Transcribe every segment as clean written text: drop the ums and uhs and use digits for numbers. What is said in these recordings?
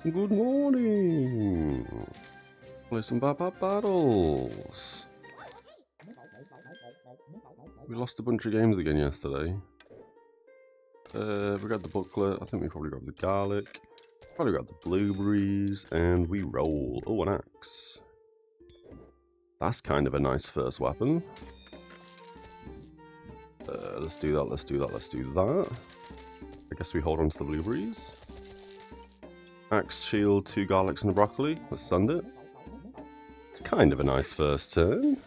Good morning! Play some battles! We lost a bunch of games again yesterday. We got the booklet, I think we probably grabbed the garlic, probably grabbed the blueberries, and we roll. Oh, an axe. That's kind of a nice first weapon. Let's do that, let's do that, let's do that. I guess we hold on to the blueberries. Axe, shield, 2 garlics and a broccoli. Let's send it. It's kind of a nice first turn.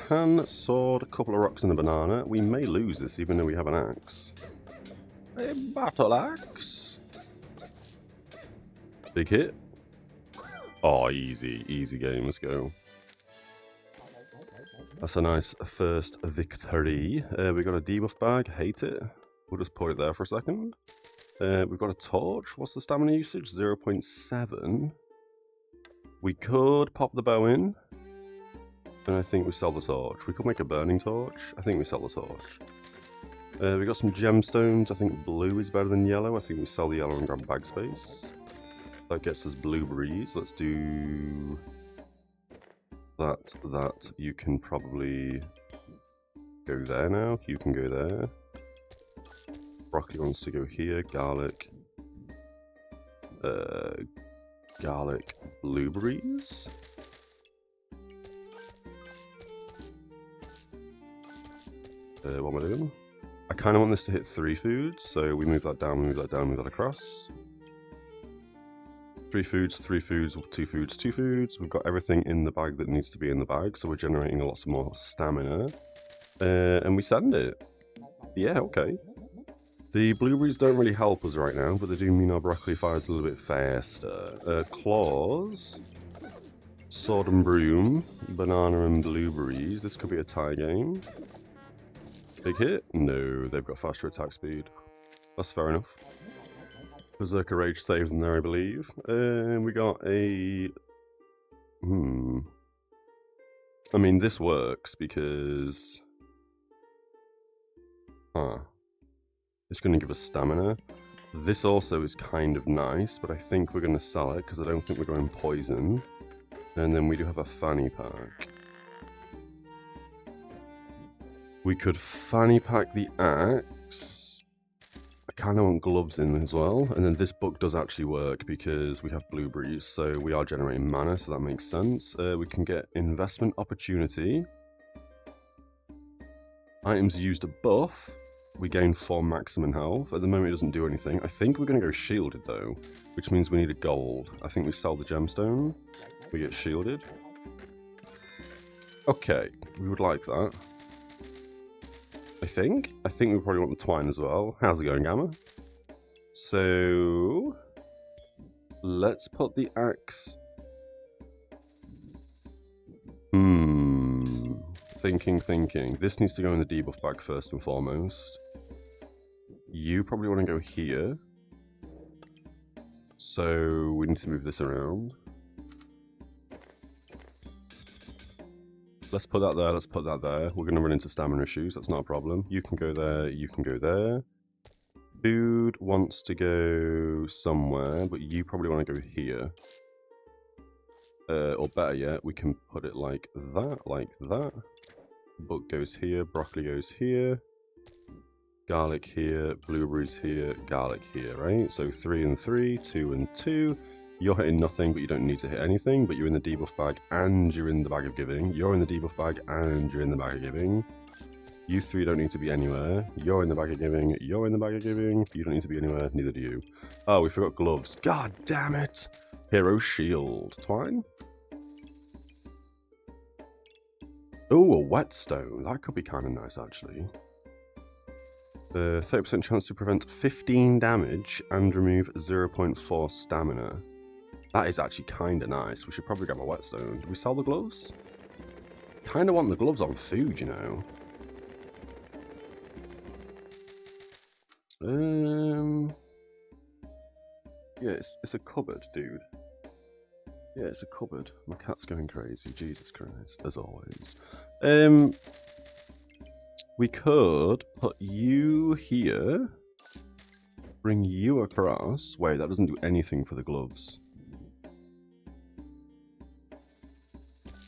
Pan, sword, a couple of rocks and a banana. We may lose this even though we have an axe. A battle axe. Big hit. Oh, easy. Easy game. Let's go. That's a nice first victory. We got a debuff bag. Hate it. We'll just put it there for a second. We've got a torch. What's the stamina usage? 0.7. We could pop the bow in. And I think we sell the torch. We could make a burning torch. I think we sell the torch. We got some gemstones. I think blue is better than yellow. I think we sell the yellow and grab bag space. That gets us blueberries. Let's do that. You can probably go there now. You can go there. Broccoli wants to go here. Garlic. Garlic blueberries. What am I doing? I kind of want this to hit 3 foods, so we move that down, move that down, move that across. 3 foods, 3 foods, 2 foods, 2 foods. We've got everything in the bag that needs to be in the bag, so we're generating lots more stamina. And we send it. Yeah, okay. The blueberries don't really help us right now, but they do mean our broccoli fires a little bit faster. Claws, sword and broom, banana and blueberries. This could be a tie game. Big hit? No, they've got faster attack speed. That's fair enough. Berserker Rage saved them there, I believe. And we got a... I mean, this works because... It's going to give us stamina. This also is kind of nice, but I think we're going to sell it because I don't think we're going poison. And then we do have a fanny pack. We could fanny pack the axe. I kind of want gloves in as well. And then this book does actually work because we have blueberries, so we are generating mana, so that makes sense. We can get investment opportunity. Items used a buff. We gain 4 maximum health. At the moment it doesn't do anything. I think we're going to go shielded though, which means we need a gold. I think we sell the gemstone. We get shielded. Okay, we would like that. I think we probably want the twine as well. How's it going, Gamma? So let's put the axe. Thinking. This needs to go in the debuff bag first and foremost. You probably want to go here. So we need to move this around. Let's put that there, let's put that there. We're going to run into stamina issues, that's not a problem. You can go there, you can go there. Food wants to go somewhere, but you probably want to go here. Or better yet, we can put it like that, like that. Book goes here, broccoli goes here. Garlic here, blueberries here, garlic here, right? So 3 and 3, 2 and 2. You're hitting nothing, but you don't need to hit anything, but you're in the debuff bag and you're in the bag of giving. You're in the debuff bag and you're in the bag of giving. You 3 don't need to be anywhere. You're in the bag of giving, you're in the bag of giving. You don't need to be anywhere, neither do you. Oh, we forgot gloves. God damn it! Hero shield. Twine? Oh, a whetstone. That could be kind of nice, actually. 30% chance to prevent 15 damage and remove 0.4 stamina. That is actually kind of nice. We should probably grab a whetstone. Do we sell the gloves? Kind of want the gloves on food, you know. Yeah, it's a cupboard, dude. Yeah, it's a cupboard. My cat's going crazy. Jesus Christ, as always. We could put you here. Bring you across. Wait, that doesn't do anything for the gloves.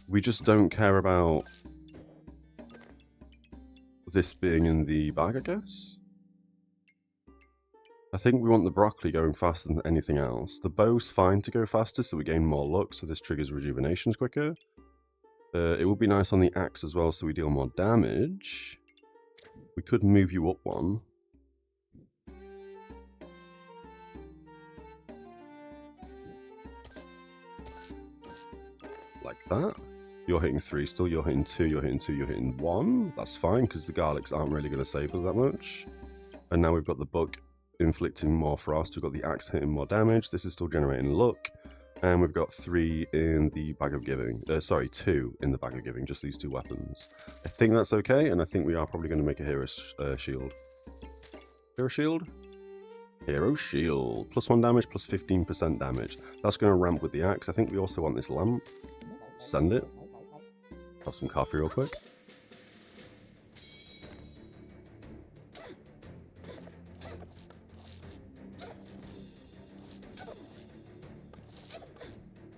We just don't care about this being in the bag, I guess? I think we want the broccoli going faster than anything else. The bow's fine to go faster, so we gain more luck, so this triggers rejuvenations quicker. It would be nice on the axe as well, so we deal more damage. We could move you up one. Like that. You're hitting 3 still, you're hitting 2, you're hitting 2, you're hitting 1. That's fine, because the garlics aren't really going to save us that much. And now we've got the book inflicting more frost, we've got the axe hitting more damage, this is still generating luck. And we've got 3 in the bag of giving. Sorry, 2 in the bag of giving, just these 2 weapons. I think that's okay, and I think we are probably going to make a hero shield. Hero shield? Hero shield. +1 damage, plus 15% damage. That's going to ramp with the axe. I think we also want this lamp. Send it. Got some coffee real quick.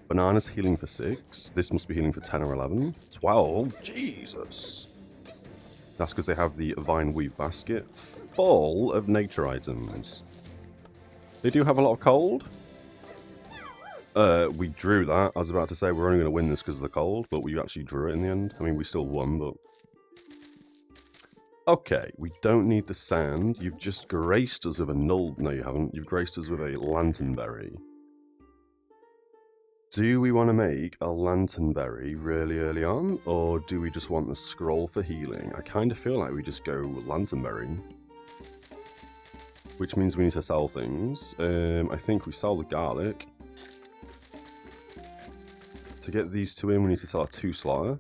Banana's healing for 6. This must be healing for 10 or 11. 12? Jesus! That's because they have the Vine Weave basket full of nature items. They do have a lot of cold. We drew that. I was about to say we're only going to win this because of the cold, but we actually drew it in the end. I mean, we still won, but... Okay, we don't need the sand. You've just graced us with a null... No, you haven't. You've graced us with a lanternberry. Do we want to make a lanternberry really early on, or do we just want the scroll for healing? I kind of feel like we just go lanternberry. Which means we need to sell things. I think we sell the garlic. To get these 2 in, we need to sell a 2 slaughter.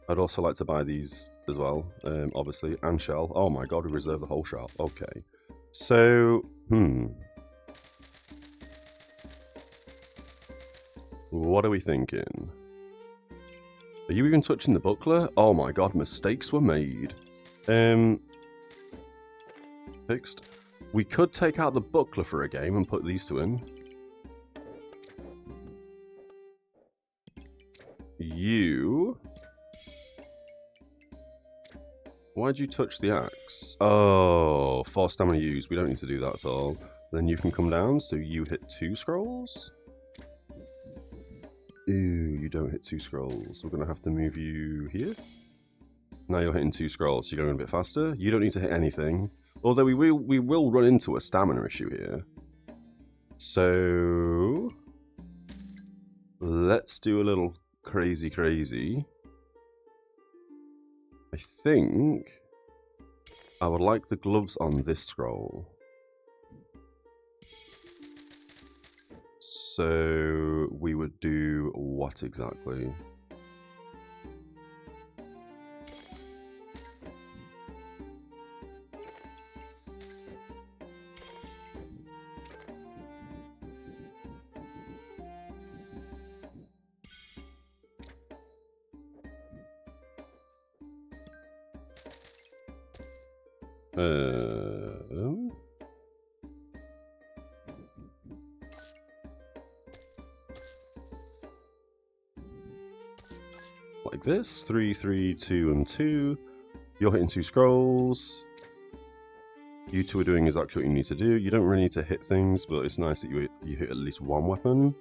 I'd also like to buy these as well, obviously, and shell. Oh my god, we reserve the whole shell. Okay. So, what are we thinking? Are you even touching the buckler? Oh my god, mistakes were made. Fixed. We could take out the buckler for a game and put these 2 in. You... Why'd you touch the axe? Oh, 4 stamina used. We don't need to do that at all. Then you can come down, so you hit 2 scrolls. Ooh, you don't hit 2 scrolls. We're going to have to move you here. Now you're hitting 2 scrolls, so you're going a bit faster. You don't need to hit anything. Although we will run into a stamina issue here. So... let's do a little crazy. I think I would like the gloves on this scroll. So we would do what exactly? Like this, 3, 3, 2, and 2. You're hitting 2 scrolls. You 2 are doing exactly what you need to do. You don't really need to hit things, but it's nice that you hit at least 1 weapon.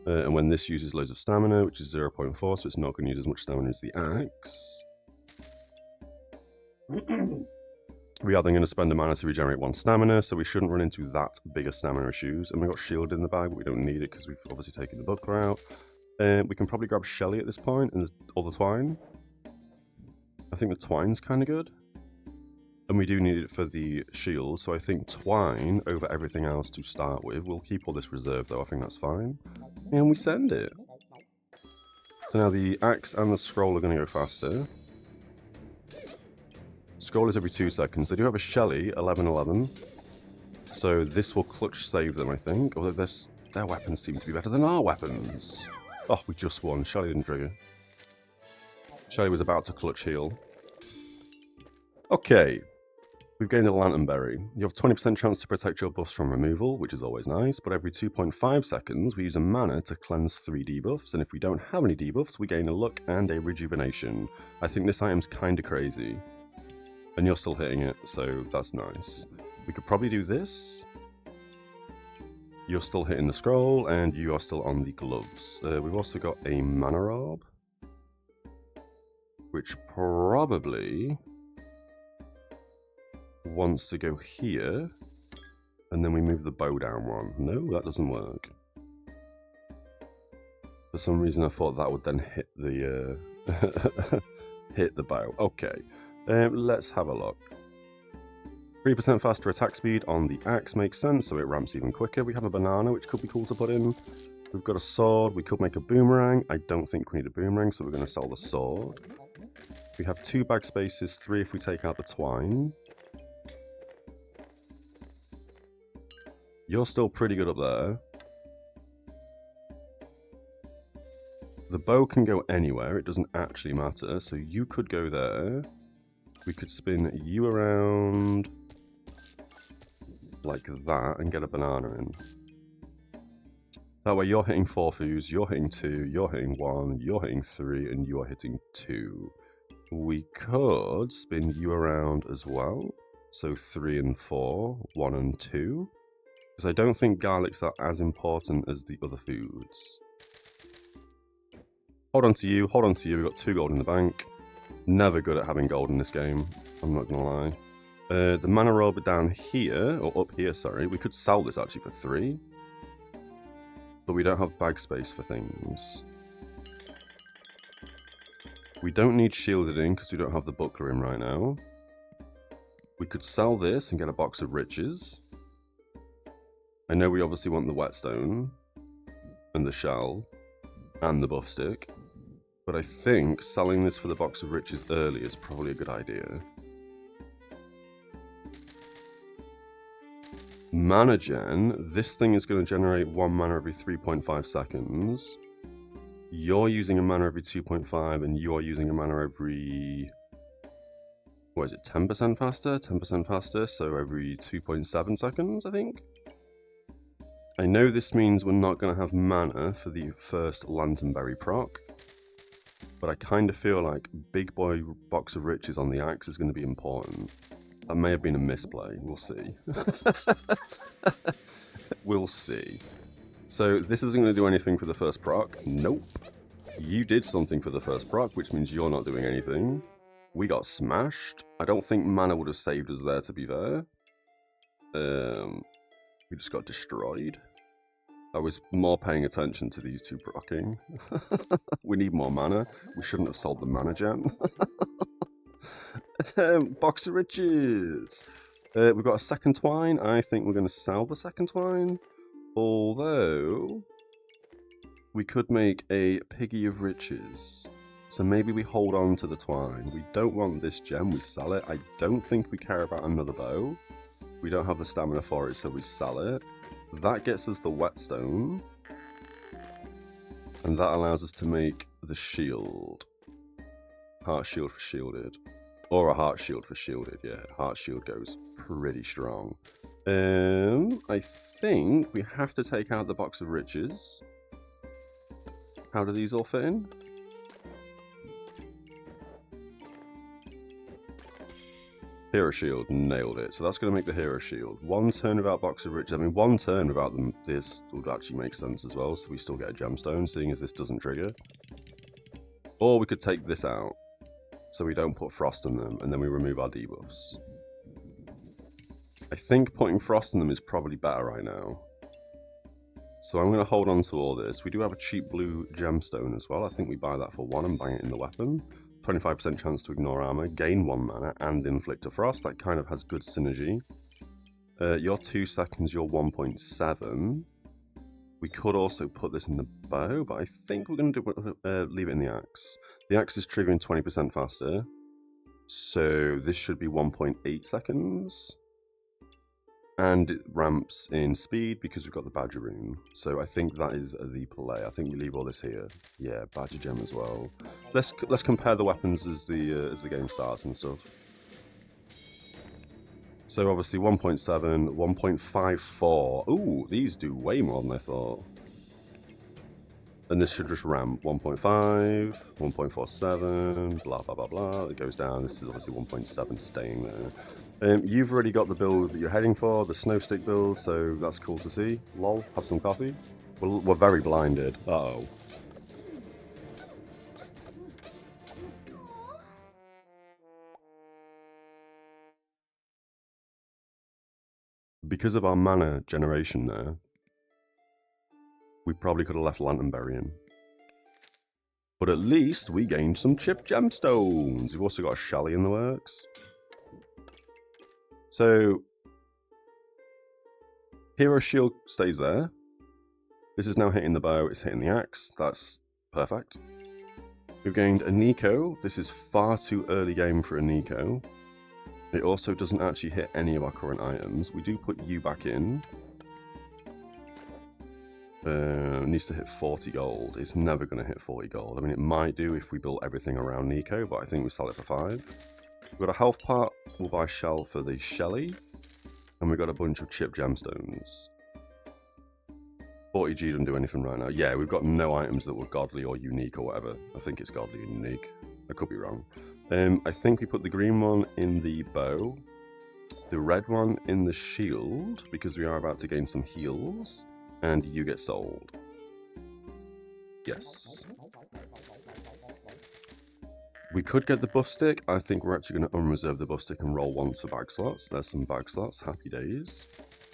And when this uses loads of stamina, which is 0.4, so it's not going to use as much stamina as the axe. We are then going to spend a mana to regenerate 1 stamina, so we shouldn't run into that bigger stamina issues. And we got shield in the bag, but we don't need it because we've obviously taken the buckler out. We can probably grab Shelly at this point, and or the twine. I think the twine's kind of good. And we do need it for the shield, so I think twine over everything else to start with. We'll keep all this reserved though, I think that's fine. And we send it. So now the axe and the scroll are going to go faster. Scroll is every 2 seconds. They do have a Shelly, 11-11. So this will clutch save them, I think. Although their weapons seem to be better than our weapons. Oh, we just won. Shelly didn't trigger. Shelly was about to clutch heal. Okay. We've gained a Lanternberry. You have 20% chance to protect your buffs from removal, which is always nice, but every 2.5 seconds we use a mana to cleanse 3 debuffs, and if we don't have any debuffs, we gain a luck and a rejuvenation. I think this item's kinda crazy. And you're still hitting it, so that's nice. We could probably do this. You're still hitting the scroll, and you are still on the gloves. We've also got a Mana Orb, which probably wants to go here, and then we move the bow down one. No, that doesn't work. For some reason I thought that would then hit the hit the bow. Okay, let's have a look. 3% faster attack speed on the axe makes sense, so it ramps even quicker. We have a banana, which could be cool to put in. We've got a sword. We could make a boomerang. I don't think we need a boomerang, so we're going to sell the sword. We have 2 bag spaces, 3 if we take out the twine. You're still pretty good up there. The bow can go anywhere, it doesn't actually matter, so you could go there. We could spin you around like that and get a banana in. That way you're hitting 4 foos, you're hitting 2, you're hitting 1, you're hitting 3, and you're hitting 2. We could spin you around as well, so 3 and 4, 1 and 2. Because I don't think garlics are as important as the other foods. Hold on to you, we've got 2 gold in the bank. Never good at having gold in this game, I'm not gonna lie. The mana orb down here, or up here, sorry, we could sell this actually for 3. But we don't have bag space for things. We don't need shielded in because we don't have the buckler in right now. We could sell this and get a box of riches. I know we obviously want the whetstone, and the shell, and the buff stick. But I think selling this for the box of riches early is probably a good idea. Mana gen, this thing is going to generate 1 mana every 3.5 seconds. You're using a mana every 2.5, and you're using a mana every... what is it, 10% faster? 10% faster, so every 2.7 seconds, I think? I know this means we're not going to have mana for the first Lanternberry proc, but I kind of feel like Big Boy Box of Riches on the axe is going to be important. That may have been a misplay, we'll see. We'll see. So this isn't going to do anything for the first proc. Nope. You did something for the first proc, which means you're not doing anything. We got smashed. I don't think mana would have saved us there, to be fair. We just got destroyed. I was more paying attention to these 2 procking. We need more mana. We shouldn't have sold the mana gem. Box of riches. We've got a second twine. I think we're going to sell the second twine. Although, we could make a piggy of riches. So maybe we hold on to the twine. We don't want this gem, we sell it. I don't think we care about another bow. We don't have the stamina for it, so we sell it. That gets us the whetstone. And that allows us to make the shield. Heart shield for shielded. Or a heart shield for shielded, yeah. Heart shield goes pretty strong. I think we have to take out the box of riches. How do these all fit in? Hero shield, nailed it. So that's going to make the hero shield. 1 turn without box of riches. I mean, 1 turn without them, this would actually make sense as well. So we still get a gemstone, seeing as this doesn't trigger. Or we could take this out, so we don't put frost in them, and then we remove our debuffs. I think putting frost in them is probably better right now. So I'm going to hold on to all this. We do have a cheap blue gemstone as well. I think we buy that for 1 and bang it in the weapon. 25% chance to ignore armor, gain 1 mana, and inflict a frost. That kind of has good synergy. Your 2 seconds, you're 1.7. We could also put this in the bow, but I think we're going to leave it in the axe. The axe is triggering 20% faster, so this should be 1.8 seconds. And it ramps in speed because we've got the Badger Rune. So I think that is the play. I think we leave all this here. Yeah, Badger Gem as well. Let's compare the weapons as the game starts and stuff. So obviously 1.7, 1.54. Ooh, these do way more than I thought. And this should just ramp 1.5, 1.47, blah, blah, blah, blah. It goes down. This is obviously 1.7 staying there. You've already got the build that you're heading for, the snow stick build, so that's cool to see. Lol, have some coffee. We're very blinded. Uh-oh. Because of our mana generation there, we probably could have left Lanternberry in. But at least we gained some chip gemstones. We've also got a Shelly in the works. So, Hero Shield stays there. This is now hitting the bow, it's hitting the axe. That's perfect. We've gained a Nico. This is far too early game for a Nico. It also doesn't actually hit any of our current items. We do put you back in. Needs to hit 40 gold. It's never going to hit 40 gold. I mean, it might do if we build everything around Nico, but I think we sell it for 5. We've got a health part. We'll buy shell for the Shelly. And we've got a bunch of chip gemstones. 40G doesn't do anything right now. Yeah, we've got no items that were godly or unique or whatever. I think it's godly and unique. I could be wrong. I think we put the green one in the bow. The red one in the shield, because we are about to gain some heals. And you get sold. Yes. We could get the buff stick. I think we're actually going to unreserve the buff stick and roll once for bag slots. There's some bag slots. Happy days.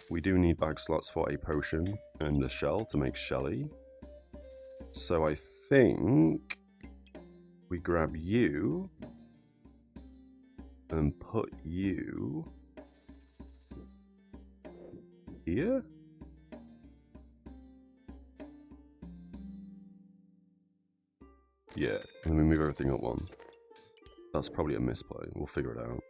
We do need bag slots for a potion and a shell to make Shelly. So I think we grab you and put you here. Yeah, and then we move everything up one. That's probably a misplay. We'll figure it out.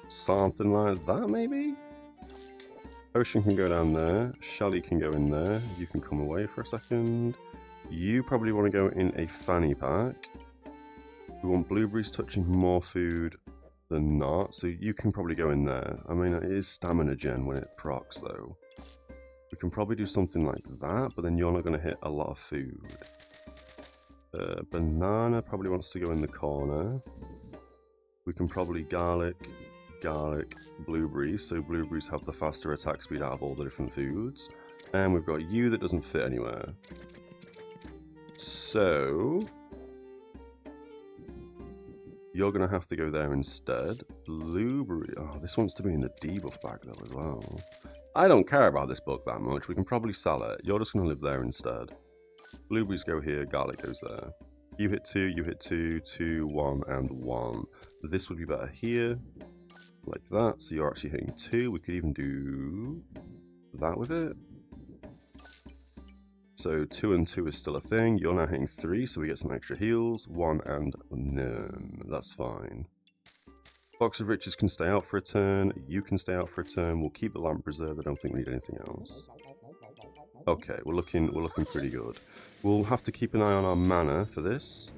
Something like that, maybe? Ocean can go down there. Shelly can go in there. You can come away for a second. You probably want to go in a fanny pack. We want blueberries touching more food than not, so you can probably go in there. I mean, it is stamina gen when it procs, though. We can probably do something like that, but then you're not going to hit a lot of food. Banana probably wants to go in the corner. We can probably garlic, blueberries, so blueberries have the faster attack speed out of all the different foods. And we've got you that doesn't fit anywhere. So you're going to have to go there instead. Blueberry. Oh, this wants to be in the debuff bag though as well. I don't care about this book that much. We can probably sell it. You're just going to live there instead. Blueberries go here, garlic goes there. You hit 2, you hit 2, 2, 1, and 1. This would be better here, like that. So you're actually hitting 2. We could even do that with it. So 2 and 2 is still a thing. You're now hitting 3, so we get some extra heals. 1 and none. That's fine. Box of Riches can stay out for a turn. You can stay out for a turn. We'll keep the lamp preserved. I don't think we need anything else. Okay, we're looking pretty good. We'll have to keep an eye on our mana for this,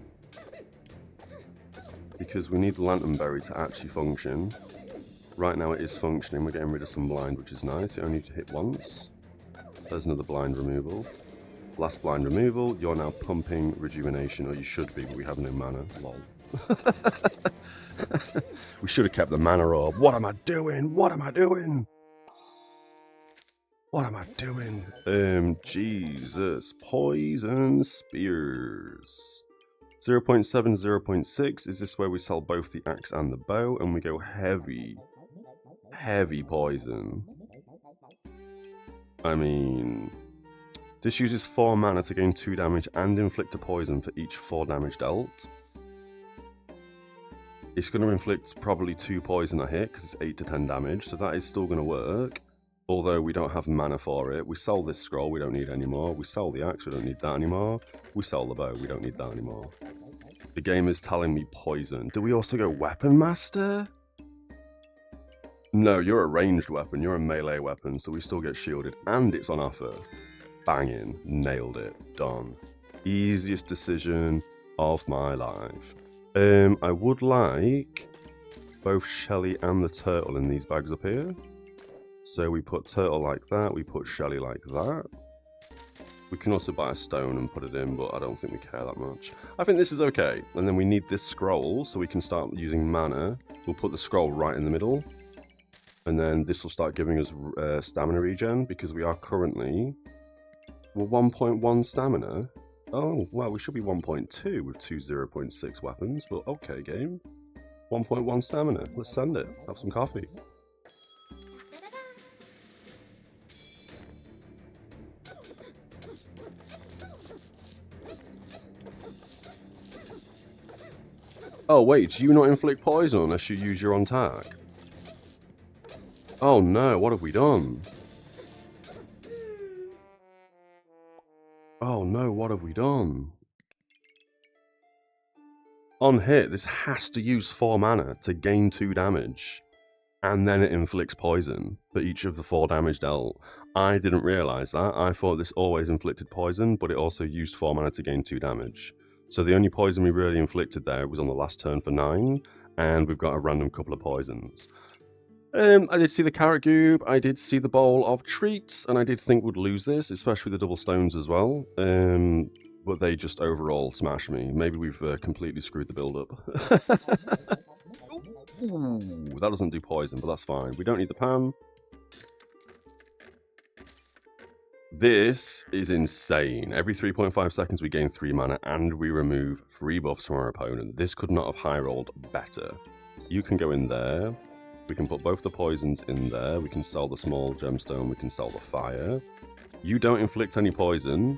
because we need the Lanternberry to actually function. Right now it is functioning. We're getting rid of some blind, which is nice. You only need to hit once. There's another blind removal. Last blind removal. You're now pumping rejuvenation, or you should be, but we have no mana. Lol. We should have kept the mana orb. What am I doing? What am I doing? What am I doing? Jesus. Poison spears. 0.7, 0.6. Is this where we sell both the axe and the bow? And we go heavy. Heavy poison. I mean, this uses 4 mana to gain 2 damage and inflict a poison for each 4 damage dealt. It's going to inflict probably 2 poison a hit because it's 8 to 10 damage, so that is still going to work. Although we don't have mana for it. We sell this scroll, we don't need anymore. We sell the axe, we don't need that anymore. We sell the bow, we don't need that anymore. The game is telling me poison. Do we also go Weapon Master? No, you're a ranged weapon, you're a melee weapon, so we still get shielded, and it's on offer. Banging. Nailed it. Done. Easiest decision of my life. I would like both Shelly and the turtle in these bags up here. So we put turtle like that, we put Shelly like that. We can also buy a stone and put it in, but I don't think we care that much. I think this is okay. And then we need this scroll so we can start using mana. We'll put the scroll right in the middle. And then this will start giving us stamina regen because we are currently... We're 1.1 stamina. Oh, well, we should be 1.2 with two 0.6 weapons, but okay, game. 1.1 stamina. Let's send it. Have some coffee. Oh, wait, do you not inflict poison unless you use your own tag? Oh no, what have we done? Oh no, what have we done? On hit, this has to use 4 mana to gain 2 damage. And then it inflicts poison for each of the 4 damage dealt. I didn't realise that. I thought this always inflicted poison, but it also used 4 mana to gain 2 damage. So the only poison we really inflicted there was on the last turn for 9, and we've got a random couple of poisons. I did see the carrot cube, I did see the bowl of treats, and I did think we'd lose this, especially the double stones as well. But they just overall smashed me. Maybe we've completely screwed the build-up. Ooh, that doesn't do poison, but that's fine. We don't need the pan. This is insane. Every 3.5 seconds we gain 3 mana and we remove 3 buffs from our opponent. This could not have high rolled better. You can go in there. We can put both the poisons in there. We can sell the small gemstone. We can sell the fire. You don't inflict any poison,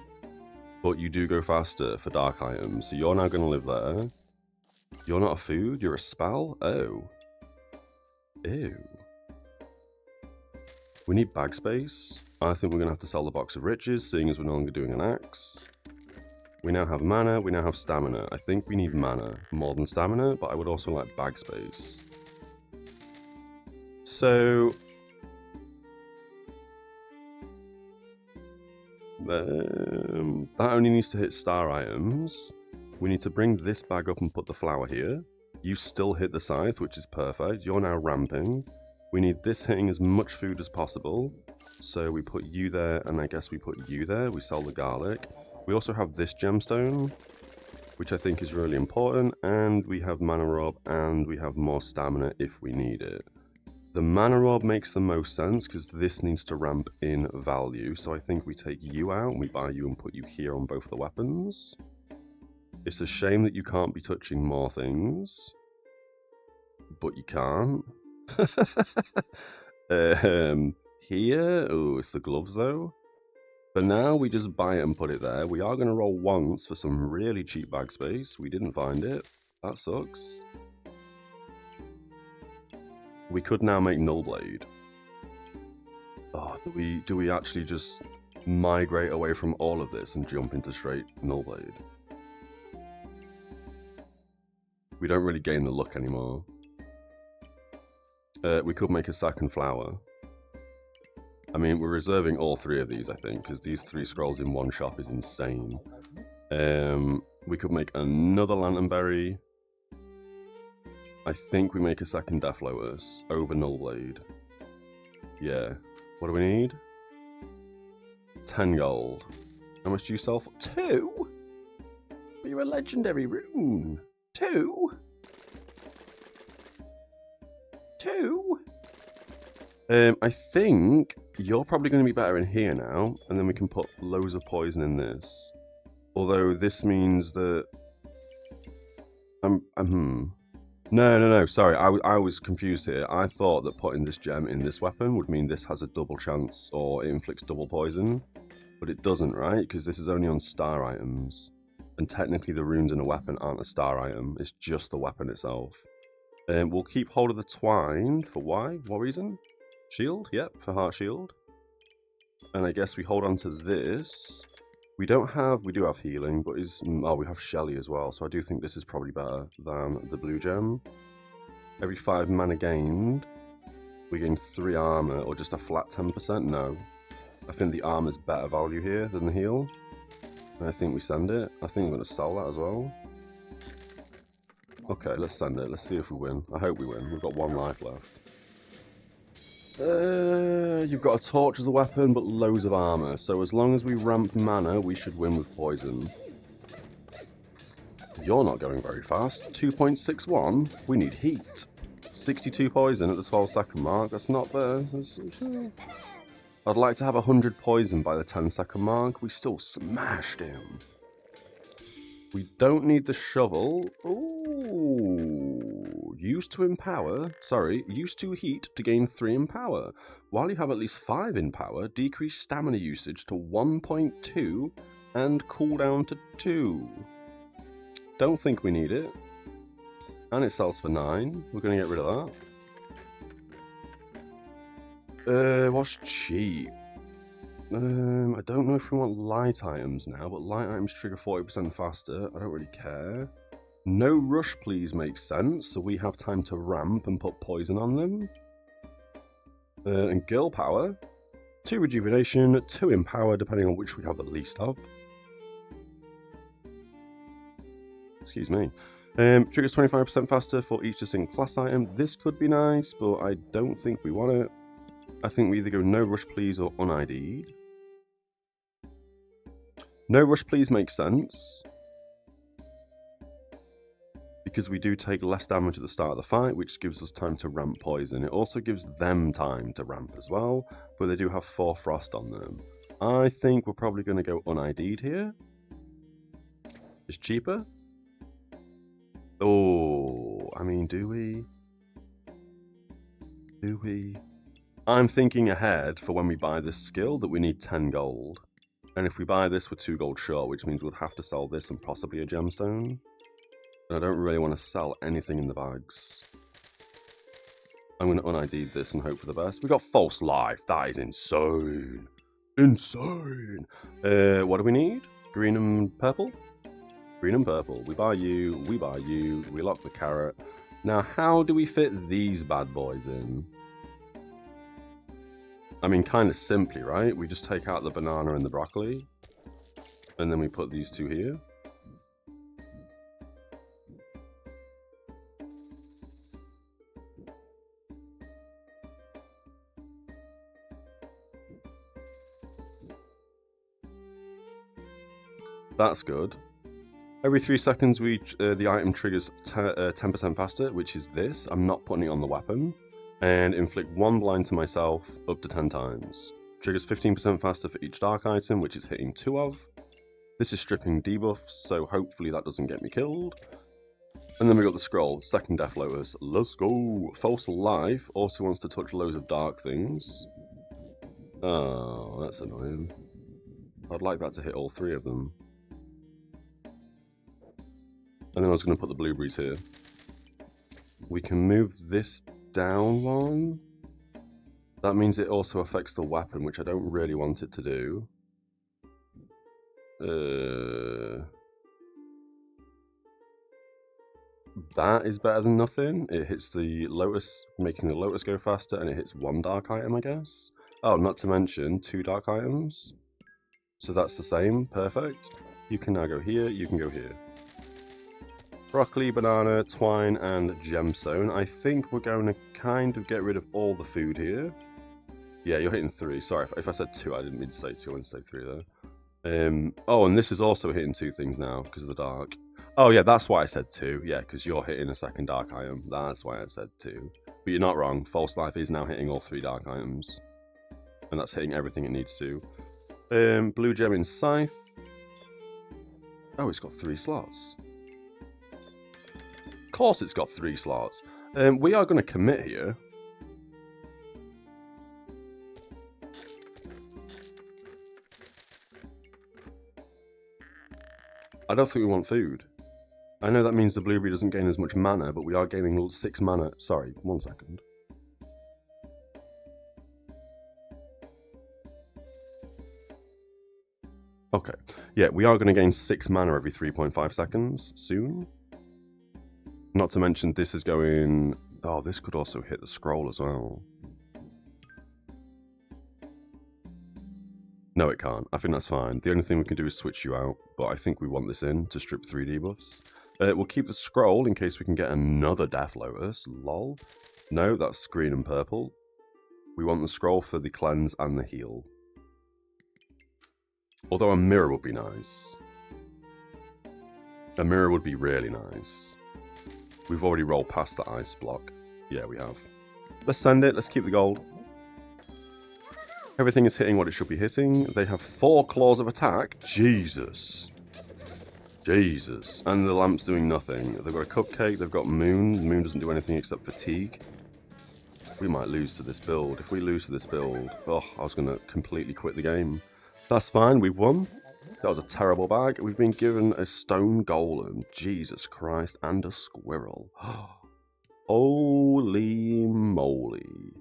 but you do go faster for dark items. So you're now going to live there. You're not a food. You're a spell. Oh. Ew. We need bag space. I think we're going to have to sell the box of riches, seeing as we're no longer doing an axe. We now have mana, we now have stamina. I think we need mana more than stamina, but I would also like bag space. So... that only needs to hit star items. We need to bring this bag up and put the flower here. You still hit the scythe, which is perfect. You're now ramping. We need this hitting as much food as possible. So we put you there, and I guess we put you there. We sell the garlic. We also have this gemstone, which I think is really important. And we have mana rob, and we have more stamina if we need it. The mana rob makes the most sense, because this needs to ramp in value. So I think we take you out, and we buy you and put you here on both the weapons. It's a shame that you can't be touching more things. But you can't. Here, oh, it's the gloves though. For now, we just buy it and put it there. We are going to roll once for some really cheap bag space. We didn't find it. That sucks. We could now make Nullblade. Oh, do we actually just migrate away from all of this and jump into straight Nullblade? We don't really gain the look anymore. We could make a second flower. I mean, we're reserving all 3 of these, I think, because these 3 scrolls in one shop is insane. We could make another Lanternberry. I think we make a second Death Lotus over Nullblade. Yeah. What do we need? 10 gold. How much do you sell for? 2? But you're a legendary rune. 2? 2? I think you're probably going to be better in here now, and then we can put loads of poison in this. Although this means that... No, sorry, I was confused here. I thought that putting this gem in this weapon would mean this has a double chance, or it inflicts double poison. But it doesn't, right? Because this is only on star items. And technically the runes in a weapon aren't a star item, it's just the weapon itself. We'll keep hold of the twine, for why? What reason? Shield? Yep, for heart shield. And I guess we hold on to this. We do have healing, but we have Shelly as well, so I do think this is probably better than the blue gem. Every 5 mana gained, we gain 3 armor, or just a flat 10%? No. I think the armor's better value here than the heal. And I think we send it. I think I'm going to sell that as well. Okay, let's send it. Let's see if we win. I hope we win. We've got 1 life left. You've got a torch as a weapon, but loads of armor. So as long as we ramp mana, we should win with poison. You're not going very fast. 2.61. We need heat. 62 poison at the 12-second mark. That's not bad. I'd like to have 100 poison by the 10-second mark. We still smashed him. We don't need the shovel. Ooh. Used to empower. Sorry. Used to heat to gain 3 in power. While you have at least 5 in power, decrease stamina usage to 1.2 and cooldown to 2. Don't think we need it. And it sells for 9. We're going to get rid of that. What's cheap? I don't know if we want light items now, but light items trigger 40% faster. I don't really care. No rush, please, makes sense, so we have time to ramp and put poison on them. And girl power. 2 rejuvenation, 2 in power, depending on which we have the least of. Excuse me. Triggers 25% faster for each distinct class item. This could be nice, but I don't think we want it. I think we either go no rush please or un-ID'd. No rush please makes sense. Because we do take less damage at the start of the fight, which gives us time to ramp poison. It also gives them time to ramp as well, but they do have 4 frost on them. I think we're probably going to go un-ID'd here. It's cheaper. Oh, I mean, do we? Do we? I'm thinking ahead for when we buy this skill that we need 10 gold. And if we buy this, we're 2 gold short, which means we'll have to sell this and possibly a gemstone. And I don't really want to sell anything in the bags. I'm going to un-ID this and hope for the best. We got false life. That is insane. Insane. What do we need? Green and purple? Green and purple. We buy you, we lock the carrot. Now, how do we fit these bad boys in? I mean, kind of simply, right? We just take out the banana and the broccoli, and then we put these 2 here. That's good. Every 3 seconds, the item triggers 10% faster, which is this. I'm not putting it on the weapon. And inflict 1 blind to myself up to 10 times. Triggers 15% faster for each dark item, which is hitting 2 of. This is stripping debuffs, so hopefully that doesn't get me killed. And then we got the scroll, second Death Lotus. Let's go! False life also wants to touch loads of dark things. Oh, that's annoying. I'd like that to hit all 3 of them. And then I was going to put the blueberries here. We can move this down 1. That means it also affects the weapon, which I don't really want it to do. That is better than nothing. It hits the lotus, making the lotus go faster, and it hits 1 dark item, I guess. Oh, not to mention 2 dark items. So that's the same. Perfect. You can now go here, you can go here. Broccoli, banana, twine, and gemstone. I think we're going to kind of get rid of all the food here. Yeah, you're hitting 3. Sorry, if I said 2, I didn't mean to say 2, I meant to say 3 there. Oh, and this is also hitting 2 things now because of the dark. Oh, yeah, that's why I said 2. Yeah, because you're hitting a second dark item. That's why I said 2. But you're not wrong. False life is now hitting all 3 dark items. And that's hitting everything it needs to. Blue gem in scythe. Oh, it's got 3 slots. Of course it's got 3 slots. We are going to commit here. I don't think we want food. I know that means the blueberry doesn't gain as much mana, but we are gaining 6 mana. Sorry, 1 second. Okay, yeah, we are going to gain 6 mana every 3.5 seconds soon. Not to mention this is going... Oh, this could also hit the scroll as well. No, it can't. I think that's fine. The only thing we can do is switch you out, but I think we want this in to strip 3 debuffs. We'll keep the scroll in case we can get another Death Lotus. Lol. No, that's green and purple. We want the scroll for the cleanse and the heal. Although a mirror would be nice. A mirror would be really nice. We've already rolled past the ice block. Yeah, we have. Let's send it. Let's keep the gold. Everything is hitting what it should be hitting. They have 4 claws of attack. Jesus. Jesus. And the lamp's doing nothing. They've got a cupcake. They've got moon. Moon doesn't do anything except fatigue. We might lose to this build. If we lose to this build, oh, I was going to completely quit the game. That's fine. We've won. That was a terrible bag. We've been given a stone golem. Jesus Christ. And a squirrel. Holy moly.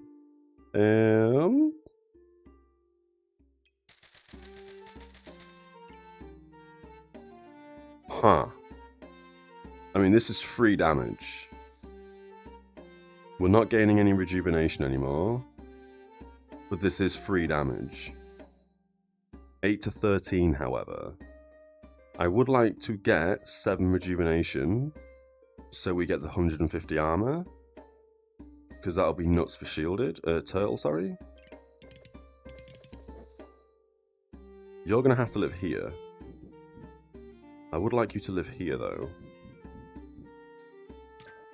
Huh. I mean, this is free damage. We're not gaining any rejuvenation anymore. But this is free damage. 8 to 13, however. I would like to get 7 rejuvenation. So we get the 150 armor. Because that'll be nuts for shielded. Turtle, sorry. You're going to have to live here. I would like you to live here, though.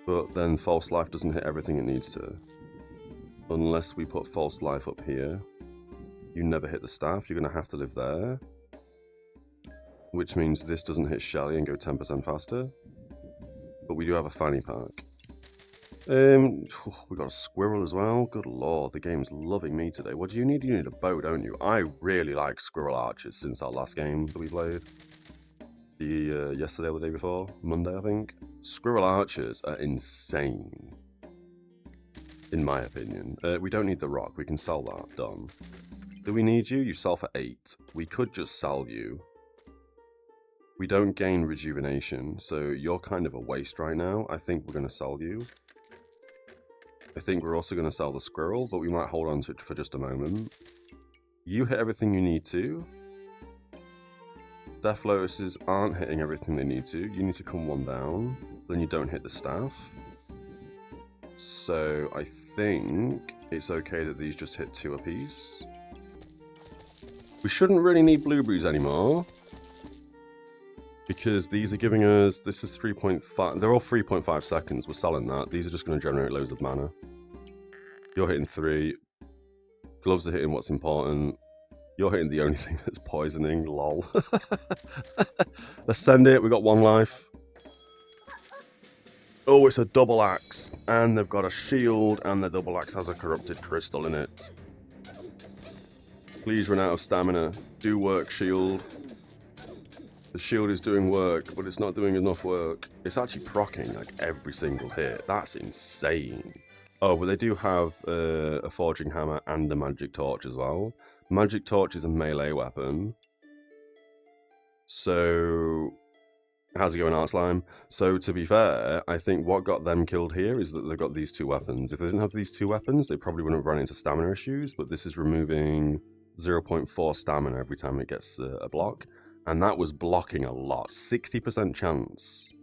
But then False Life doesn't hit everything it needs to. Unless we put False Life up here. You never hit the staff, you're going to have to live there. Which means this doesn't hit Shelly and go 10% faster. But we do have a fanny pack. We got a squirrel as well. Good lord, the game's loving me today. What do you need? You need a bow, don't you? I really like squirrel archers since our last game that we played. Yesterday or the day before, Monday I think. Squirrel archers are insane, in my opinion. We don't need the rock, we can sell that, done. Do we need you? You sell for 8. We could just sell you. We don't gain rejuvenation, so you're kind of a waste right now. I think we're going to sell you. I think we're also going to sell the squirrel, but we might hold on to it for just a moment. You hit everything you need to. Death Lotuses aren't hitting everything they need to. You need to come 1 down. Then you don't hit the staff. So I think it's okay that these just hit 2 apiece. We shouldn't really need blueberries anymore. Because these are giving us... This is 3.5... They're all 3.5 seconds. We're selling that. These are just going to generate loads of mana. You're hitting 3. Gloves are hitting what's important. You're hitting the only thing that's poisoning, lol. Let's send it, we got 1 life. Oh, it's a double axe. And they've got a shield, and the double axe has a corrupted crystal in it. Please run out of stamina. Do work, shield. The shield is doing work, but it's not doing enough work. It's actually proccing like every single hit. That's insane. Oh, but they do have a forging hammer and a magic torch as well. Magic Torch is a melee weapon. So, how's it going, Art Slime? So, to be fair, I think what got them killed here is that they've got these 2 weapons. If they didn't have these 2 weapons, they probably wouldn't have run into stamina issues, but this is removing 0.4 stamina every time it gets a block. And that was blocking a lot. 60% chance.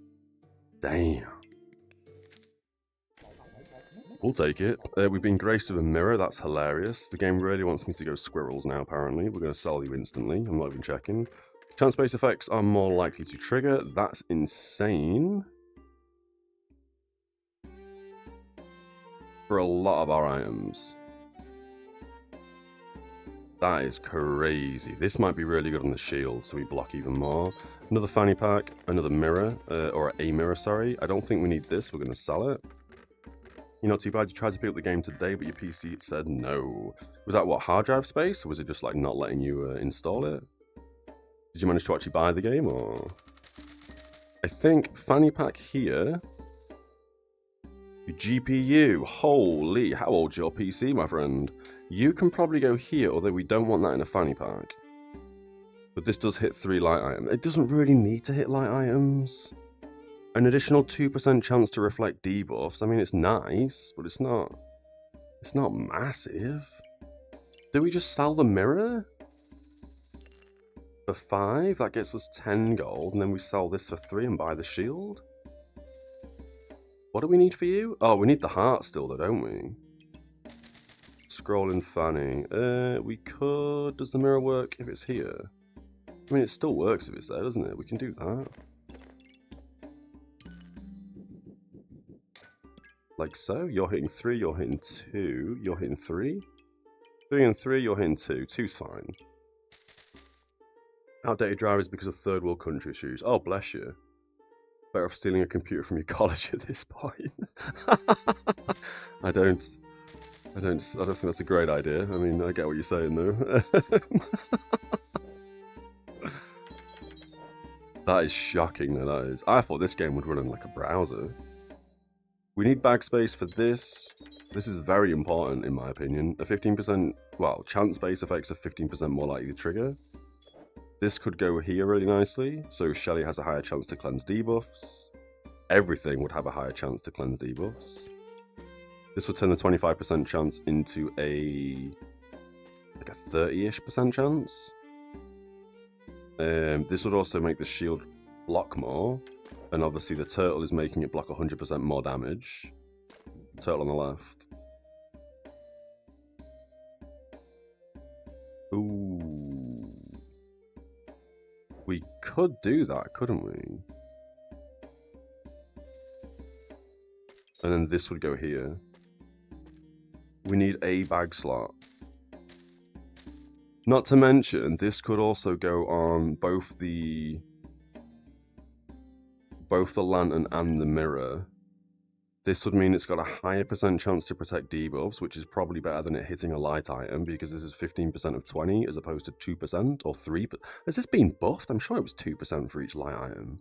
Damn. We'll take it. We've been graced with a mirror, that's hilarious. The game really wants me to go squirrels now, apparently. We're going to sell you instantly, I'm not even checking. Chance-based effects are more likely to trigger, that's insane. For a lot of our items. That is crazy. This might be really good on the shield, so we block even more. Another fanny pack, another mirror, or a mirror, sorry. I don't think we need this, we're going to sell it. You're not too bad, you tried to pick up the game today, but your PC said no. Was that what, hard drive space, or was it just like not letting you install it? Did you manage to actually buy the game, or? I think fanny pack here. Your GPU, holy, how old's your PC, my friend? You can probably go here, although we don't want that in a fanny pack. But this does hit 3 light items. It doesn't really need to hit light items. An additional 2% chance to reflect debuffs. I mean, it's nice, but it's not massive. Do we just sell the mirror? For 5, that gets us 10 gold, and then we sell this for 3 and buy the shield. What do we need for you? Oh, we need the heart still though, don't we? Scrolling Fanny. We could... Does the mirror work if it's here? I mean, it still works if it's there, doesn't it? We can do that. Like so. You're hitting 3, you're hitting 2, you're hitting 3. 3 and 3, you're hitting 2. 2's fine. Outdated drivers because of third world country issues. Oh, bless you. Better off stealing a computer from your college at this point. I don't think that's a great idea. I mean, I get what you're saying though. That is shocking, though, that is. I thought this game would run in like a browser. We need bag space for this. This is very important, in my opinion. A 15%, well, chance-based effects are 15% more likely to trigger. This could go here really nicely, so Shelly has a higher chance to cleanse debuffs. Everything would have a higher chance to cleanse debuffs. This would turn the 25% chance into like a 30-ish% chance. This would also make the shield block more, and obviously the turtle is making it block 100% more damage. Turtle on the left. Ooh. We could do that, couldn't we? And then this would go here. We need a bag slot. Not to mention, this could also go on both the lantern and the mirror. This would mean it's got a higher % chance to protect debuffs, which is probably better than it hitting a light item, because this is 15% of 20 as opposed to 2% or 3%. Has this been buffed? I'm sure it was 2% for each light item.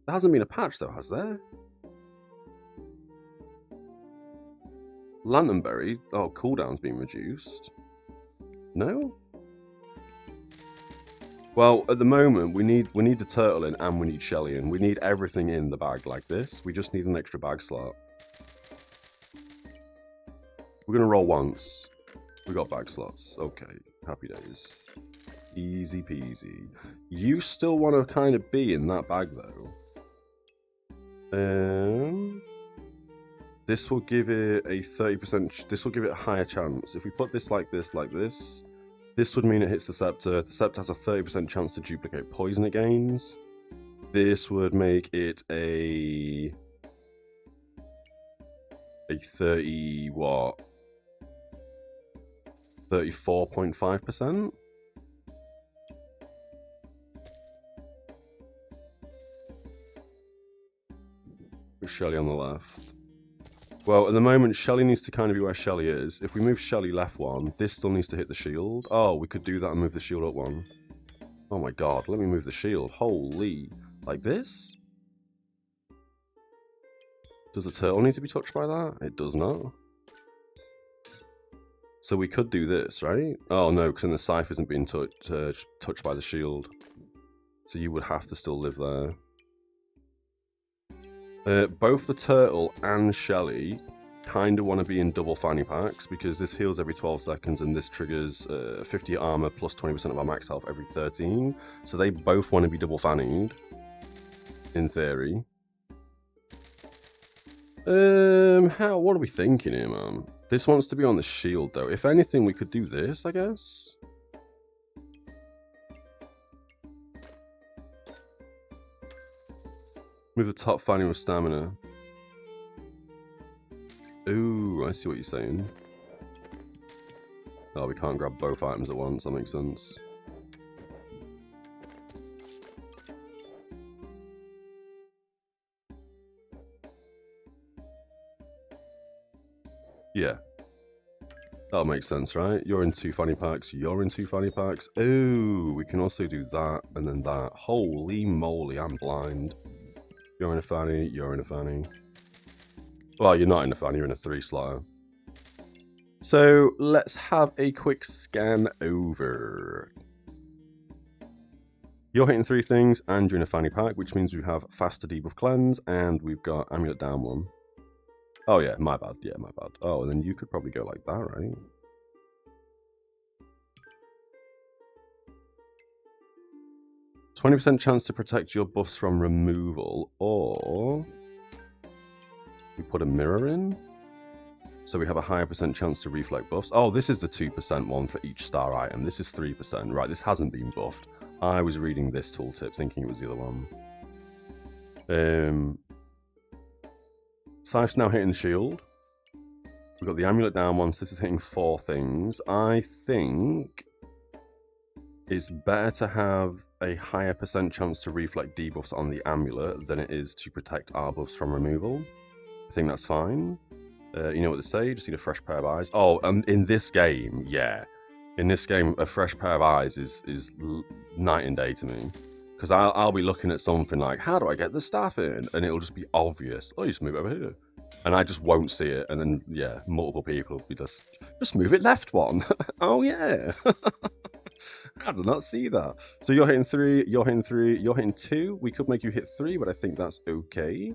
There hasn't been a patch though, has there? Lanternberry? Oh, cooldown's been reduced. No? Well, at the moment, we need the turtle in and we need Shelly in. We need everything in the bag like this. We just need an extra bag slot. We're going to roll once. We got bag slots. Okay, happy days. Easy peasy. You still want to kind of be in that bag, though. This will give it a 30%... This will give it a higher chance. If we put this like this, this would mean it hits the Scepter. The Scepter has a 30% chance to duplicate poison it gains. This would make it a 30 what? 34.5%. With Shelly on the left. Well, at the moment, Shelly needs to kind of be where Shelly is. If we move Shelly left one, this still needs to hit the shield. Oh, we could do that and move the shield up one. Oh my god, let me move the shield. Holy. Like this? Does the turtle need to be touched by that? It does not. So we could do this, right? Oh no, because then the scythe isn't being touched by the shield. So you would have to still live there. Both the turtle and Shelly kind of want to be in double fanny packs because this heals every 12 seconds and this triggers 50 armor plus 20% of our max health every 13. So they both want to be double fannied, in theory. What are we thinking here, man? This wants to be on the shield, though. If anything, we could do this, I guess. Move the top fanny with stamina. Ooh, I see what you're saying. Oh, we can't grab both items at once. That makes sense. Yeah. That'll make sense, right? You're in 2 fanny packs, you're in 2 fanny packs. Ooh, we can also do that and then that. Holy moly, I'm blind. You're in a fanny, you're in a fanny. Well, you're not in a fanny, you're in a 3-slotter. So, let's have a quick scan over. You're hitting 3 things and you're in a fanny pack, which means we have faster debuff cleanse and we've got amulet down 1. Oh yeah, my bad, yeah, my bad. Oh, and then you could probably go like that, right? 20% chance to protect your buffs from removal, or we put a mirror in, so we have a higher percent chance to reflect buffs. Oh, this is the 2% one for each star item. This is 3%. Right, this hasn't been buffed. I was reading this tooltip thinking it was the other one. Scythe's now hitting the shield. We've got the amulet down once. This is hitting 4 things. I think it's better to have a higher percent chance to reflect debuffs on the amulet than it is to protect our buffs from removal. I think that's fine. You know what they say, just need a fresh pair of eyes. Oh, and in this game, yeah. In this game, a fresh pair of eyes is night and day to me. Because I'll be looking at something like, how do I get the staff in? And it'll just be obvious. Oh, you just move it over here. And I just won't see it. And then, yeah, multiple people will be just move it left one. Oh, yeah. I did not see that. So you're hitting 3, you're hitting 3, you're hitting 2. We could make you hit 3, but I think that's okay.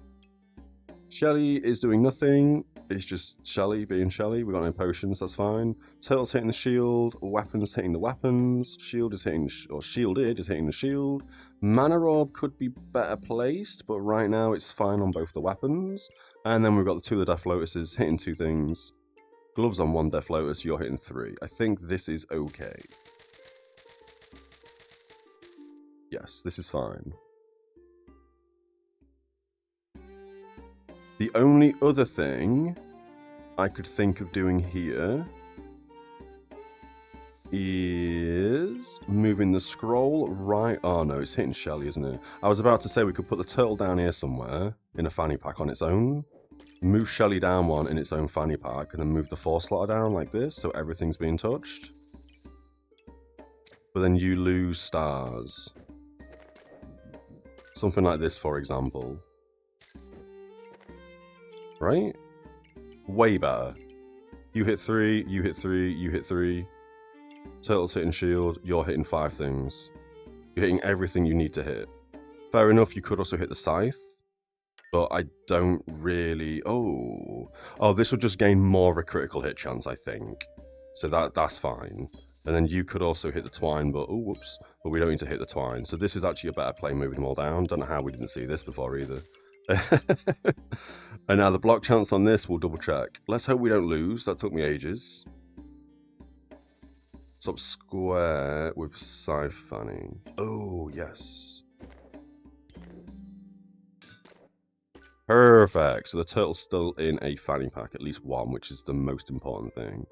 Shelly is doing nothing. It's just Shelly being Shelly. We got no potions, that's fine. Turtle's hitting the shield. Weapons hitting the weapons. Shield is hitting, or shielded is hitting the shield. Mana Orb could be better placed, but right now it's fine on both the weapons. And then we've got the 2 of the Death Lotuses hitting 2 things. Gloves on 1 Death Lotus, you're hitting 3. I think this is okay. Yes, this is fine. The only other thing I could think of doing here is moving the scroll right... Oh no, it's hitting Shelly, isn't it? I was about to say we could put the turtle down here somewhere in a fanny pack on its own. Move Shelly down one in its own fanny pack and then move the 4 slotter down like this so everything's being touched. But then you lose stars. Something like this, for example. Right? Way better. You hit 3, you hit 3, you hit 3. Turtle's hitting shield, you're hitting 5 things. You're hitting everything you need to hit. Fair enough, you could also hit the scythe. But I don't really... Oh, this will just gain more of a critical hit chance, I think. So that's fine. And then you could also hit the twine, but... Oh, whoops. But we don't need to hit the twine. So this is actually a better play moving them all down. Don't know how we didn't see this before either. And now the block chance on this, we'll double check. Let's hope we don't lose. That took me ages. Stop square with scythe fanning. Oh, yes. Perfect. So the turtle's still in a fanny pack, at least one, which is the most important thing.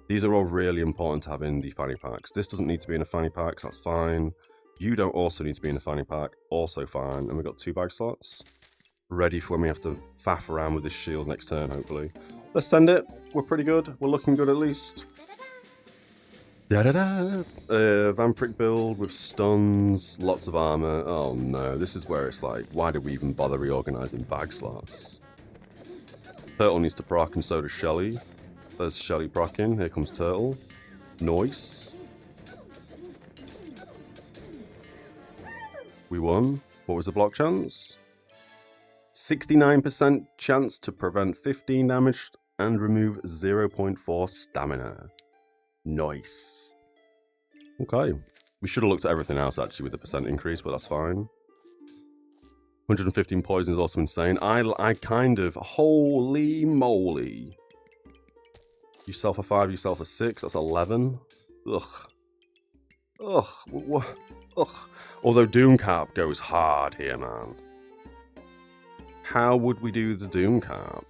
These are all really important to have in the fanny packs. This doesn't need to be in a fanny pack, so that's fine. You don't also need to be in a fanny pack, also fine. And we've got 2 bag slots. Ready for when we have to faff around with this shield next turn, hopefully. Let's send it. We're pretty good. We're looking good at least. Da-da-da! Vampiric build with stuns, lots of armor. Oh no, this is where it's like, why did we even bother reorganizing bag slots? Turtle needs to proc and so does Shelly. There's Shelly procking. Here comes Turtle. Nice. We won. What was the block chance? 69% chance to prevent 15 damage and remove 0.4 stamina. Nice. Okay. We should have looked at everything else actually with the percent increase, but that's fine. 115 poison is also insane. I kind of... Holy moly. Yourself a 5, yourself a 6. That's 11. Ugh. Ugh. Ugh. Although Doomcap goes hard here, man. How would we do the Doomcap?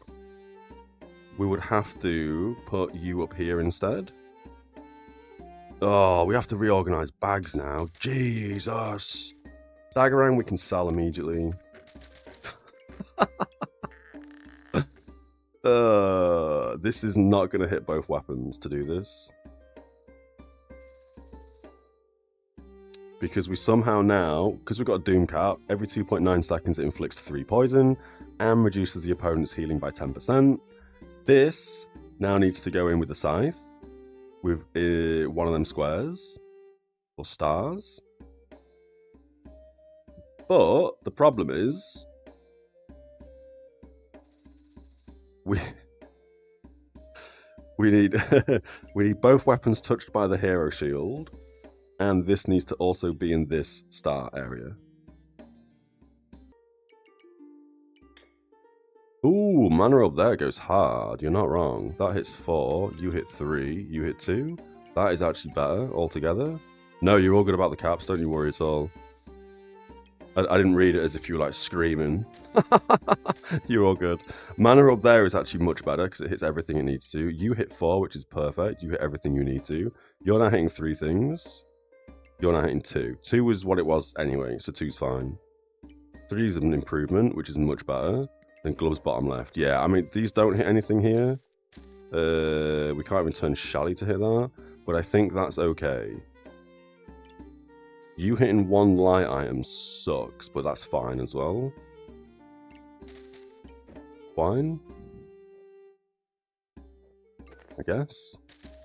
We would have to put you up here instead. Oh, we have to reorganize bags now. Jesus. Daggerang we can sell immediately. This is not going to hit both weapons to do this. Because we somehow now, because we've got a Doomcap, every 2.9 seconds it inflicts 3 poison and reduces the opponent's healing by 10%. This now needs to go in with the scythe, with one of them squares, or stars. But the problem is, we need we need both weapons touched by the hero shield, and this needs to also be in this star area. Ooh, mana orb there goes hard. You're not wrong. That hits 4, you hit 3, you hit 2. That is actually better altogether. No, you're all good about the caps, don't you worry at all. I didn't read it as if you were like screaming. You're all good. Mana orb there is actually much better because it hits everything it needs to. You hit 4, which is perfect. You hit everything you need to. You're now hitting 3 things. You're now hitting 2. 2 is what it was anyway, so 2's fine. 3 is an improvement, which is much better. Then gloves bottom left. Yeah, I mean, these don't hit anything here. We can't even turn Shally to hit that, but I think that's okay. You hitting 1 light item sucks, but that's fine as well. Fine, I guess.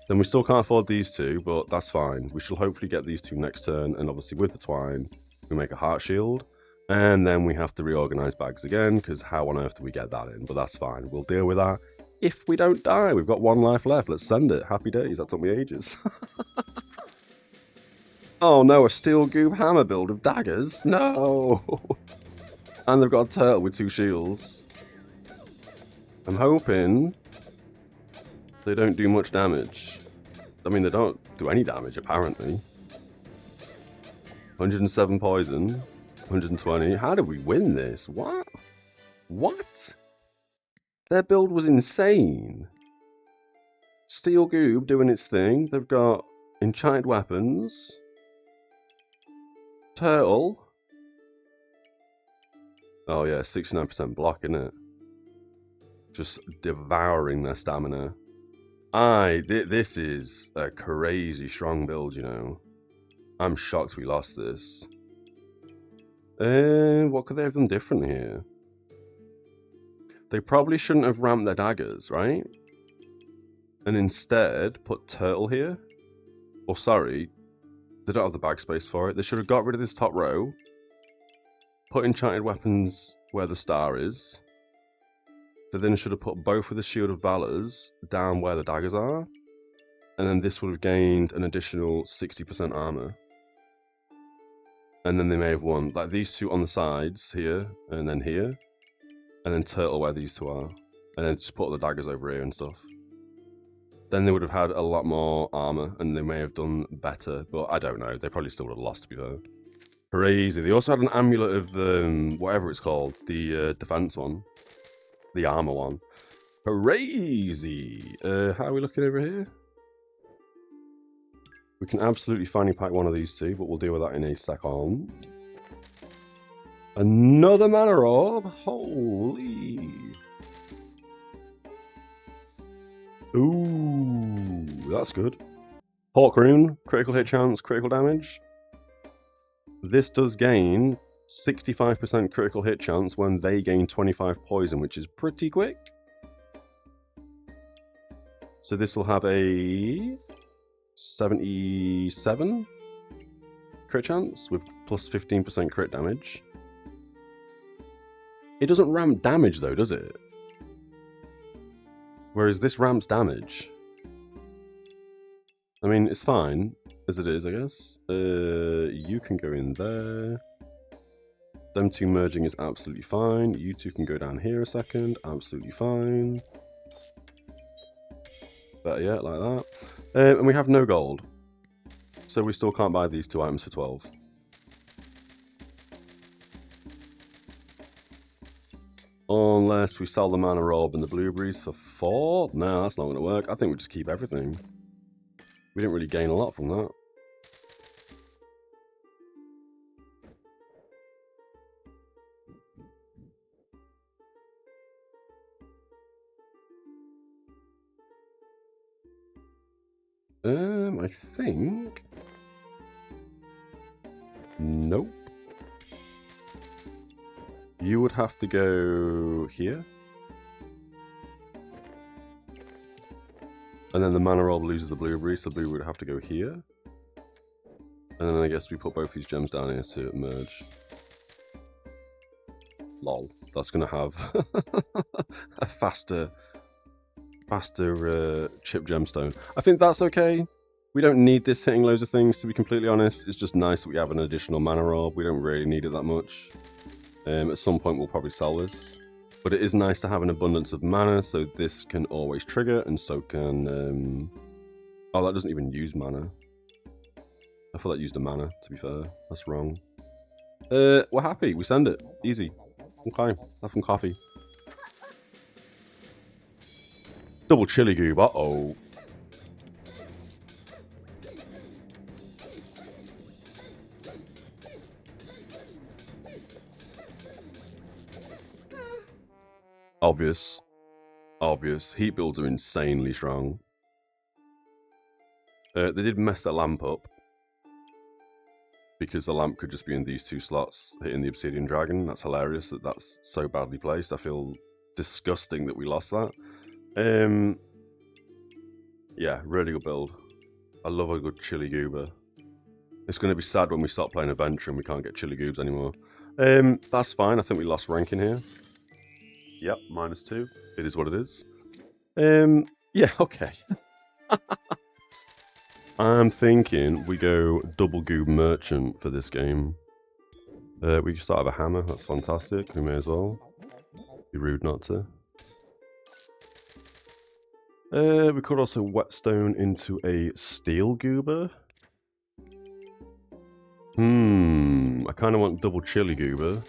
Then we still can't afford these 2, but that's fine. We shall hopefully get these 2 next turn, and obviously with the twine, we make a heart shield. And then we have to reorganize bags again, because how on earth do we get that in? But that's fine. We'll deal with that if we don't die. We've got 1 life left. Let's send it. Happy days. That took me ages. Oh no, a steel goob hammer build of daggers? No! And they've got a turtle with 2 shields. I'm hoping they don't do much damage. I mean, they don't do any damage, apparently. 107 poison. 120. How did we win this? What? What? Their build was insane. Steel Goob doing its thing. They've got enchanted weapons. Turtle. Oh yeah, 69% block, innit? Just devouring their stamina. This is a crazy strong build, you know. I'm shocked we lost this. What could they have done different here? They probably shouldn't have ramped their daggers, right? And instead put turtle here. Or sorry, they don't have the bag space for it. They should have got rid of this top row. Put enchanted weapons where the star is. They then should have put both of the Shield of Valors down where the daggers are. And then this would have gained an additional 60% armor. And then they may have won. Like these 2 on the sides here, and then here. And then turtle where these 2 are. And then just put all the daggers over here and stuff. Then they would have had a lot more armor, and they may have done better. But I don't know. They probably still would have lost, to be fair. Crazy. They also had an amulet of, whatever it's called. The defense one. The armor one. Crazy. How are we looking over here? We can absolutely fanny pack one of these 2, but we'll deal with that in a second. Another mana orb? Holy. Ooh, that's good. Hawk Rune, critical hit chance, critical damage. This does gain 65% critical hit chance when they gain 25 poison, which is pretty quick. So this will have a 77 crit chance with plus 15% crit damage. It doesn't ramp damage though, does it? Whereas this ramps damage. I mean, it's fine as it is, I guess. You can go in there. Them 2 merging is absolutely fine. You 2 can go down here a second. Absolutely fine. Better yet, like that. And we have no gold. So we still can't buy these 2 items for 12. Unless we sell the mana orb and the blueberries for 4. No, that's not going to work. I think we just keep everything. We didn't really gain a lot from that. I think... Nope. You would have to go here. And then the mana orb loses the blueberry, so the blueberry would have to go here. And then I guess we put both these gems down here to merge. Lol. That's going to have a faster chip gemstone. I think that's okay. We don't need this hitting loads of things, to be completely honest. It's just nice that we have an additional mana orb. We don't really need it that much. At some point, we'll probably sell this. But it is nice to have an abundance of mana, so this can always trigger, and so can... Oh, that doesn't even use mana. I thought that used a mana, to be fair. That's wrong. We're happy. We send it. Easy. Okay. Have some coffee. Double chili goob. Uh-oh. Obvious. Obvious. Heat builds are insanely strong. They did mess that lamp up. Because the lamp could just be in these two slots, hitting the Obsidian Dragon. That's hilarious that that's so badly placed. I feel disgusting that we lost that. Yeah, really good build. I love a good chili goober. It's going to be sad when we start playing Adventure and we can't get chili goobs anymore. That's fine. I think we lost ranking here. Yep, -2. It is what it is. Yeah, okay. I'm thinking we go double goob merchant for this game. We can start with a hammer. That's fantastic. We may as well. Be rude not to. We could also whetstone into a steel goober. I kind of want double chili goober.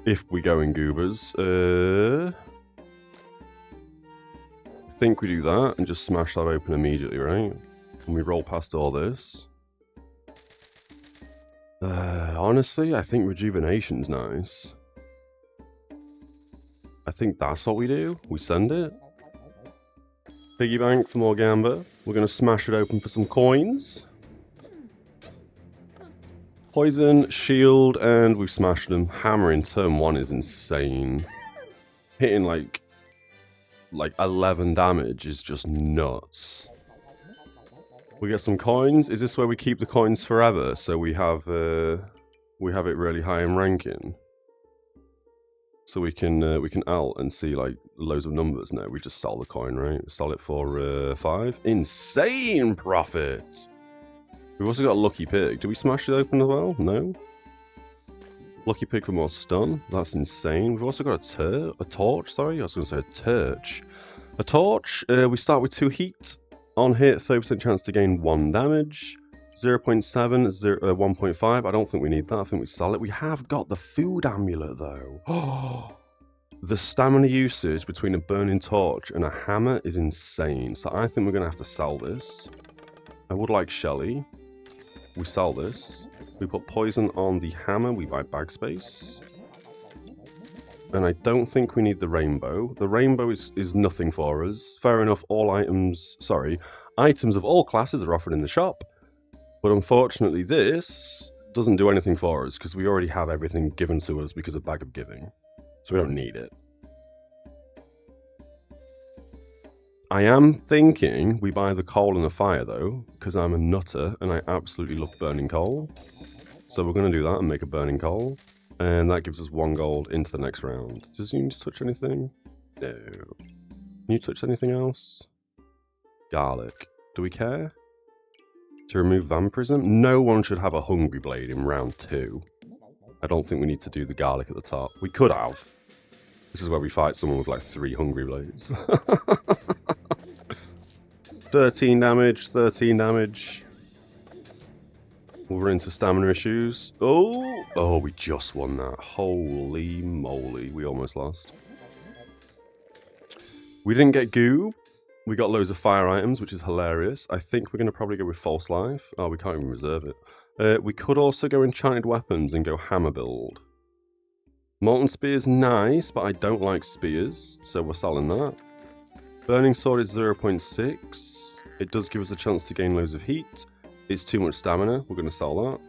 If we go in goobers. I think we do that and just smash that open immediately, right? And we roll past all this. Honestly, I think rejuvenation's nice. I think that's what we do. We send it. Piggy bank for more gamba. We're going to smash it open for some coins. Poison, shield, and we've smashed them. Hammer in turn 1 is insane. Hitting like 11 damage is just nuts. We get some coins. Is this where we keep the coins forever? So we have it really high in ranking. So we can alt and see like loads of numbers. No, we just sell the coin, right? Sell it for 5. Insane profit. We've also got a lucky pig. Do we smash it open as well? No. Lucky pig for more stun. That's insane. We've also got a torch. Sorry, I was going to say a torch. A torch. We start with 2 heat. On hit, 30% chance to gain 1 damage. 0.7, 1.5. I don't think we need that. I think we sell it. We have got the food amulet though. Oh, the stamina usage between a burning torch and a hammer is insane. So I think we're going to have to sell this. I would like Shelly. We sell this. We put poison on the hammer. We buy bag space. And I don't think we need the rainbow. The rainbow is nothing for us. Fair enough, items of all classes are offered in the shop. But unfortunately this doesn't do anything for us because we already have everything given to us because of Bag of Giving. So we don't need it. I am thinking we buy the coal and the fire though, because I'm a nutter and I absolutely love burning coal. So we're going to do that and make a burning coal. And that gives us 1 gold into the next round. Does you need to touch anything? No. Can you touch anything else? Garlic. Do we care? To remove vampirism? No one should have a hungry blade in round 2. I don't think we need to do the garlic at the top. We could have. This is where we fight someone with like 3 hungry blades. 13 damage, 13 damage. We're into stamina issues. Oh, we just won that. Holy moly, we almost lost. We didn't get goo. We got loads of fire items, which is hilarious. I think we're going to probably go with false life. Oh, we can't even reserve it. We could also go enchanted weapons and go hammer build. Molten spear's nice, but I don't like spears, so we're selling that. Burning sword is 0.6. It does give us a chance to gain loads of heat. It's too much stamina. We're going to sell that.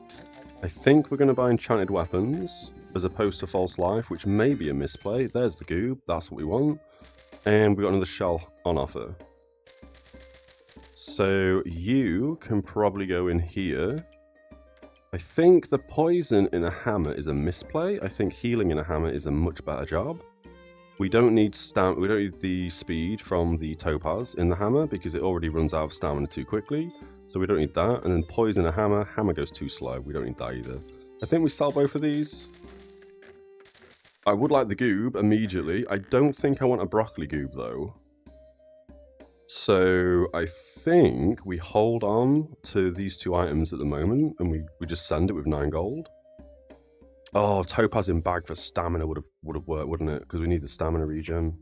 I think we're going to buy enchanted weapons as opposed to false life, which may be a misplay. There's the goob. That's what we want. And we got another shell on offer. So you can probably go in here. I think the poison in a hammer is a misplay. I think healing in a hammer is a much better job. We don't need the speed from the topaz in the hammer because it already runs out of stamina too quickly. So we don't need that. And then poison a hammer. Hammer goes too slow. We don't need that either. I think we sell both of these. I would like the goob immediately. I don't think I want a broccoli goob though. So I think we hold on to these two items at the moment and we just send it with 9 gold. Oh, topaz in bag for stamina would have worked, wouldn't it? Because we need the stamina regen.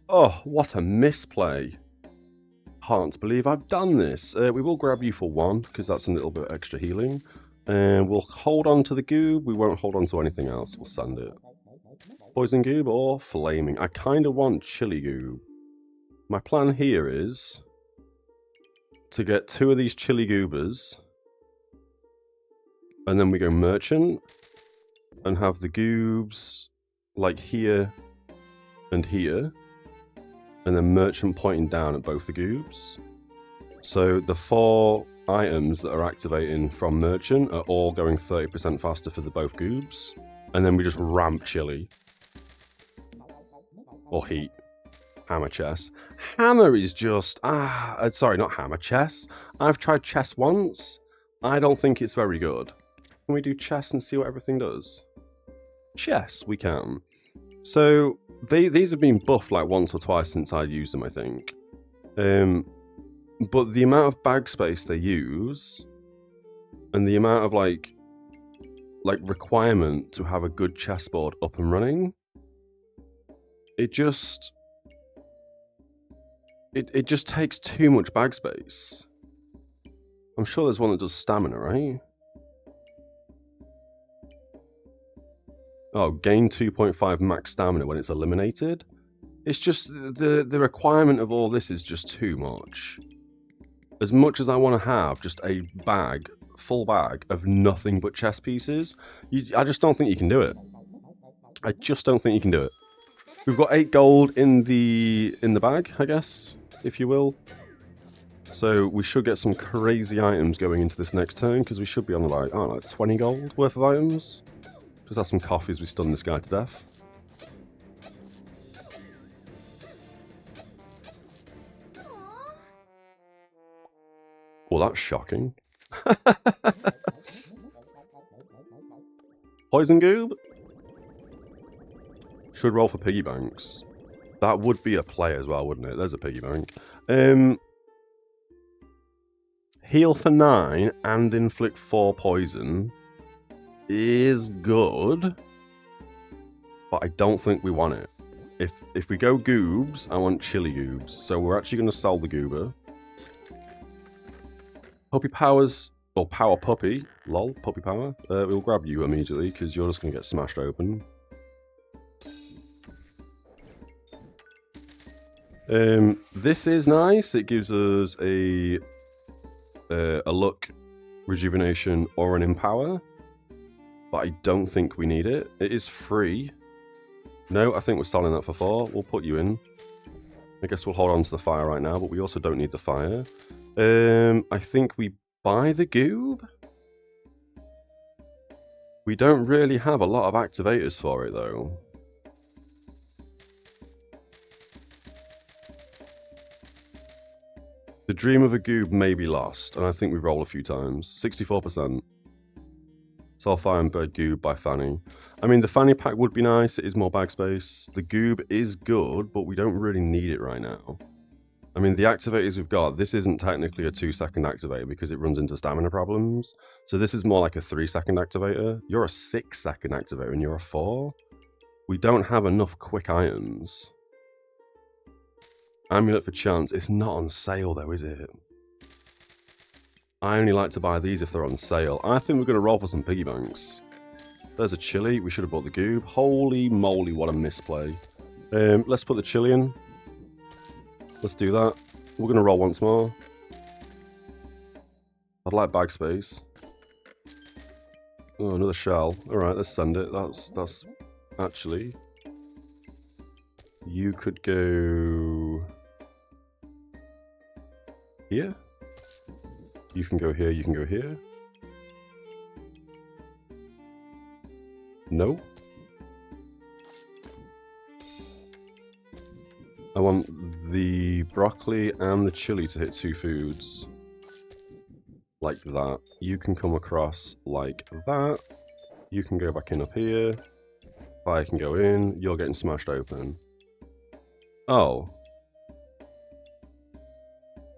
Oh, what a misplay. Can't believe I've done this. We will grab you for 1 because that's a little bit extra healing. And we'll hold on to the goob. We won't hold on to anything else. We'll send it. Poison goob or flaming? I kind of want chili goob. My plan here is to get 2 of these chili goobers. And then we go merchant. And have the goobs like here and here. And then merchant pointing down at both the goobs. So the 4 items that are activating from merchant are all going 30% faster for the both goobs. And then we just ramp chili. Or heat. Hammer chess. Hammer is just... sorry, not hammer, chess. I've tried chess once. I don't think it's very good. Can we do chess and see what everything does? Chess, we can. So, these have been buffed like once or twice since I used them, I think. But the amount of bag space they use, and the amount of like requirement to have a good chessboard up and running, it just takes too much bag space. I'm sure there's one that does stamina, right? Oh, gain 2.5 max stamina when it's eliminated. It's just the requirement of all this is just too much. As much as I want to have just a bag, full bag of nothing but chess pieces, I just don't think you can do it. I just don't think you can do it. We've got 8 gold in the bag, I guess, if you will. So we should get some crazy items going into this next turn because we should be on like, I don't know, 20 gold worth of items. Just have some coffee as we stun this guy to death. Well, that's shocking. Poison goob? Should roll for piggy banks. That would be a play as well, wouldn't it? There's a piggy bank. Heal for 9 and inflict 4 poison is good, but I don't think we want it. If we go goobs, I want chili goobs. So we're actually going to sell the goober. Puppy powers, or power puppy, lol, puppy power. We'll grab you immediately because you're just going to get smashed open. This is nice. It gives us a luck, rejuvenation, or an empower. But I don't think we need it. It is free. No, I think we're selling that for 4. We'll put you in. I guess we'll hold on to the fire right now, but we also don't need the fire. I think we buy the goob. We don't really have a lot of activators for it, though. The dream of a goob may be lost, and I think we roll a few times. 64%. Self-Iron Bird Goob by Fanny. I mean, the Fanny pack would be nice. It is more bag space. The Goob is good, but we don't really need it right now. I mean, the activators we've got, this isn't technically a 2-second activator because it runs into stamina problems. So this is more like a 3-second activator. You're a 6-second activator and you're a 4. We don't have enough quick items. Amulet for Chance. It's not on sale though, is it? I only like to buy these if they're on sale. I think we're going to roll for some piggy banks. There's a chili. We should have bought the goob. Holy moly, what a misplay. Let's put the chili in. Let's do that. We're going to roll once more. I'd like bag space. Oh, another shell. Alright, let's send it. That's actually... You could go... here. You can go here, you can go here. No. I want the broccoli and the chili to hit 2 foods. Like that. You can come across like that. You can go back in up here. Fire can go in. You're getting smashed open. Oh.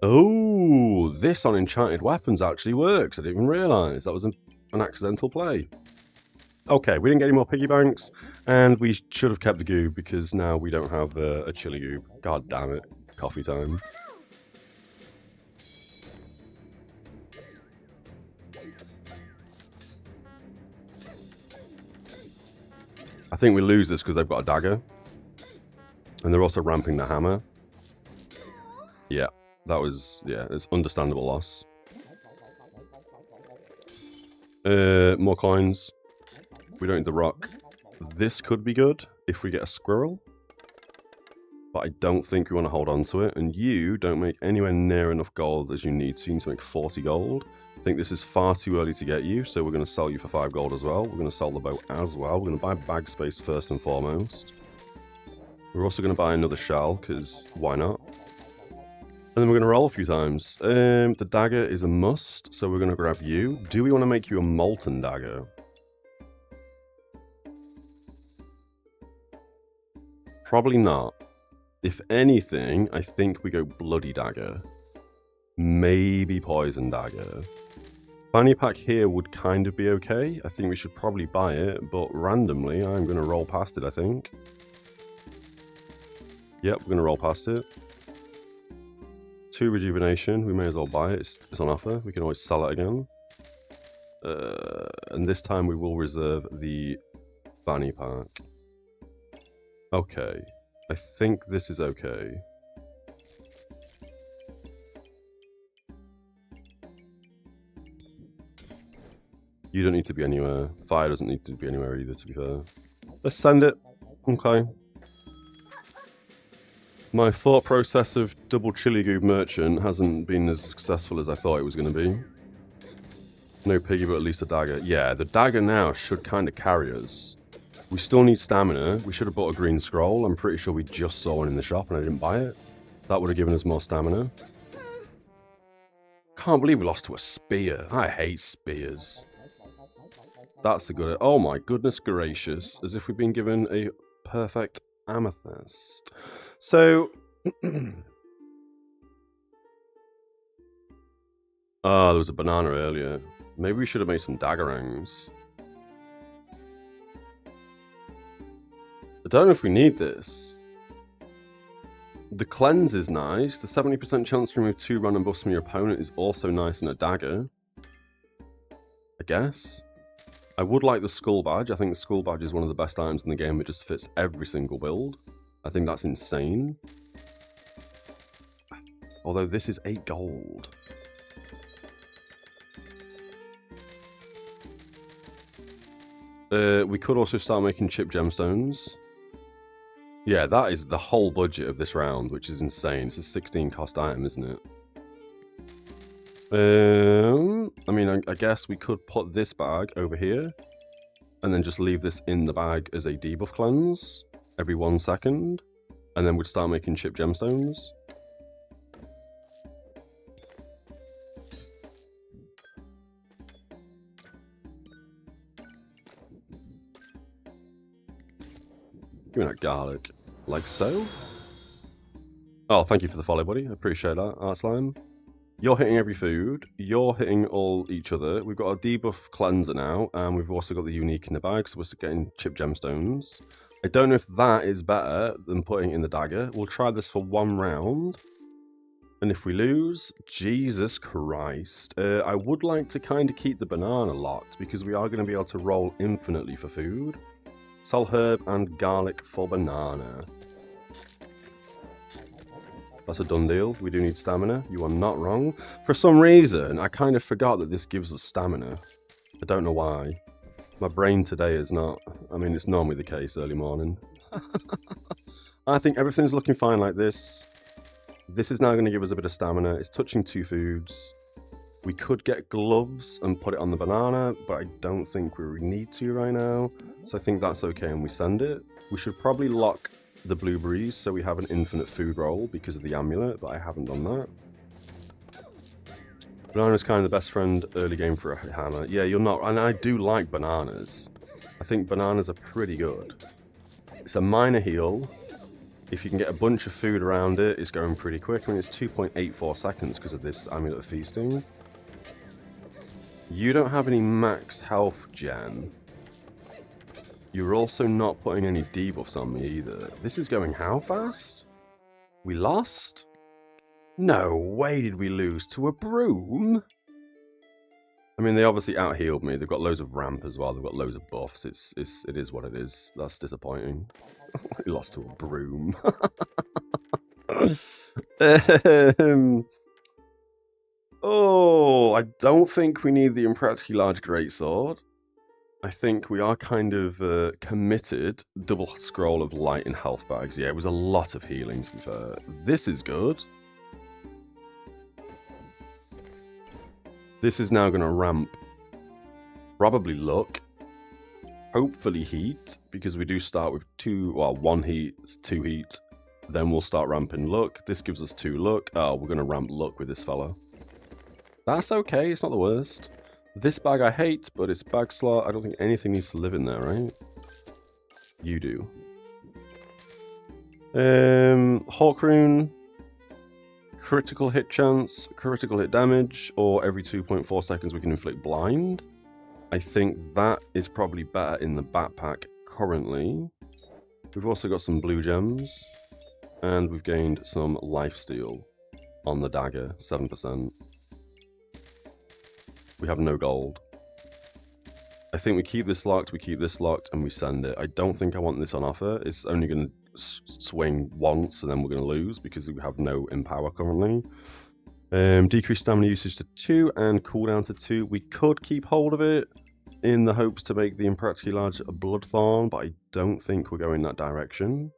Oh, this on enchanted weapons actually works. I didn't even realise. That was an accidental play. Okay, we didn't get any more piggy banks, and we should have kept the goob because now we don't have a chili goob. God damn it. Coffee time. I think we lose this because they've got a dagger. And they're also ramping the hammer. Yeah, that was, yeah, it's understandable loss. More coins. We don't need the rock. This could be good if we get a squirrel. But I don't think we want to hold on to it. And you don't make anywhere near enough gold as you need to. You need to make 40 gold. I think this is far too early to get you, so we're going to sell you for 5 gold as well. We're going to sell the bow as well. We're going to buy bag space first and foremost. We're also going to buy another shell, because why not? And then we're going to roll a few times. The dagger is a must, so we're going to grab you. Do we want to make you a molten dagger? Probably not. If anything, I think we go bloody dagger. Maybe poison dagger. Fanny pack here would kind of be okay. I think we should probably buy it, but randomly I'm going to roll past it, I think. Yep, we're going to roll past it. 2 rejuvenation, we may as well buy it. It's on offer. We can always sell it again. And this time we will reserve the fanny pack. Okay. I think this is okay. You don't need to be anywhere. Fire doesn't need to be anywhere either, to be fair. Let's send it. Okay. My thought process of double chili goob merchant hasn't been as successful as I thought it was going to be. No piggy, but at least a dagger. Yeah, the dagger now should kind of carry us. We still need stamina. We should have bought a green scroll. I'm pretty sure we just saw one in the shop and I didn't buy it. That would have given us more stamina. Can't believe we lost to a spear. I hate spears. That's a good... Oh my goodness gracious. As if we've been given a perfect amethyst. So... Oh, there was a banana earlier. Maybe we should have made some daggerangs. I don't know if we need this. The cleanse is nice. The 70% chance to remove 2 random buffs from your opponent is also nice in a dagger. I guess. I would like the skull badge. I think the skull badge is one of the best items in the game. It just fits every single build. I think that's insane. Although this is 8 gold. We could also start making chip gemstones. Yeah, that is the whole budget of this round, which is insane. It's a 16 cost item, isn't it? I mean, I guess we could put this bag over here and then just leave this in the bag as a debuff cleanse every 1 second, and then we'd start making chip gemstones. Give me that garlic. Like so. Oh, thank you for the follow, buddy. I appreciate that, Art Slime. You're hitting every food. You're hitting all each other. We've got a debuff cleanser now, and we've also got the unique in the bag, so we're getting chip gemstones. I don't know if that is better than putting in the dagger. We'll try this for 1 round. And if we lose, Jesus Christ. I would like to kind of keep the banana locked, because we are going to be able to roll infinitely for food. Sell herb and garlic for banana. That's a done deal. We do need stamina. You are not wrong. For some reason, I kind of forgot that this gives us stamina. I don't know why. My brain today is not... I mean, it's normally the case early morning. I think everything's looking fine like this. This is now going to give us a bit of stamina. It's touching 2 foods. We could get gloves and put it on the banana, but I don't think we need to right now. So I think that's okay and we send it. We should probably lock the blueberries so we have an infinite food roll because of the amulet, but I haven't done that. Banana's kind of the best friend early game for a hammer. Yeah, you're not, and I do like bananas. I think bananas are pretty good. It's a minor heal. If you can get a bunch of food around it, it's going pretty quick. I mean, it's 2.84 seconds because of this amulet of feasting. You don't have any max health, Jen. You're also not putting any debuffs on me either. This is going how fast? We lost? No way did we lose to a broom? I mean, they obviously out-healed me. They've got loads of ramp as well. They've got loads of buffs. It is what it is. That's disappointing. We lost to a broom. Oh, I don't think we need the impractically large greatsword. I think we are kind of committed. Double scroll of light and health bags. Yeah, it was a lot of healing, to be fair. This is good. This is now going to ramp. Probably luck. Hopefully heat, because we do start with one heat, 2 heat. Then we'll start ramping luck. This gives us 2 luck. Oh, we're going to ramp luck with this fella. That's okay, it's not the worst. This bag I hate, but it's bag slot. I don't think anything needs to live in there, right? You do. Hawk Rune. Critical hit chance, critical hit damage, or every 2.4 seconds we can inflict blind. I think that is probably better in the backpack currently. We've also got some blue gems, and we've gained some lifesteal on the dagger, 7%. We have no gold. I think we keep this locked, and we send it. I don't think I want this on offer. It's only going to swing once, and then we're going to lose because we have no empower currently. Decrease stamina usage to 2 and cooldown to 2. We could keep hold of it in the hopes to make the impractically large Bloodthorn, but I don't think we're going that direction.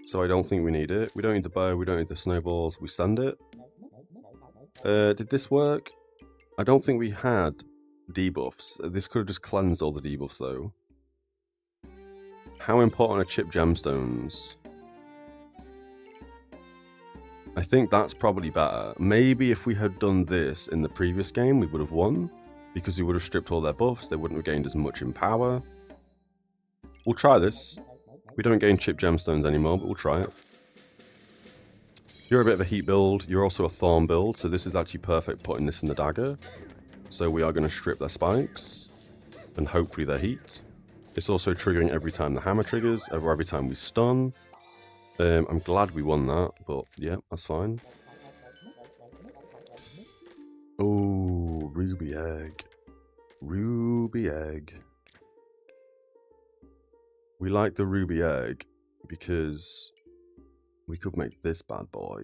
So I don't think we need it. We don't need the bow, we don't need the snowballs, we send it. Did this work? I don't think we had debuffs. This could have just cleansed all the debuffs though. How important are chip gemstones? I think that's probably better. Maybe if we had done this in the previous game, we would have won. Because we would have stripped all their buffs, they wouldn't have gained as much in power. We'll try this. We don't gain chip gemstones anymore, but we'll try it. You're a bit of a heat build, you're also a thorn build, so this is actually perfect putting this in the dagger. So we are going to strip their spikes, and hopefully their heat. It's also triggering every time the hammer triggers, or every time we stun. I'm glad we won that, but yeah, that's fine. Oh, ruby egg. Ruby egg. We like the ruby egg because we could make this bad boy.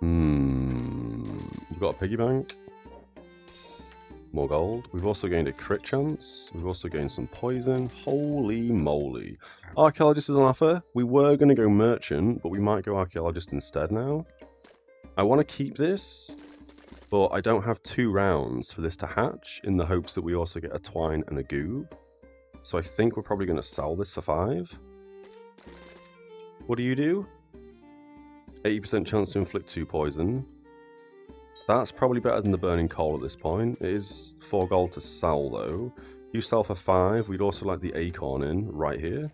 We've got a piggy bank. More gold. We've also gained a crit chance. We've also gained some poison. Holy moly. Archaeologist is on offer. We were going to go merchant, but we might go archaeologist instead now. I want to keep this, but I don't have 2 rounds for this to hatch in the hopes that we also get a twine and a goob. So I think we're probably going to sell this for 5. What do you do? 80% chance to inflict 2 poison. That's probably better than the burning coal at this point. It is 4 gold to sell though. You sell for 5. We'd also like the acorn in right here.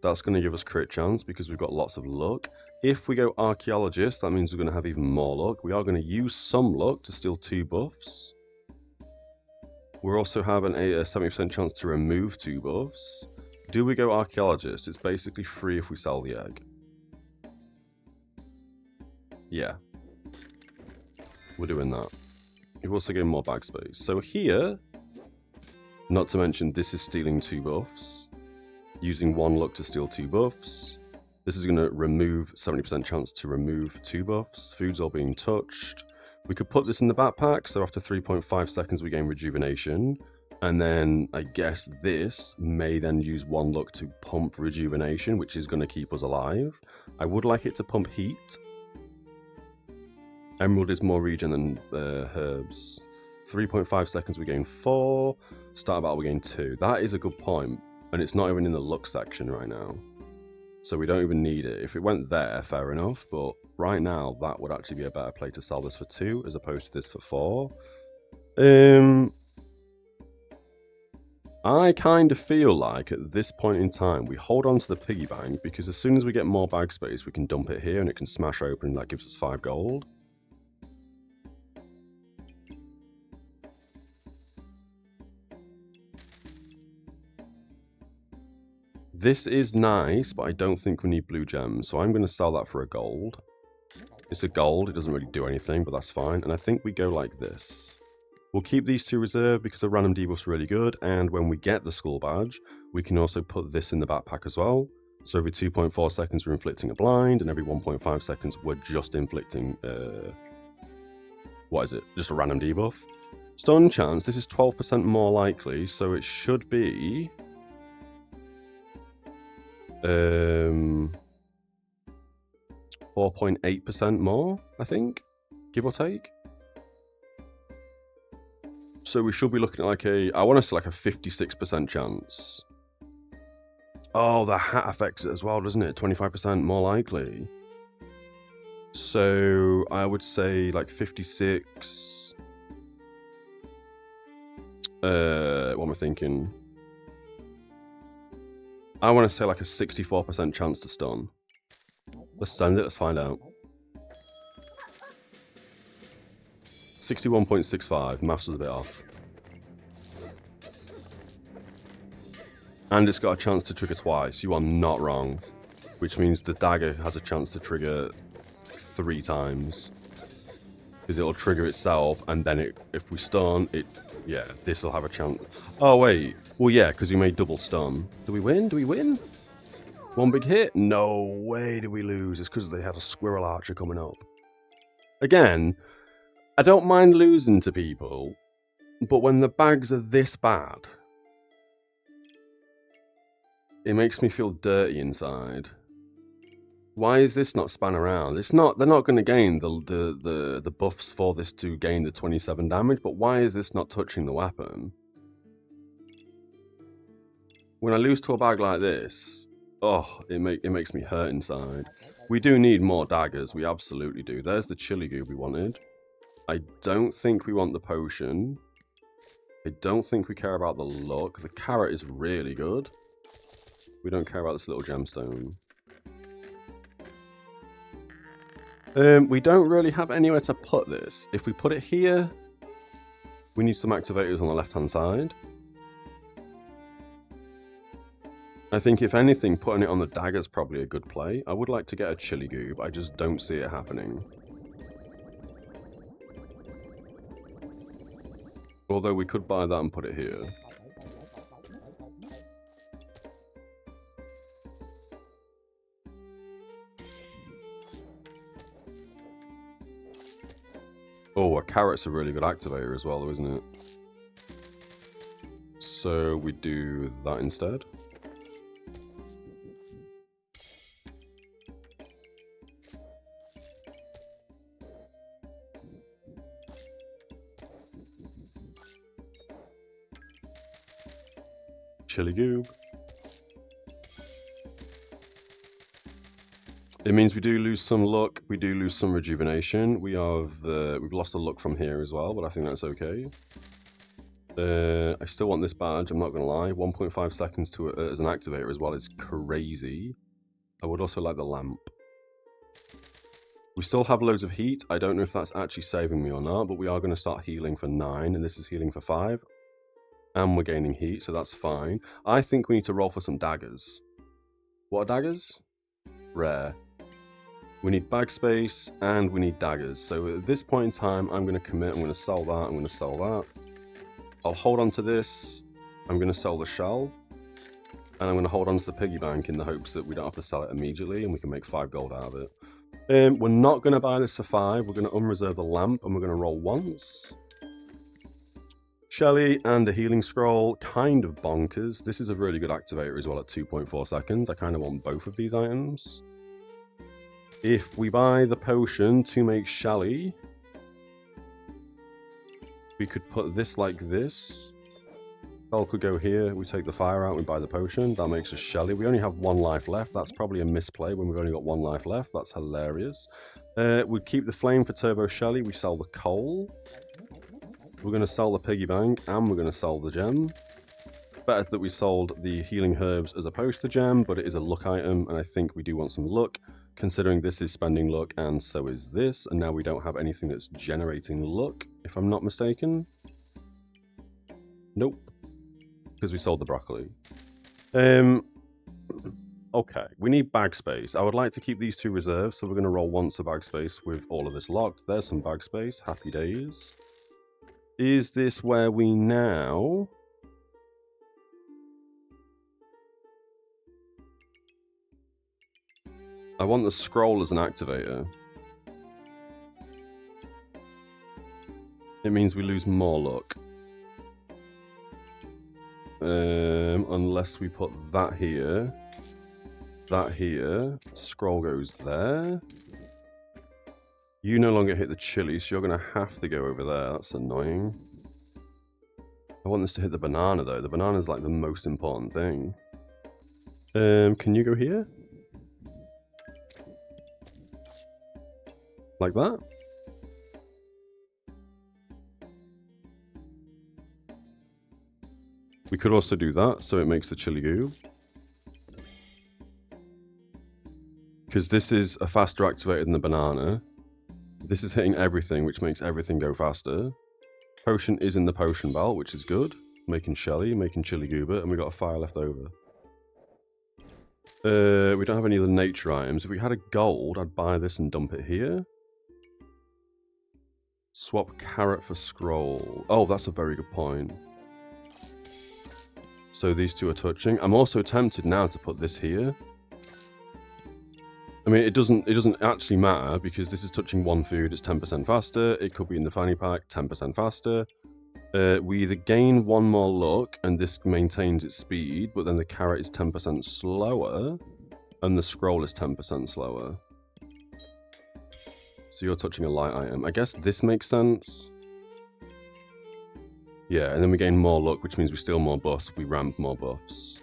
That's going to give us crit chance because we've got lots of luck. If we go archaeologist, that means we're going to have even more luck. We are going to use some luck to steal 2 buffs. We're also having a 70% chance to remove 2 buffs. Do we go archaeologist? It's basically free if we sell the egg. Yeah. We're doing that. You've also gained more bag space. So here, not to mention this is stealing 2 buffs. Using 1 luck to steal 2 buffs. This is going to remove 70% chance to remove 2 buffs. Food's all being touched. We could put this in the backpack, so after 3.5 seconds we gain rejuvenation. And then I guess this may then use 1 luck to pump rejuvenation, which is going to keep us alive. I would like it to pump heat. Emerald is more regen than herbs. 3.5 seconds we gain 4. Start battle we gain 2. That is a good point, and it's not even in the luck section right now. So we don't even need it. If it went there, fair enough, but right now that would actually be a better play to sell this for 2 as opposed to this for 4. I kind of feel like at this point in time we hold on to the piggy bank, because as soon as we get more bag space we can dump it here and it can smash open and that gives us 5 gold. This is nice, but I don't think we need blue gems, so I'm going to sell that for a gold. It's a gold, it doesn't really do anything, but that's fine. And I think we go like this. We'll keep these 2 reserved because the random debuff's really good, and when we get the skull badge, we can also put this in the backpack as well. So every 2.4 seconds we're inflicting a blind, and every 1.5 seconds we're just inflicting, what is it? Just a random debuff. Stun chance, this is 12% more likely, so it should be 4.8% more, I think, give or take. So we should be looking at like I want to say like a 56% chance. Oh, the hat affects it as well, doesn't it? 25% more likely. So I would say like 56. What am I thinking? I want to say like a 64% chance to stun. Let's send it, let's find out. 61.65, maths was a bit off. And it's got a chance to trigger twice, you are not wrong. Which means the dagger has a chance to trigger 3 times. Because it'll trigger itself, and then if we stun, yeah, this will have a chance. Oh wait, well yeah, because we made double stun. Do we win? Do we win? 1 big hit? No way do we lose. It's because they had a squirrel archer coming up. Again, I don't mind losing to people, but when the bags are this bad, it makes me feel dirty inside. Why is this not span around? It's not. They're not going to gain the buffs for this to gain the 27 damage. But why is this not touching the weapon? When I lose to a bag like this, oh, it makes me hurt inside. We do need more daggers. We absolutely do. There's the chili goob we wanted. I don't think we want the potion. I don't think we care about the luck. The carrot is really good. We don't care about this little gemstone. We don't really have anywhere to put this. If we put it here, we need some activators on the left-hand side. I think if anything, putting it on the dagger is probably a good play. I would like to get a chili goob. I just don't see it happening. Although we could buy that and put it here. Oh, a carrot's a really good activator as well, though, isn't it? So we do that instead. Chili goob. It means we do lose some luck, we do lose some rejuvenation. We've lost the luck from here as well, but I think that's okay. I still want this badge, I'm not going to lie. 1.5 seconds to as an activator as well is crazy. I would also like the lamp. We still have loads of heat. I don't know if that's actually saving me or not, but we are going to start healing for 9, and this is healing for 5. And we're gaining heat, so that's fine. I think we need to roll for some daggers. What are daggers? Rare. We need bag space, and we need daggers. So at this point in time, I'm going to commit. I'm going to sell that. I'm going to sell that. I'll hold on to this. I'm going to sell the shell. And I'm going to hold on to the piggy bank in the hopes that we don't have to sell it immediately, and we can make 5 gold out of it. We're not going to buy this for 5. We're going to unreserve the lamp, and we're going to roll once. Shelly and a healing scroll, kind of bonkers. This is a really good activator as well at 2.4 seconds. I kind of want both of these items. If we buy the potion to make Shelly, We could put this like this. Skull could go here. We take the fire out. We buy the potion. That makes us Shelly. We only have 1 life left. That's probably a misplay when we've only got 1 life left. That's hilarious. We keep the flame for Turbo Shelly. We sell the coal. We're going to sell the piggy bank, and we're going to sell the gem. Better that we sold the healing herbs as opposed to gem, but it is a luck item, and I think we do want some luck, considering this is spending luck, and so is this, and now we don't have anything that's generating luck, if I'm not mistaken. Nope. Because we sold the broccoli. Okay, we need bag space. I would like to keep these 2 reserved, so we're going to roll once a bag space with all of this locked. There's some bag space. Happy days. Is this where we now... I want the scroll as an activator. It means we lose more luck. Unless we put that here, scroll goes there. You no longer hit the chili, so you're going to have to go over there. That's annoying. I want this to hit the banana, though. The banana is like the most important thing. Can you go here? Like that? We could also do that, so it makes the chili goo. Because this is a faster activator than the banana. This is hitting everything, which makes everything go faster. Potion is in the potion belt, which is good. Making Shelly, making chili goober, and we got a fire left over. We don't have any other nature items. If we had a gold, I'd buy this and dump it here. Swap carrot for scroll. Oh, that's a very good point. So these 2 are touching. I'm also tempted now to put this here. I mean, it doesn't actually matter because this is touching 1 food. It's 10% faster. It could be in the fanny pack, 10% faster. We either gain 1 more luck and this maintains its speed, but then the carrot is 10% slower and the scroll is 10% slower. So you're touching a light item. I guess this makes sense. Yeah, and then we gain more luck, which means we steal more buffs, we ramp more buffs.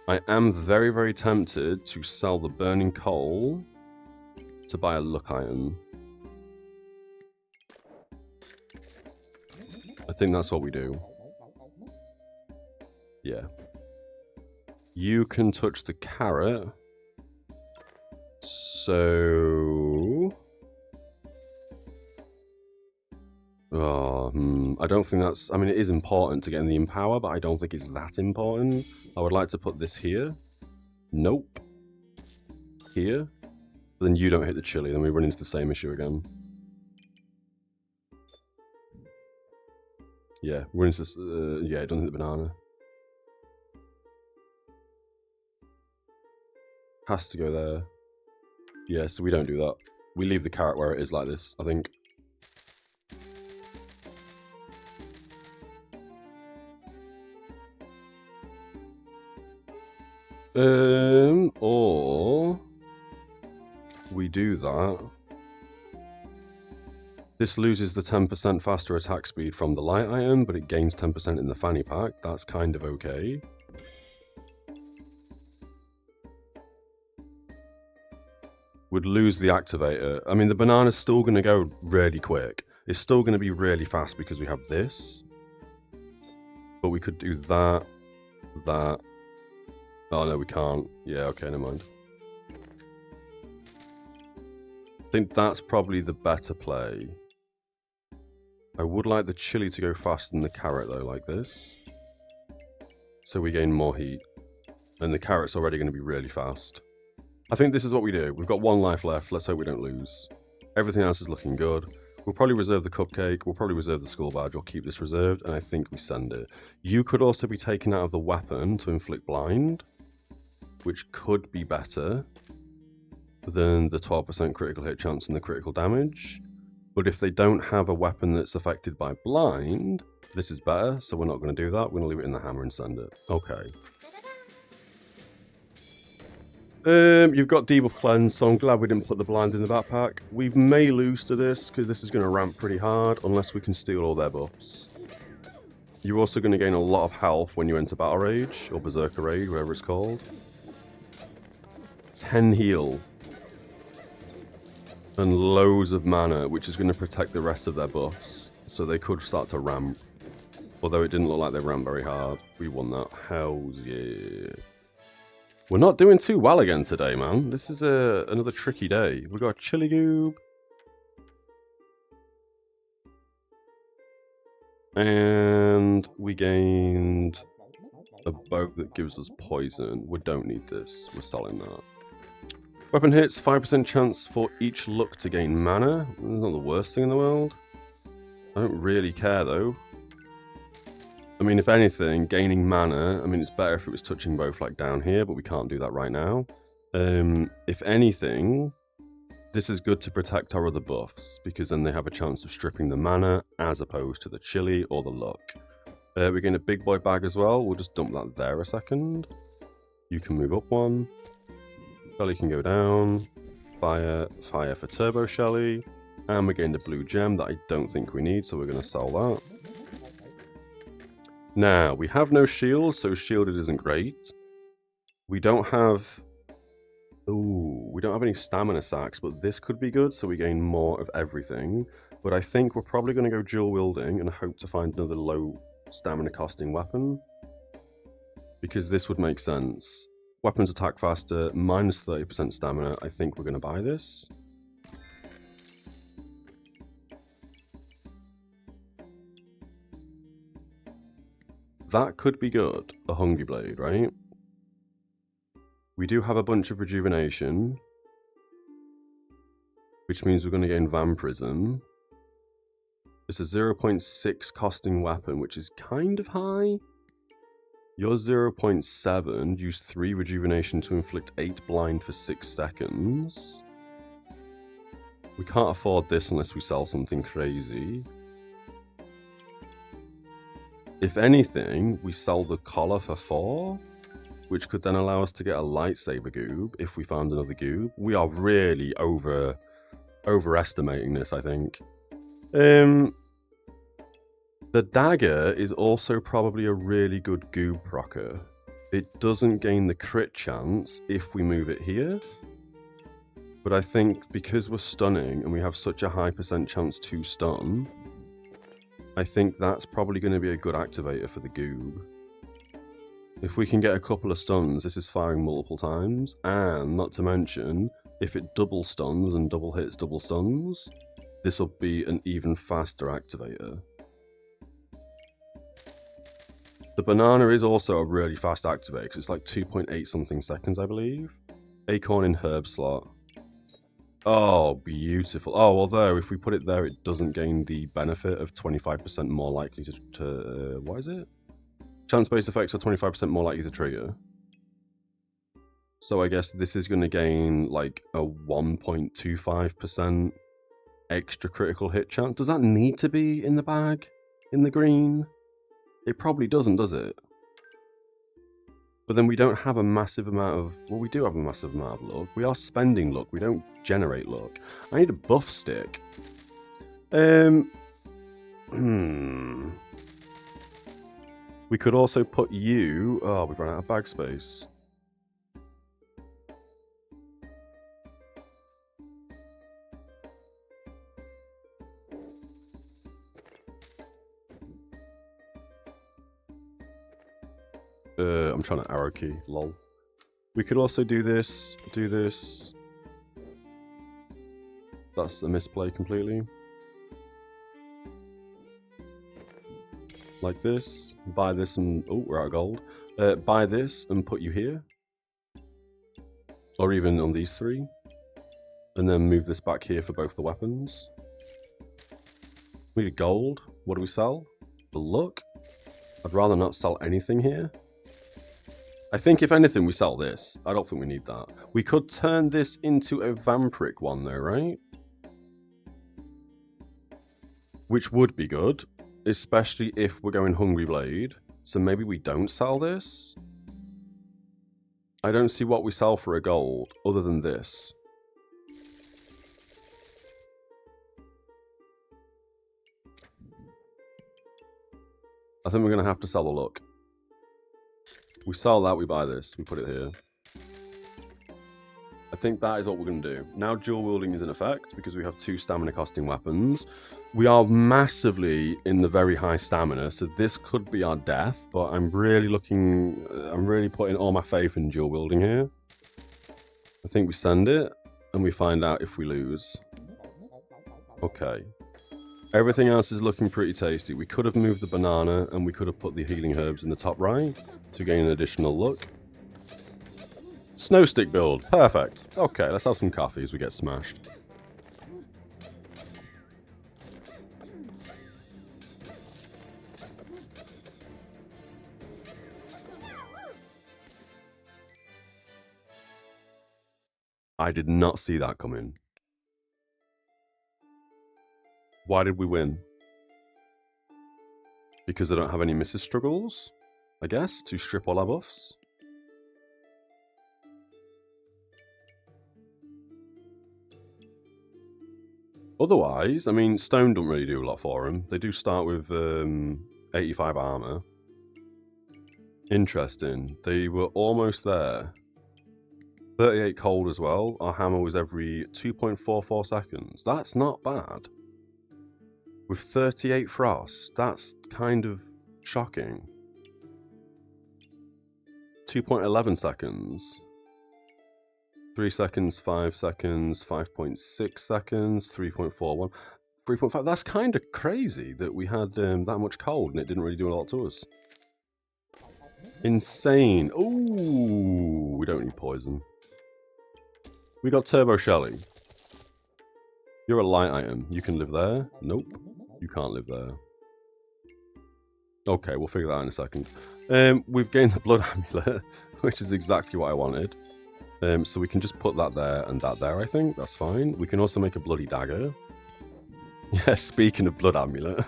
I am very, very tempted to sell the burning coal to buy a luck item. I think that's what we do. Yeah. You can touch the carrot. So... I don't think that's... I mean, it is important to get in the empower, but I don't think it's that important. I would like to put this here. Nope. Here. But then you don't hit the chili, then we run into the same issue again. Yeah, we're into this... yeah, it doesn't hit the banana. Has to go there. Yeah, so we don't do that. We leave the carrot where it is like this, I think. Or we do that. This loses the 10% faster attack speed from the light item, but it gains 10% in the fanny pack. That's kind of okay. Would lose the activator. I mean, the banana's still going to go really quick. It's still going to be really fast because we have this. But we could do that, that. Oh, no, we can't. Yeah, okay, never mind. I think that's probably the better play. I would like the chili to go faster than the carrot, though, like this. So we gain more heat. And the carrot's already going to be really fast. I think this is what we do. We've got 1 life left. Let's hope we don't lose. Everything else is looking good. We'll probably reserve the cupcake. We'll probably reserve the skull badge. Or keep this reserved. And I think we send it. You could also be taken out of the weapon to inflict blind, which could be better than the 12% critical hit chance and the critical damage. But if they don't have a weapon that's affected by blind, this is better, so we're not going to do that. We're going to leave it in the hammer and send it. Okay. You've got Debuff Cleanse, so I'm glad we didn't put the blind in the backpack. We may lose to this, because this is going to ramp pretty hard, unless we can steal all their buffs. You're also going to gain a lot of health when you enter Battle Rage, or Berserker Rage, whatever it's called. 10 heal. And loads of mana, which is going to protect the rest of their buffs. So they could start to ramp. Although it didn't look like they ran very hard. We won that. Hells yeah. We're not doing too well again today, man. This is another tricky day. We've got a Chili Goob. And we gained a bow that gives us poison. We don't need this. We're selling that. Weapon hits, 5% chance for each luck to gain mana. It's not the worst thing in the world. I don't really care though. I mean, if anything, gaining mana, I mean, it's better if it was touching both like down here, but we can't do that right now. If anything, this is good to protect our other buffs, because then they have a chance of stripping the mana, as opposed to the chili or the luck. We gain a big boy bag as well. We'll just dump that there a second. You can move up one. Shelly can go down. Fire for Turbo Shelly. And we gained a blue gem that I don't think we need, so we're going to sell that. Now, we have no shield, so shielded isn't great. We don't have... Ooh, we don't have any stamina sacks, but this could be good, so we gain more of everything. But I think we're probably going to go dual wielding and hope to find another low stamina costing weapon. Because this would make sense. Weapons attack faster, minus 30% stamina. I think we're going to buy this. That could be good, a Hungry Blade, right? We do have a bunch of rejuvenation, which means we're going to gain Vampirism. It's a 0.6 costing weapon, which is kind of high. Yours 0.7, use 3 rejuvenation to inflict 8 blind for 6 seconds. We can't afford this unless we sell something crazy. If anything, we sell the collar for 4, which could then allow us to get a lightsaber goob if we found another goob. We are really overestimating this, I think. The dagger is also probably a really good goob procker. It doesn't gain the crit chance if we move it here. But I think because we're stunning and we have such a high % chance to stun, I think that's probably going to be a good activator for the goob. If we can get a couple of stuns, this is firing multiple times, and not to mention, if it double stuns and double hits double stuns, this will be an even faster activator. The banana is also a really fast activator, because it's like 2.8 something seconds, I believe. Acorn in herb slot. Oh, beautiful. Oh, although if we put it there, it doesn't gain the benefit of 25% more likely to what is it? Chance-based effects are 25% more likely to trigger. So I guess this is going to gain like a 1.25% extra critical hit chance. Does that need to be in the bag? In the green? It probably doesn't, does it? But then we don't have a massive amount of... Well, we do have a massive amount of luck. We are spending luck. We don't generate luck. I need a buff stick. We could also put you... Oh, we've run out of bag space. I'm trying to arrow key, lol. We could also do this, That's a misplay completely. Like this, buy this and, oh, we're out of gold. Buy this and put you here. Or even on these 3. And then move this back here for both the weapons. We need gold. What do we sell? The luck? I'd rather not sell anything here. I think if anything we sell this. I don't think we need that. We could turn this into a vampiric one though, right? Which would be good. Especially if we're going Hungry Blade. So maybe we don't sell this. I don't see what we sell for a gold other than this. I think we're going to have to sell the luck. We sell that, we buy this, we put it here. I think that is what we're going to do. Now dual wielding is in effect because we have 2 stamina costing weapons. We are massively in the very high stamina, so this could be our death, but I'm really putting all my faith in dual wielding here. I think we send it and we find out if we lose. Okay. Everything else is looking pretty tasty. We could have moved the banana and we could have put the healing herbs in the top right to gain an additional look. Snow stick build. Perfect. Okay, let's have some coffee as we get smashed. I did not see that coming. Why did we win? Because I don't have any misses struggles, I guess, to strip all our buffs. Otherwise, I mean, stone don't really do a lot for them. They do start with 85 armor. Interesting. They were almost there. 38 cold as well. Our hammer was every 2.44 seconds. That's not bad. With 38 frost, that's kind of shocking. 2.11 seconds. 3 seconds, 5 seconds, 5.6 seconds, 3.41, 3.5. That's kind of crazy that we had that much cold and it didn't really do a lot to us. Insane. Ooh, we don't need poison. We got Turbo Shelly. You're a light item. You can live there. Nope. You can't live there. Okay, we'll figure that out in a second. We've gained the Blood Amulet, which is exactly what I wanted. So we can just put that there and that there, I think. That's fine. We can also make a Bloody Dagger. Yeah, speaking of Blood Amulet.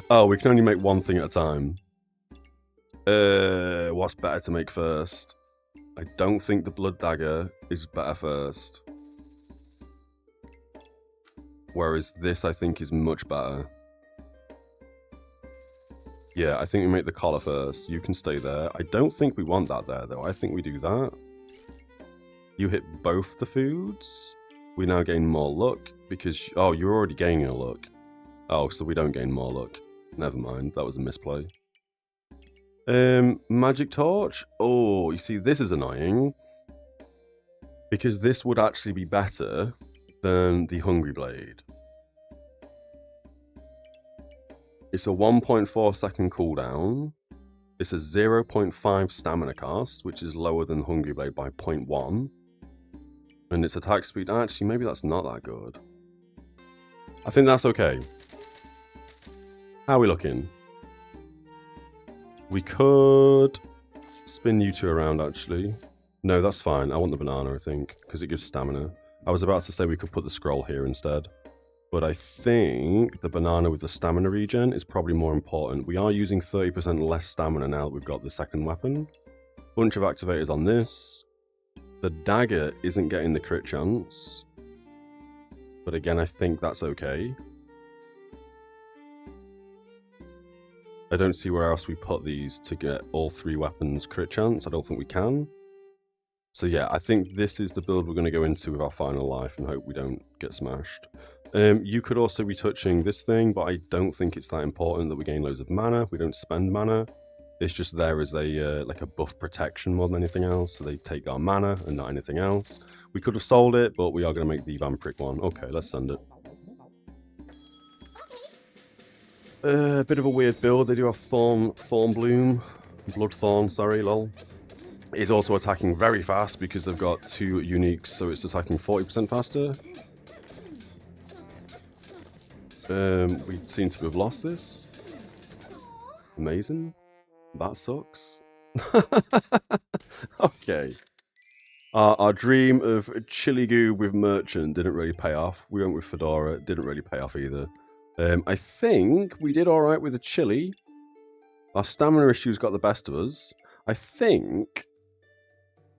Oh, we can only make one thing at a time. What's better to make first? I don't think the Blood Dagger is better first. Whereas this, I think, is much better. Yeah, I think we make the collar first. You can stay there. I don't think we want that there, though. I think we do that. You hit both the foods. We now gain more luck because... Oh, you're already gaining a luck. Oh, so we don't gain more luck. Never mind. That was a misplay. Magic Torch. Oh, you see, this is annoying. Because this would actually be better than the Hungry Blade. It's a 1.4 second cooldown. It's a 0.5 stamina cost, which is lower than Hungry Blade by 0.1. And its attack speed, actually, maybe that's not that good. I think that's okay. How are we looking? We could spin you two around, actually. No, that's fine. I want the banana, I think, because it gives stamina. I was about to say we could put the scroll here instead. But I think the banana with the stamina regen is probably more important. We are using 30% less stamina now that we've got the second weapon. Bunch of activators on this. The dagger isn't getting the crit chance. But again, I think that's okay. I don't see where else we put these to get all 3 weapons crit chance. I don't think we can. So yeah, I think this is the build we're going to go into with our final life and hope we don't get smashed. You could also be touching this thing, but I don't think it's that important that we gain loads of mana. We don't spend mana. It's just there as a like a buff protection more than anything else, so they take our mana and not anything else. We could have sold it, but we are going to make the Vampiric one. Okay, let's send it. A bit of a weird build. They do have Thornbloom. Bloodthorn, sorry, lol. It's also attacking very fast because they've got 2 uniques, so it's attacking 40% faster. We seem to have lost this. Amazing. That sucks. Okay. Our dream of chili goo with merchant didn't really pay off. We went with Fedora, didn't really pay off either. I think we did alright with the chili. Our stamina issues got the best of us. I think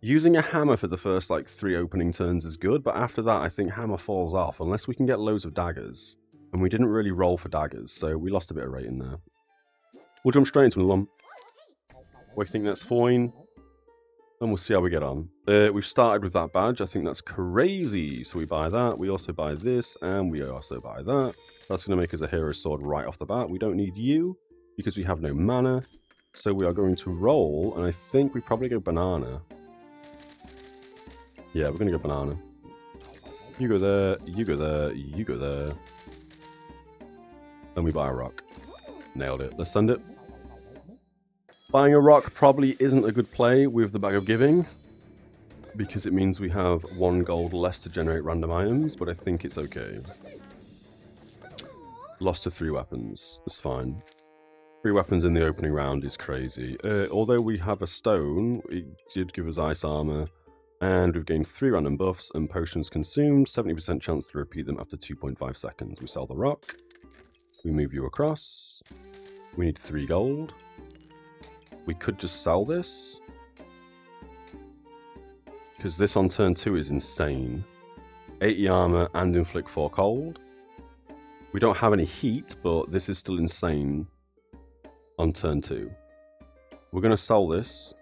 Using a hammer for the first, like, 3 opening turns is good, but after that, I think hammer falls off, unless we can get loads of daggers. And we didn't really roll for daggers, so we lost a bit of rating there. We'll jump straight into another one. We think that's fine. And we'll see how we get on. We've started with that badge. I think that's crazy. So we buy that. We also buy this. And we also buy that. That's going to make us a hero sword right off the bat. We don't need you because we have no mana. So we are going to roll. And I think we probably go banana. Yeah, we're going to go banana. You go there. You go there. You go there. And we buy a rock. Nailed it. Let's send it. Buying a rock probably isn't a good play with the Bag of Giving, because it means we have 1 gold less to generate random items, but I think it's okay. Lost to 3 weapons. It's fine. 3 weapons in the opening round is crazy. Although we have a stone, it did give us ice armor, and we've gained 3 random buffs and potions consumed, 70% chance to repeat them after 2.5 seconds. We sell the rock. We move you across. We need 3 gold. We could just sell this, because this on turn 2 is insane. 80 armor and inflict 4 cold. We don't have any heat, but this is still insane on turn 2. We're going to sell this.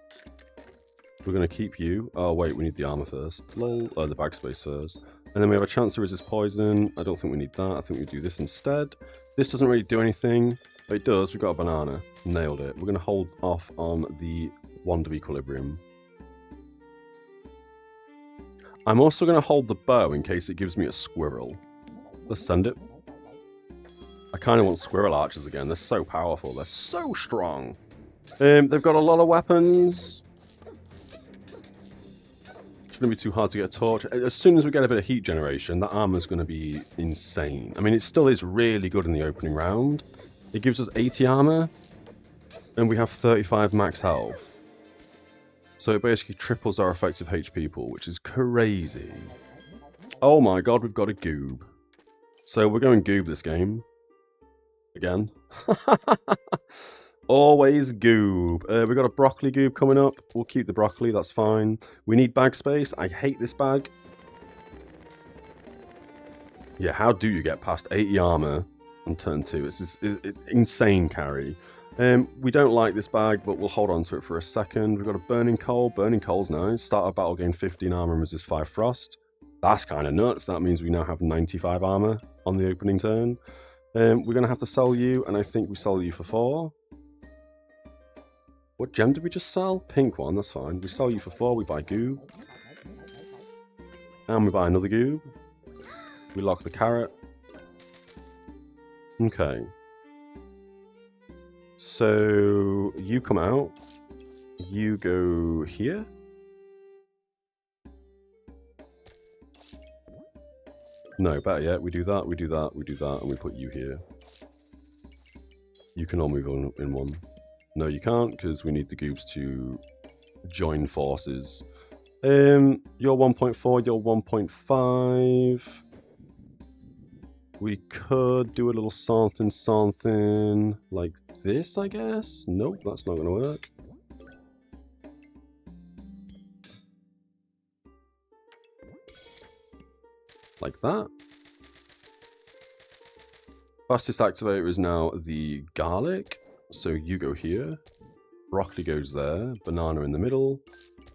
We're going to keep you. Oh wait, we need the armor first. Lol, the bag space first. And then we have a chance to resist poison. I don't think we need that. I think we do this instead. This doesn't really do anything. But it does. We've got a banana. Nailed it. We're going to hold off on the Wand of Equilibrium. I'm also going to hold the bow in case it gives me a squirrel. Let's send it. I kind of want squirrel archers again. They're so powerful. They're so strong. They've got a lot of weapons. It's going to be too hard to get a torch. As soon as we get a bit of heat generation, that armor's going to be insane. I mean, it still is really good in the opening round. It gives us 80 armor, and we have 35 max health. So it basically triples our effective HP pool, which is crazy. Oh my god, we've got a goob. So we're going goob this game. Again. Always goob. We've got a broccoli goob coming up. We'll keep the broccoli, that's fine. We need bag space. I hate this bag. Yeah, how do you get past 80 armor on turn 2? It's insane carry. We don't like this bag, but we'll hold on to it for a second. We've got a Burning Coal. Burning Coal's nice. Start our battle, gain 15 armor and resist 5 frost. That's kind of nuts. That means we now have 95 armor on the opening turn. We're going to have to sell you, and I think we sell you for 4. What gem did we just sell? Pink one, that's fine. We sell you for 4, we buy goob. And we buy another goob. We lock the carrot. Okay. So you come out. You go here. No, better yet, we do that, we do that, we do that, and we put you here. You can all move on in one. No, you can't, because we need the goobs to join forces. You're 1.4, you're 1.5. We could do a little something like this, I guess. Nope, that's not going to work. Like that. Fastest activator is now the garlic. So you go here. Broccoli goes there. Banana in the middle.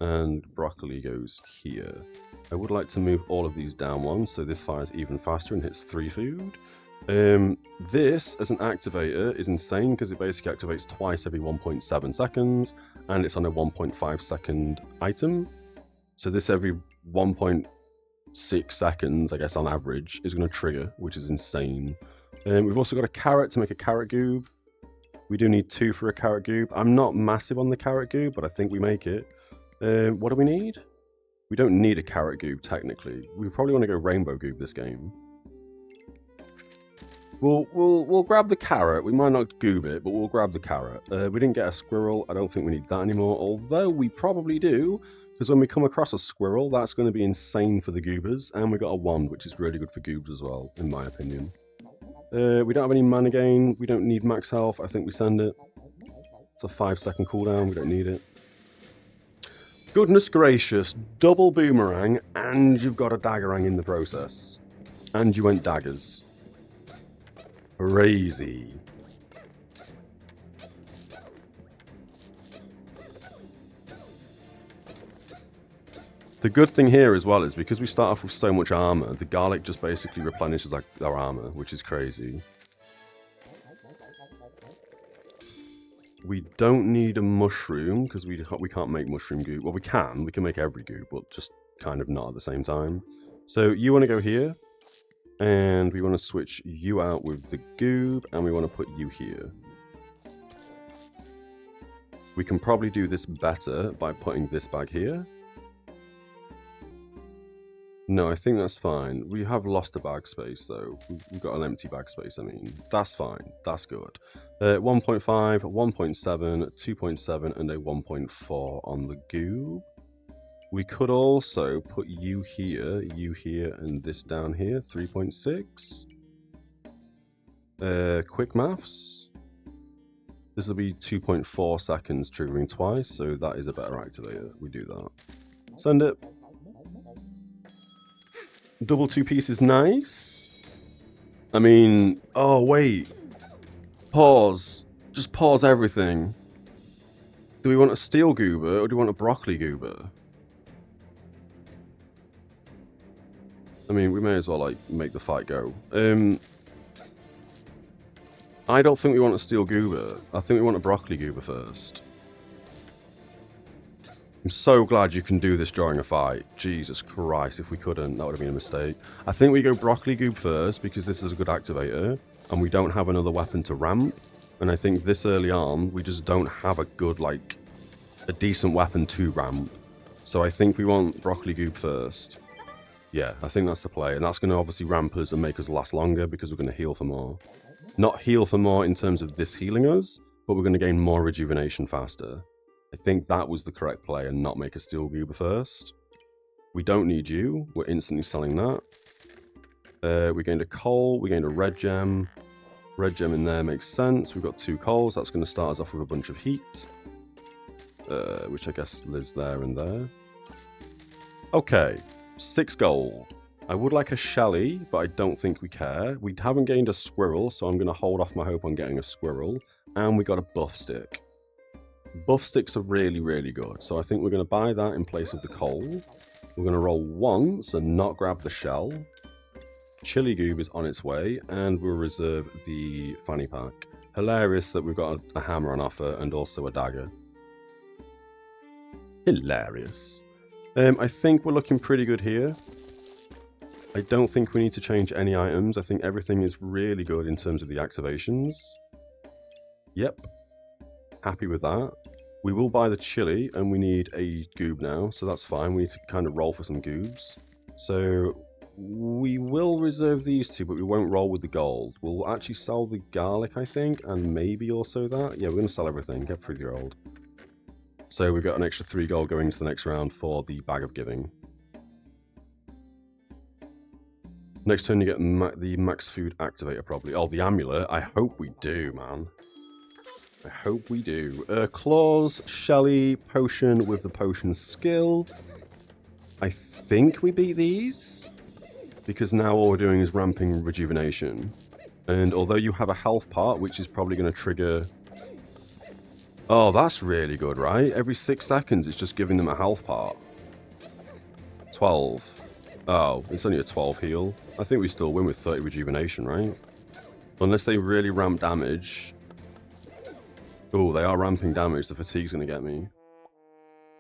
And broccoli goes here. I would like to move all of these down one, so this fires even faster and hits 3 food. This, as an activator, is insane because it basically activates twice every 1.7 seconds, and it's on a 1.5 second item. So this every 1.6 seconds, I guess on average, is going to trigger, which is insane. We've also got a carrot to make a carrot goob. We do need 2 for a carrot goob. I'm not massive on the carrot goob, but I think we make it. What do we need? We don't need a carrot goob, technically. We probably want to go rainbow goob this game. We'll grab the carrot. We might not goob it, but we'll grab the carrot. We didn't get a squirrel. I don't think we need that anymore, although we probably do, because when we come across a squirrel, that's going to be insane for the goobers, and we got a wand, which is really good for goobs as well, in my opinion. We don't have any mana gain. We don't need max health. I think we send it. It's a 5-second cooldown. We don't need it. Goodness gracious, double boomerang, and you've got a daggerang in the process. And you went daggers. Crazy. The good thing here as well is because we start off with so much armor, the garlic just basically replenishes our armor, which is crazy. We don't need a mushroom because we can't make mushroom goo. Well, we can make every goo, but just kind of not at the same time. So you want to go here, and we want to switch you out with the goob, and we want to put you here. We can probably do this better by putting this bag here. No, I think that's fine. We have lost a bag space though. We've got an empty bag space, I mean. That's fine. That's good. 1.5, 1.7, 2.7 and a 1.4 on the goob. We could also put you here, and this down here. 3.6. Quick maths. This will be 2.4 seconds triggering twice, so that is a better activator. We do that. Send it. Double 2 pieces, nice. I mean, oh wait. Pause. Just pause everything. Do we want a steel goober or do we want a broccoli goober? I mean, we may as well like make the fight go. I don't think we want a steel goober. I think we want a broccoli goober first. I'm so glad you can do this during a fight. Jesus Christ, if we couldn't, that would have been a mistake. I think we go broccoli goob first because this is a good activator and we don't have another weapon to ramp. And I think this early on, we just don't have a good, like, a decent weapon to ramp. So I think we want broccoli goob first. Yeah, I think that's the play. And that's going to obviously ramp us and make us last longer because we're going to heal for more. Not heal for more in terms of this healing us, but we're going to gain more rejuvenation faster. I think that was the correct play and not make a steel goober first. We don't need you. We're instantly selling that. We gained a coal. We gained a red gem. Red gem in there makes sense. We've got 2 coals. That's going to start us off with a bunch of heat. Which I guess lives there and there. Okay. 6 gold. I would like a Shelly, but I don't think we care. We haven't gained a squirrel, so I'm going to hold off my hope on getting a squirrel. And we got a buff stick. Buff sticks are really, really good, so I think we're going to buy that in place of the coal. We're going to roll once and not grab the shell. Chili goob is on its way, and we'll reserve the fanny pack. Hilarious that we've got a hammer on offer and also a dagger. Hilarious. I think we're looking pretty good here. I don't think we need to change any items. I think everything is really good in terms of the activations. Yep. Happy with that. We will buy the chili, and we need a goob now, so that's fine. We need to kind of roll for some goobs. So we will reserve these 2, but we won't roll with the gold. We'll actually sell the garlic, I think, and maybe also that. Yeah, we're going to sell everything. Get 3 gold. So we've got an extra 3 gold going into the next round for the bag of giving. Next turn you get the max food activator probably. Oh, the amulet. I hope we do, man. I hope we do. Claws, Shelly, potion with the potion skill. I think we beat these. Because now all we're doing is ramping rejuvenation. And although you have a health part, which is probably going to trigger... Oh, that's really good, right? Every 6 seconds it's just giving them a health part. 12. Oh, it's only a 12 heal. I think we still win with 30 rejuvenation, right? Unless they really ramp damage... Oh, they are ramping damage. The fatigue's going to get me.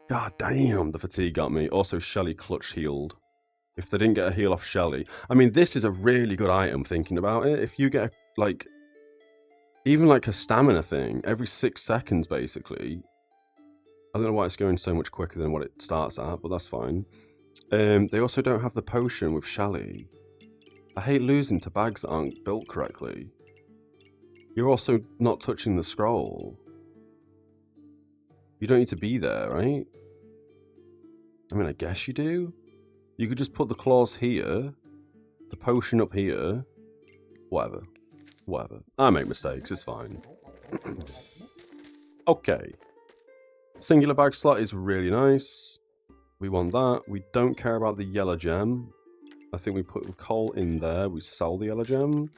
God damn, the fatigue got me. Also, Shelly clutch healed. If they didn't get a heal off Shelly... I mean, this is a really good item, thinking about it. If you get, like... Even like a stamina thing, every 6 seconds, basically. I don't know why it's going so much quicker than what it starts at, but that's fine. They also don't have the potion with Shelly. I hate losing to bags that aren't built correctly. You're also not touching the scroll. You don't need to be there, right? I mean, I guess you do. You could just put the claws here, the potion up here, whatever. Whatever. I make mistakes, it's fine. Okay. Singular bag slot is really nice. We want that. We don't care about the yellow gem. I think we put coal in there. We sell the yellow gem.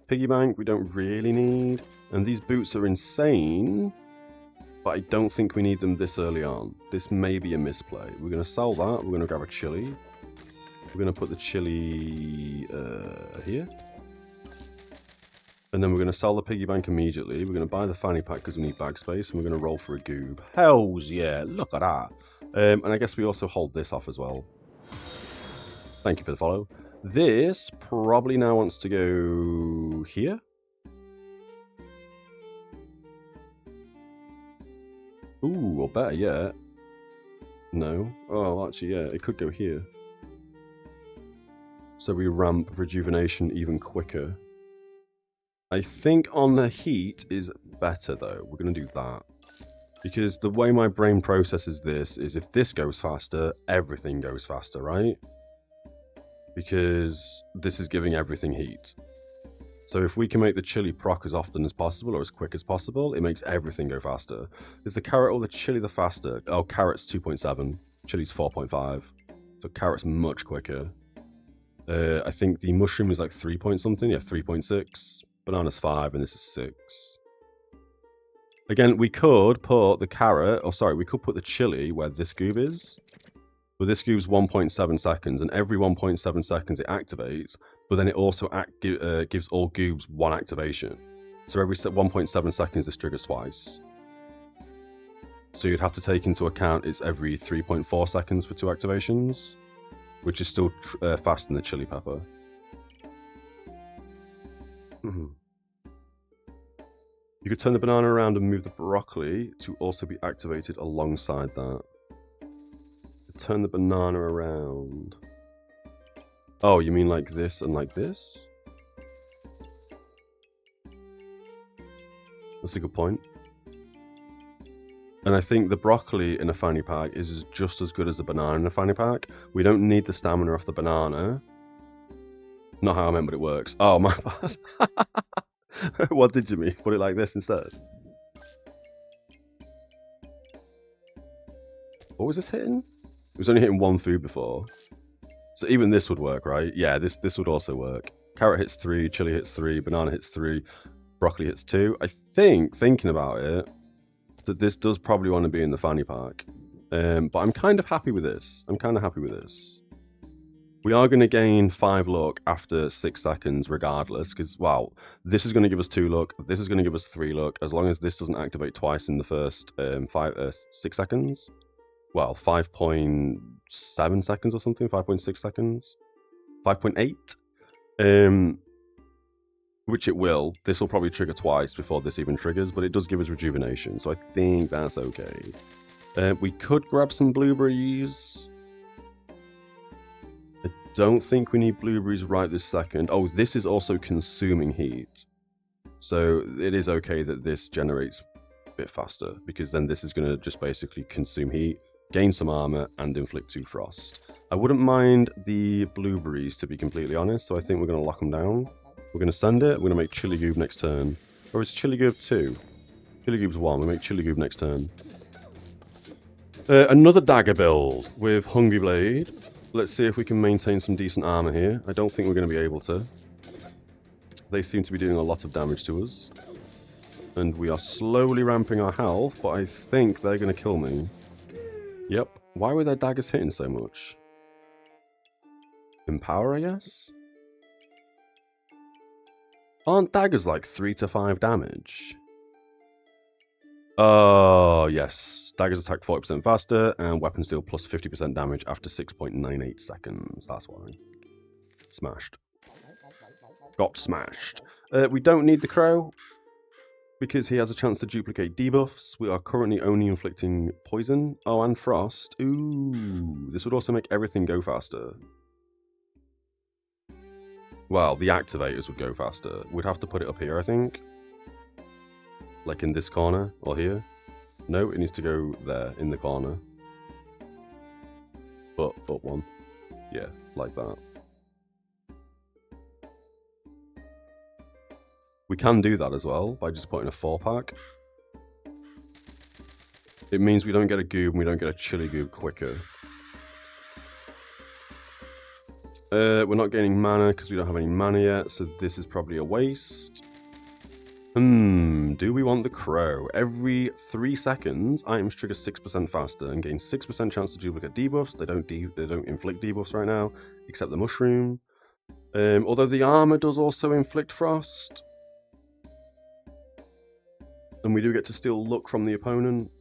Piggy bank, we don't really need. And these boots are insane, but I don't think we need them this early on. This may be a misplay. We're going to sell that. We're going to grab a chili. We're going to put the chili here. And then we're going to sell the piggy bank immediately. We're going to buy the fanny pack because we need bag space. And we're going to roll for a goob. Hells yeah, look at that. And I guess we also hold this off as well. Thank you for the follow. This probably now wants to go here. Ooh, or better yet. No. Oh, actually, yeah, it could go here. So we ramp rejuvenation even quicker. I think on the heat is better, though. We're going to do that. Because the way my brain processes this is if this goes faster, everything goes faster, right? Because this is giving everything heat. So if we can make the chili proc as often as possible or as quick as possible, it makes everything go faster. Is the carrot or the chili the faster? Oh, carrot's 2.7, chili's 4.5. So carrot's much quicker. I think the mushroom is like 3 point something, yeah, 3.6. Banana's 5 and this is 6. Again, we could put the carrot, or sorry, we could put the chili where this goob is. But this goob's 1.7 seconds, and every 1.7 seconds it activates, but then it also gives all goobs one activation. So every 1.7 seconds this triggers twice. So you'd have to take into account it's every 3.4 seconds for 2 activations, which is still faster than the chili pepper. You could turn the banana around and move the broccoli to also be activated alongside that. Turn the banana around. Oh, you mean like this and like this? That's a good point. And I think the broccoli in a fanny pack is just as good as the banana in a fanny pack. We don't need the stamina off the banana. Not how I meant, but it works. Oh, my bad. What did you mean? Put it like this instead. What was this hitting? It was only hitting one food before. So even this would work, right? Yeah, this would also work. Carrot hits 3, chili hits 3, banana hits 3, broccoli hits 2. I think, thinking about it, that this does probably want to be in the fanny pack. But I'm kind of happy with this. We are going to gain 5 luck after 6 seconds regardless, because, well, this is going to give us 2 luck, this is going to give us 3 luck, as long as this doesn't activate twice in the first 6 seconds. Well, 5.7 seconds or something, 5.6 seconds, 5.8, which it will. This will probably trigger twice before this even triggers, but it does give us rejuvenation, so I think that's okay. We could grab some blueberries. I don't think we need blueberries right this second. Oh, this is also consuming heat, so it is okay that this generates a bit faster, because then this is going to just basically consume heat, gain some armor, and inflict 2 frost. I wouldn't mind the blueberries, to be completely honest, so I think we're going to lock them down. We're going to send it. We're going to make Chili Goob next turn. Or is Chili Goob 2? Chili Goob's 1. We make Chili Goob next turn. Another dagger build with Hungry Blade. Let's see if we can maintain some decent armor here. I don't think we're going to be able to. They seem to be doing a lot of damage to us. And we are slowly ramping our health, but I think they're going to kill me. Yep. Why were their daggers hitting so much? Empower, I guess? Aren't daggers like 3 to 5 damage? Oh, yes. Daggers attack 40% faster, and weapons deal plus 50% damage after 6.98 seconds. That's why. Smashed. Got smashed. We don't need the crow, because he has a chance to duplicate debuffs. We are currently only inflicting poison. Oh, and frost. Ooh, this would also make everything go faster. Well, the activators would go faster. We'd have to put it up here, I think. Like in this corner, or here. No, it needs to go there, in the corner. But up one. Yeah, like that. We can do that as well, by just putting a 4-pack. It means we don't get a goob and we don't get a chili goob quicker. We're not gaining mana because we don't have any mana yet, so this is probably a waste. Do we want the crow? Every 3 seconds, items trigger 6% faster and gain 6% chance to duplicate debuffs. They don't inflict debuffs right now, except the mushroom. Although the armor does also inflict frost. And we do get to steal luck from the opponent.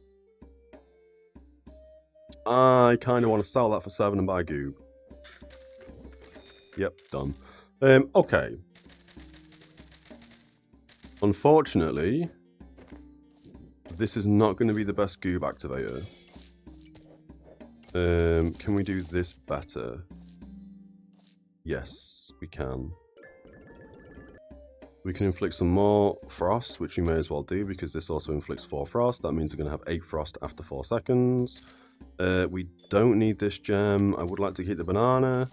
I kind of want to sell that for 7 and buy Goob. Yep, done. Okay. Unfortunately, this is not going to be the best Goob activator. Can we do this better? Yes, we can. We can inflict some more frost, which we may as well do because this also inflicts 4 frost. That means we're going to have 8 frost after 4 seconds. We don't need this gem. I would like to keep the banana.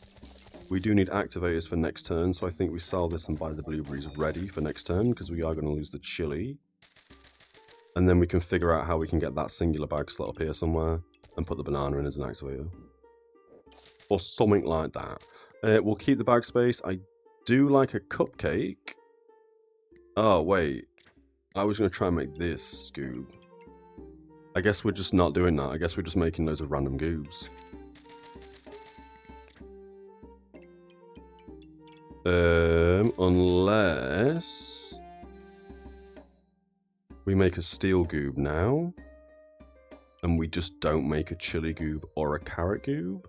We do need activators for next turn, so I think we sell this and buy the blueberries ready for next turn because we are going to lose the chili. And then we can figure out how we can get that singular bag slot up here somewhere and put the banana in as an activator. Or something like that. We'll keep the bag space. I do like a cupcake. Oh, wait. I was going to try and make this Goob. I guess we're just not doing that. I guess we're just making loads of random Goobs. Unless we make a steel Goob now, and we just don't make a chili Goob or a carrot Goob.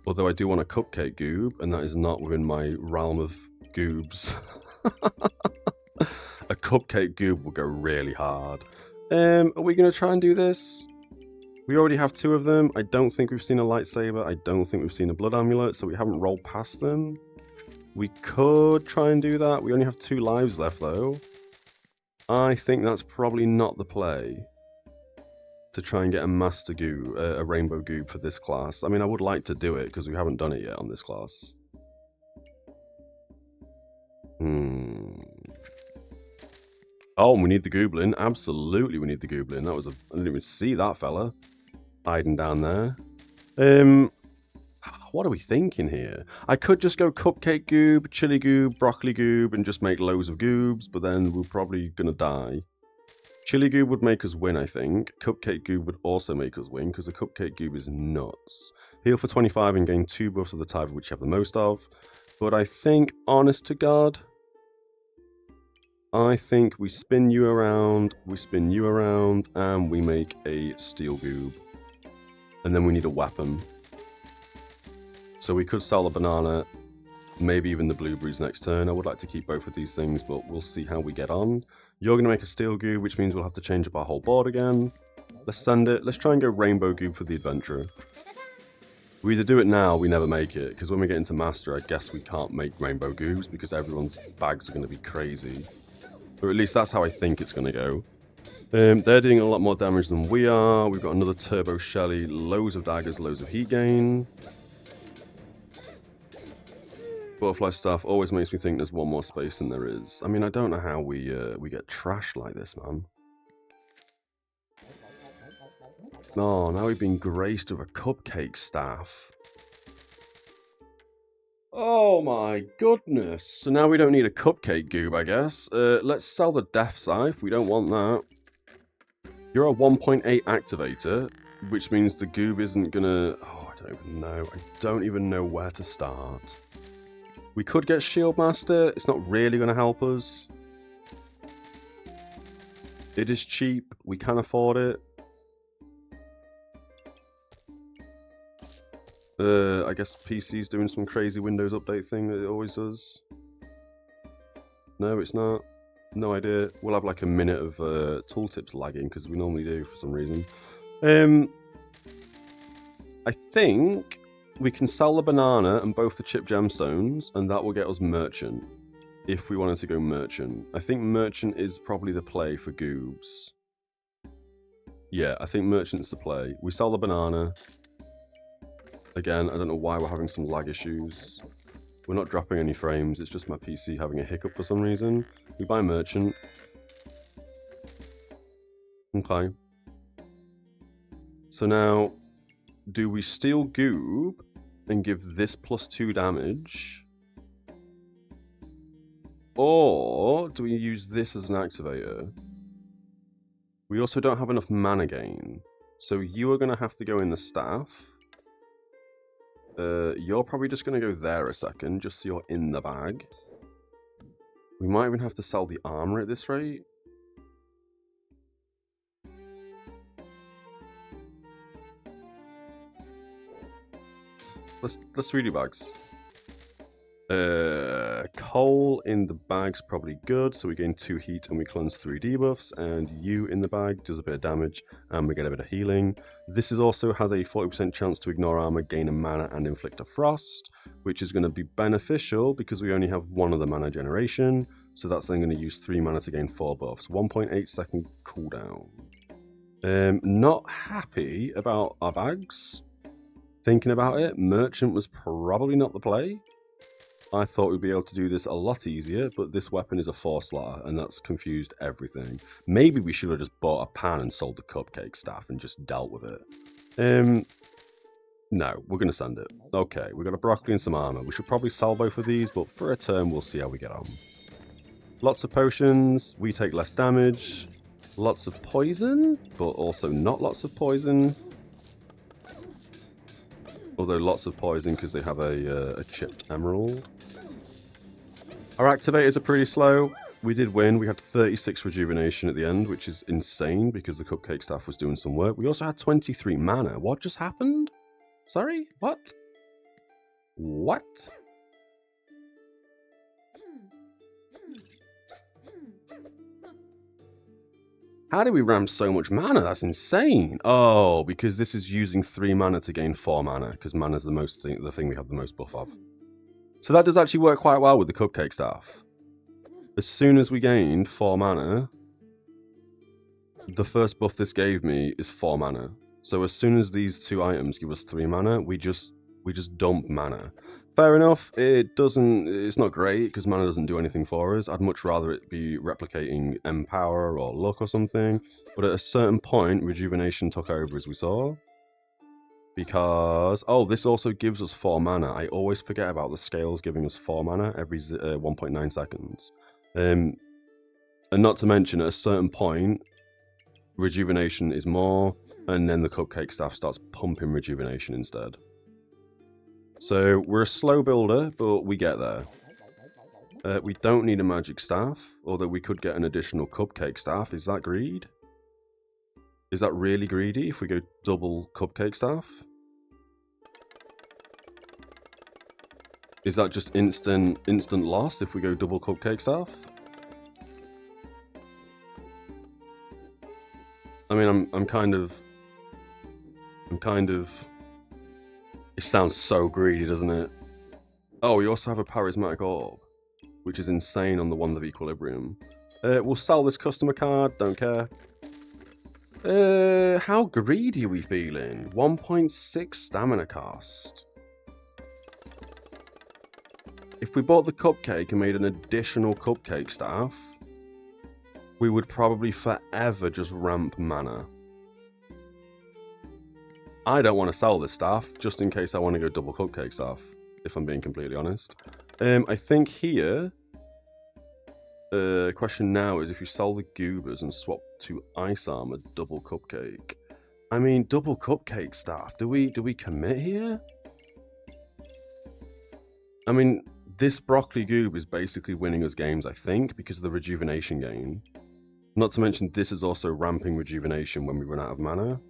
Although I do want a cupcake Goob, and that is not within my realm of Goobs. A cupcake Goob will go really hard. Are we going to try and do this? We already have 2 of them. I don't think we've seen a lightsaber. I don't think we've seen a blood amulet, so we haven't rolled past them. We could try and do that. We only have 2 lives left, though. I think that's probably not the play to try and get a master Goob, a rainbow Goob for this class. I mean, I would like to do it because we haven't done it yet on this class. Oh, and we need the Gooblin. Absolutely, we need the Gooblin. That was I didn't even see that fella hiding down there. What are we thinking here? I could just go cupcake Goob, chili Goob, broccoli Goob, and just make loads of Goobs, but then we're probably gonna die. Chili Goob would make us win, I think. Cupcake Goob would also make us win, because the cupcake Goob is nuts. Heal for 25 and gain 2 buffs of the type which you have the most of. But I think, honest to God, I think we spin you around, and we make a steel Goob. And then we need a weapon. So we could sell the banana, maybe even the blueberries next turn. I would like to keep both of these things, but we'll see how we get on. You're going to make a steel Goob, which means we'll have to change up our whole board again. Let's send it. Let's try and go rainbow Goob for the adventurer. We either do it now or we never make it, because when we get into master, I guess we can't make rainbow Goobs because everyone's bags are going to be crazy. Or at least that's how I think it's going to go. They're doing a lot more damage than we are. We've got another Turbo Shelly, loads of daggers, loads of heat gain. Butterfly Staff always makes me think there's one more space than there is. I mean, I don't know how we get trashed like this, man. Oh, now we've been graced with a Cupcake Staff. Oh my goodness. So now we don't need a Cupcake Goob, I guess. Let's sell the Death Scythe. We don't want that. You're a 1.8 activator, which means the Goob isn't gonna... Oh, I don't even know. I don't even know where to start. We could get Shieldmaster. It's not really going to help us. It is cheap. We can afford it. I guess PC's doing some crazy Windows update thing that it always does. No, it's not. No idea. We'll have like a minute of tooltips lagging because we normally do for some reason. I think we can sell the banana and both the chip gemstones, and that will get us merchant. If we wanted to go merchant. I think merchant is probably the play for Goobs. Yeah, I think merchant's the play. We sell the banana. Again, I don't know why we're having some lag issues. We're not dropping any frames, it's just my PC having a hiccup for some reason. We buy merchant. Okay. So now, do we steal Goob and give this +2 damage? Or do we use this as an activator? We also don't have enough mana gain. So you are going to have to go in the staff. You're probably just going to go there a second, just so you're in the bag. We might even have to sell the armor at this rate. Let's 3D bags. Coal in the bag's probably good, so we gain 2 heat and we cleanse 3 debuffs, and you in the bag does a bit of damage and we get a bit of healing. This also has a 40% chance to ignore armor, gain a mana, and inflict a frost, which is going to be beneficial because we only have one of the mana generation, so that's then going to use 3 mana to gain 4 buffs. 1.8 second cooldown. Not happy about our bags. Thinking about it, Merchant was probably not the play. I thought we'd be able to do this a lot easier, but this weapon is a 4-slot, and that's confused everything. Maybe we should have just bought a pan and sold the cupcake staff and just dealt with it. No, we're going to send it. Okay, we've got a broccoli and some armor. We should probably sell both of these, but for a turn, we'll see how we get on. Lots of potions. We take less damage. Lots of poison, but also not lots of poison. Although lots of poison because they have a chipped emerald. Our activators are pretty slow. We did win. We had 36 rejuvenation at the end, which is insane because the cupcake staff was doing some work. We also had 23 mana. What just happened? Sorry? What? What? How do we ramp so much mana? That's insane. Oh, because this is using 3 mana to gain 4 mana, because mana is the thing we have the most buff of. So that does actually work quite well with the cupcake staff. As soon as we gained 4 mana, the first buff this gave me is 4 mana. So as soon as these 2 items give us 3 mana, we just dump mana. Fair enough, it's not great because mana doesn't do anything for us. I'd much rather it be replicating Empower or Luck or something. But at a certain point, Rejuvenation took over, as we saw. Because, oh, this also gives us 4 mana. I always forget about the scales giving us 4 mana every 1.9 seconds. And not to mention, at a certain point, Rejuvenation is more, and then the cupcake staff starts pumping Rejuvenation instead. So we're a slow builder, but we get there. We don't need a magic staff, although we could get an additional cupcake staff. Is that greed? Is that really greedy if we go double cupcake staff? Is that just instant loss if we go double cupcake staff? I mean, I'm kind of... It sounds so greedy, doesn't it? Oh, we also have a Charismatic Orb, which is insane on the Wand of Equilibrium. We'll sell this customer card, don't care. How greedy are we feeling? 1.6 stamina cost. If we bought the cupcake and made an additional cupcake staff, we would probably forever just ramp mana. I don't want to sell this staff, just in case I want to go double cupcake staff, if I'm being completely honest. I think here, question now is if you sell the goobers and swap to ice armor, double cupcake. I mean, double cupcake staff, do we commit here? I mean, this broccoli goob is basically winning us games, I think, because of the rejuvenation gain. Not to mention, this is also ramping rejuvenation when we run out of mana.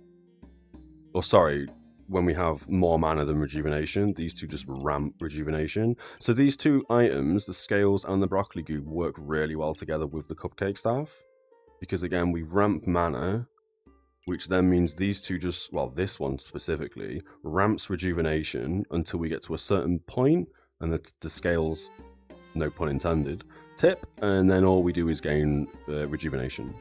Or sorry, when we have more mana than rejuvenation, these two just ramp rejuvenation. So these 2 items, the scales and the broccoli goob, work really well together with the cupcake staff. Because again, we ramp mana, which then means these two just, well, this one specifically, ramps rejuvenation until we get to a certain point, and the scales, no pun intended, tip, and then all we do is gain rejuvenation.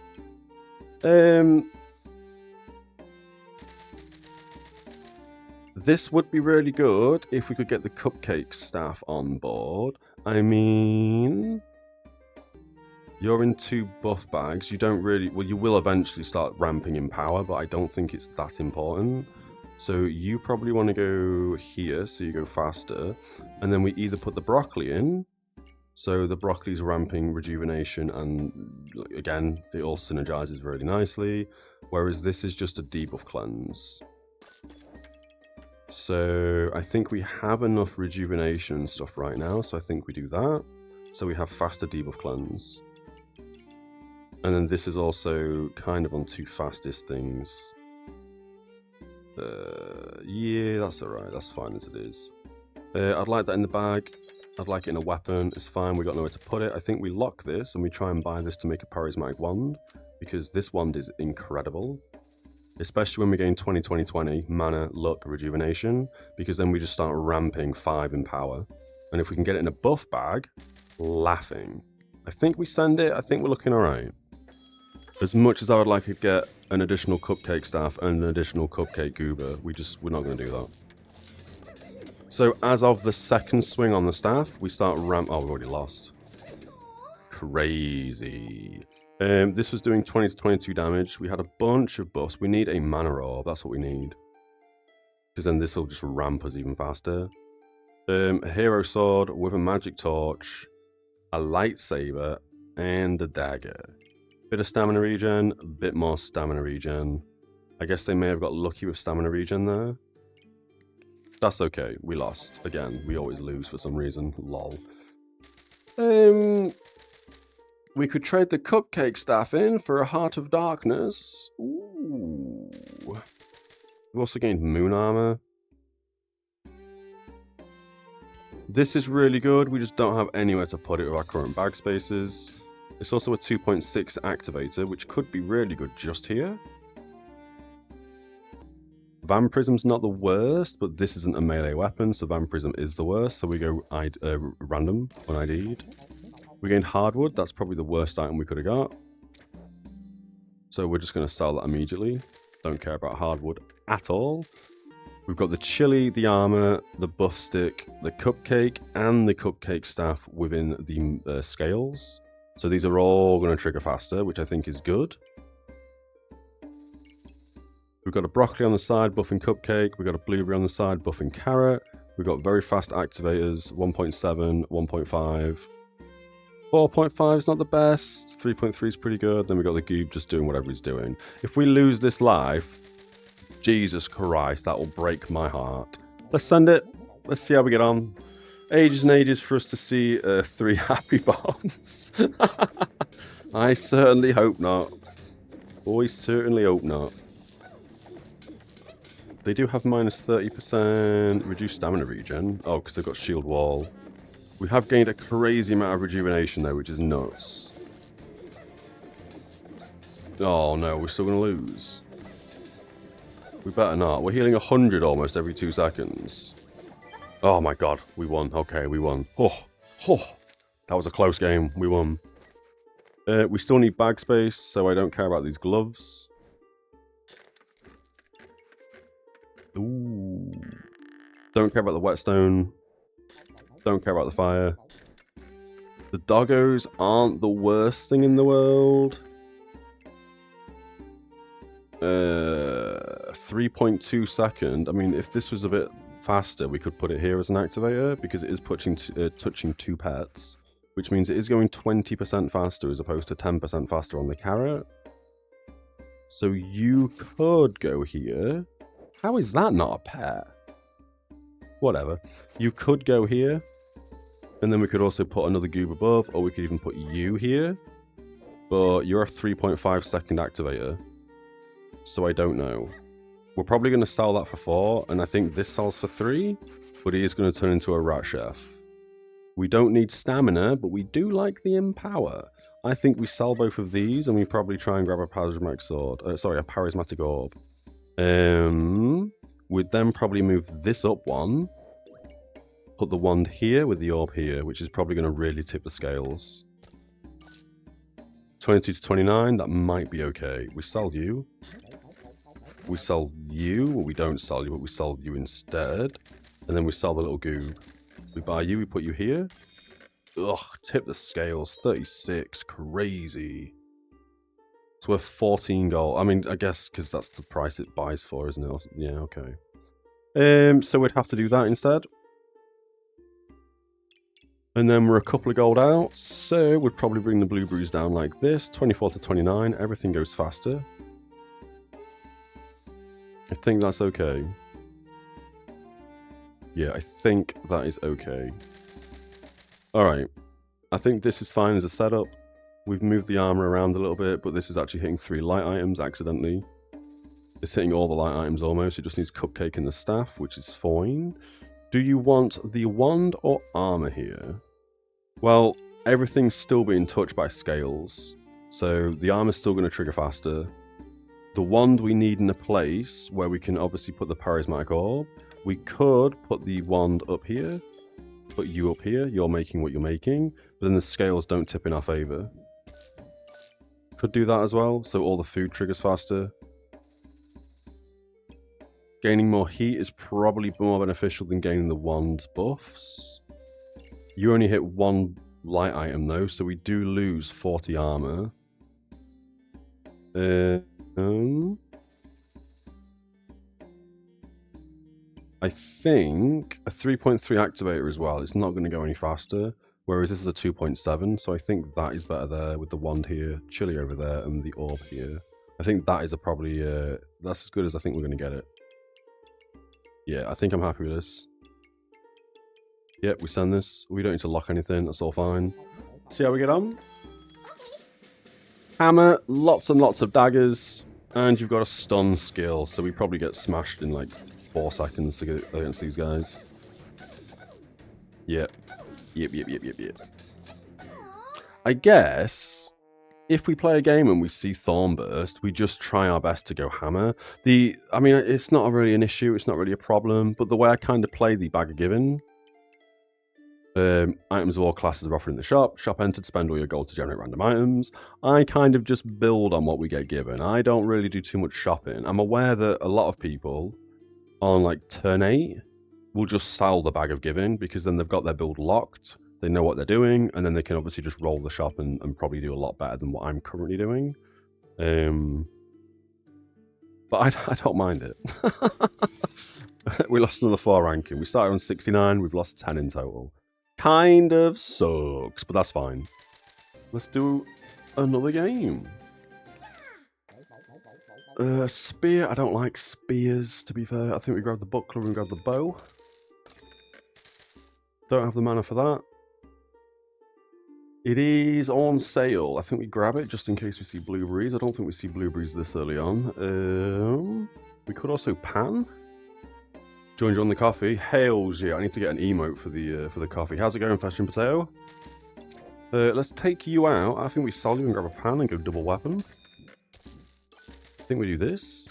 This would be really good if we could get the cupcake staff on board. I mean, you're in 2 buff bags. You don't really... Well, you will eventually start ramping in power, but I don't think it's that important. So you probably want to go here, so you go faster. And then we either put the broccoli in, so the broccoli's ramping rejuvenation, and again, it all synergizes really nicely. Whereas this is just a debuff cleanse. So I think we have enough rejuvenation and stuff right now, so I think we do that. So we have faster debuff cleanse. And then this is also kind of on two fastest things. Yeah, that's alright, that's fine as it is. I'd like that in the bag. I'd like it in a weapon. It's fine, we got nowhere to put it. I think we lock this and we try and buy this to make a charismatic wand, because this wand is incredible. Especially when we gain 20-20-20 mana, luck, rejuvenation, because then we just start ramping 5 in power. And if we can get it in a buff bag, laughing. I think we send it. I think we're looking alright. As much as I would like to get an additional cupcake staff and an additional cupcake goober, we're not going to do that. So as of the second swing on the staff, we start ramp. Oh, we've already lost. Crazy. This was doing 20-22 damage. We had a bunch of buffs. We need a mana orb. That's what we need. Because then this will just ramp us even faster. A hero sword with a magic torch, a lightsaber, and a dagger. Bit of stamina regen, a bit more stamina regen. I guess they may have got lucky with stamina regen there. That's okay. We lost. Again, we always lose for some reason. Lol. We could trade the cupcake staff in for a Heart of Darkness. Ooh. We've also gained moon armor. This is really good. We just don't have anywhere to put it with our current bag spaces. It's also a 2.6 activator, which could be really good just here. Vampirism's not the worst, but this isn't a melee weapon, so Vampirism is the worst. So we go random, un-ID'd. We gained hardwood. That's probably the worst item we could have got. So we're just going to sell that immediately. Don't care about hardwood at all. We've got the chili, the armor, the buff stick, the cupcake, and the cupcake staff within the scales. So these are all going to trigger faster, which I think is good. We've got a broccoli on the side, buffing cupcake. We've got a blueberry on the side, buffing carrot. We've got very fast activators, 1.7, 1.5. 4.5 is not the best. 3.3 is pretty good. Then we've got the goob just doing whatever he's doing. If we lose this life, Jesus Christ, that will break my heart. Let's send it. Let's see how we get on. Ages and ages for us to see 3 happy bombs. I certainly hope not. I certainly hope not. They do have minus 30% reduced stamina regen. Oh, because they've got shield wall. We have gained a crazy amount of rejuvenation though, which is nuts. Oh no, we're still going to lose. We better not. We're healing 100 almost every 2 seconds. Oh my god, we won. Okay, we won. Oh, that was a close game. We won. We still need bag space, so I don't care about these gloves. Ooh. Don't care about the whetstone. Don't care about the fire. The doggos aren't the worst thing in the world. 3.2 second. I mean, if this was a bit faster, we could put it here as an activator, because it is touching 2 pets, which means it is going 20% faster as opposed to 10% faster on the carrot. So you could go here. How is that not a pet? Whatever. You could go here, and then we could also put another goob above, or we could even put you here. But you're a 3.5 second activator, so I don't know. We're probably going to sell that for 4, and I think this sells for 3, but he is going to turn into a rat chef. We don't need stamina, but we do like the empower. I think we sell both of these, and we probably try and grab a charismatic sword. A charismatic orb. We'd then probably move this up 1. Put the wand here with the orb here, which is probably going to really tip the scales. 22-29, that might be okay. We sell you. We sell you, or we don't sell you, but we sell you instead. And then we sell the little goob. We buy you, we put you here. Ugh, tip the scales. 36, crazy. It's worth 14 gold. I mean, I guess because that's the price it buys for, isn't it? Yeah, okay. So we'd have to do that instead. And then we're a couple of gold out, so we'd probably bring the blueberries down like this. 24 to 29, everything goes faster. I think that's okay. Yeah, I think that is okay. Alright, I think this is fine as a setup. We've moved the armor around a little bit, but this is actually hitting 3 light items accidentally. It's hitting all the light items almost. It just needs Cupcake and the staff, which is fine. Do you want the wand or armor here? Well, everything's still being touched by scales, so the armor's still going to trigger faster. The wand we need in a place where we can obviously put the Charismatic Orb. We could put the wand up here, put you up here, you're making what you're making, but then the scales don't tip in our favour. Could do that as well, so all the food triggers faster. Gaining more heat is probably more beneficial than gaining the wand buffs. You only hit 1 light item though, so we do lose 40 armor. I think a 3.3 activator as well. It's not going to go any faster. Whereas this is a 2.7, so I think that is better there with the wand here, Chili over there, and the orb here. I think that is a probably, that's as good as I think we're going to get it. Yeah, I think I'm happy with this. Yep, we send this. We don't need to lock anything, that's all fine. See how we get on. Hammer, lots and lots of daggers, and you've got a stun skill, so we probably get smashed in like 4 seconds to get against these guys. Yep. Yep. I guess if we play a game and we see Thornburst, we just try our best to go hammer. I mean, it's not really an issue, it's not really a problem, but the way I kind of play the Bag of Giving, items of all classes are offered in the shop. Shop entered, spend all your gold to generate random items. I kind of just build on what we get given. I don't really do too much shopping. I'm aware that a lot of people on like turn 8 will just sell the Bag of Giving because then they've got their build locked, they know what they're doing, and then they can obviously just roll the shop and probably do a lot better than what I'm currently doing. But I don't mind it. We lost another 4 ranking. We started on 69, we've lost 10 in total. Kind of sucks, but that's fine. Let's do another game. Spear, I don't like spears, to be fair. I think we grab the buckler and grab the bow. Don't have the mana for that. It is on sale. I think we grab it just in case we see blueberries. I don't think we see blueberries this early on. We could also pan. Join you on the coffee. Hails, yeah. I need to get an emote for the coffee. How's it going, Fashion Potato? Let's take you out. I think we sell you and grab a pan and go double weapon. I think we do this.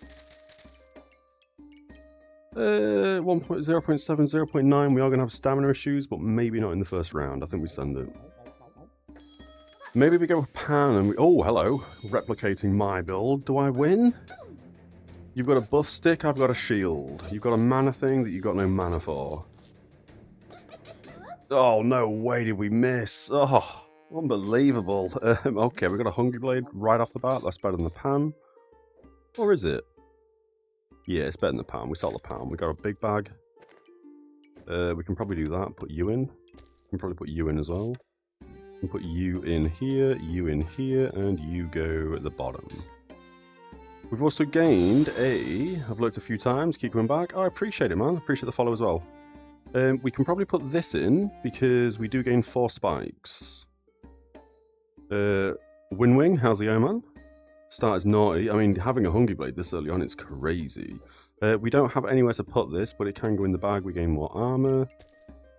0.7, 0.9. We are going to have stamina issues, but maybe not in the first round. I think we send it. Maybe we go with pan and we... Oh, hello. Replicating my build. Do I win? You've got a buff stick, I've got a shield. You've got a mana thing that you've got no mana for. Oh, no way did we miss. Oh, unbelievable. Okay, we've got a Hungry Blade right off the bat. That's better than the pan. Or is it? Yeah, it's better than the pan. We sell the pan. We got a big bag. We can probably do that. Put you in. We can probably put you in as well. We can put you in here, and you go at the bottom. We've also gained I've looked a few times, keep coming back. Oh, I appreciate it, man. I appreciate the follow as well. We can probably put this in because we do gain 4 spikes. Winwing, how's the man? Start is naughty. I mean, having a Hungry Blade this early on is crazy. We don't have anywhere to put this, but it can go in the bag. We gain more armor.